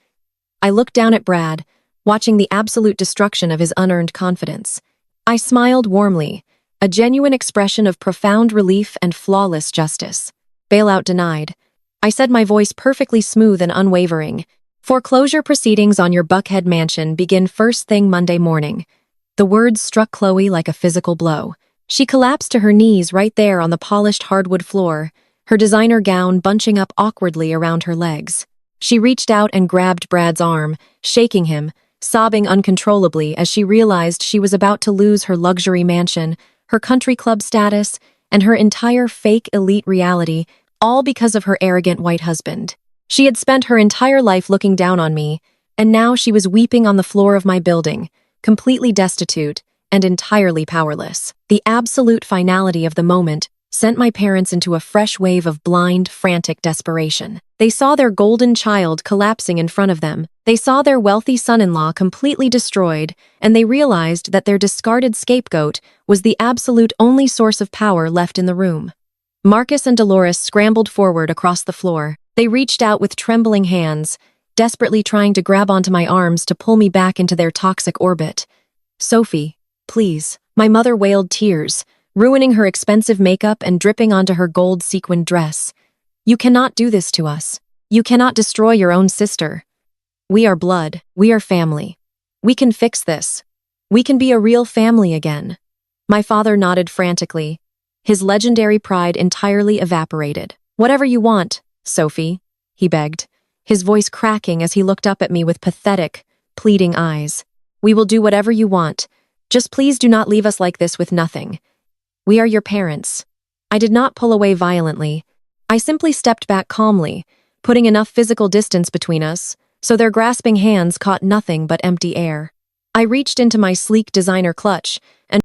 I looked down at Brad, watching the absolute destruction of his unearned confidence. I smiled warmly, a genuine expression of profound relief and flawless justice. "Bailout denied," I said, my voice perfectly smooth and unwavering. "Foreclosure proceedings on your Buckhead mansion begin first thing Monday morning." The words struck Chloe like a physical blow. She collapsed to her knees right there on the polished hardwood floor, her designer gown bunching up awkwardly around her legs. She reached out and grabbed Brad's arm, shaking him, sobbing uncontrollably as she realized she was about to lose her luxury mansion, her country club status, and her entire fake elite reality, all because of her arrogant white husband. She had spent her entire life looking down on me, and now she was weeping on the floor of my building, completely destitute and entirely powerless. The absolute finality of the moment sent my parents into a fresh wave of blind, frantic desperation. They saw their golden child collapsing in front of them. They saw their wealthy son-in-law completely destroyed, and they realized that their discarded scapegoat was the absolute only source of power left in the room. Marcus and Dolores scrambled forward across the floor. They reached out with trembling hands, desperately trying to grab onto my arms to pull me back into their toxic orbit. "Sophie," Please. My mother wailed tears, ruining her expensive makeup and dripping onto her gold sequined dress. You cannot do this to us. You cannot destroy your own sister. We are blood. We are family. We can fix this. We can be a real family again. My father nodded frantically. His legendary pride entirely evaporated. Whatever you want, Sophie, he begged, his voice cracking as he looked up at me with pathetic, pleading eyes. We will do whatever you want. Just please do not leave us like this with nothing. We are your parents. I did not pull away violently. I simply stepped back calmly, putting enough physical distance between us, so their grasping hands caught nothing but empty air. I reached into my sleek designer clutch and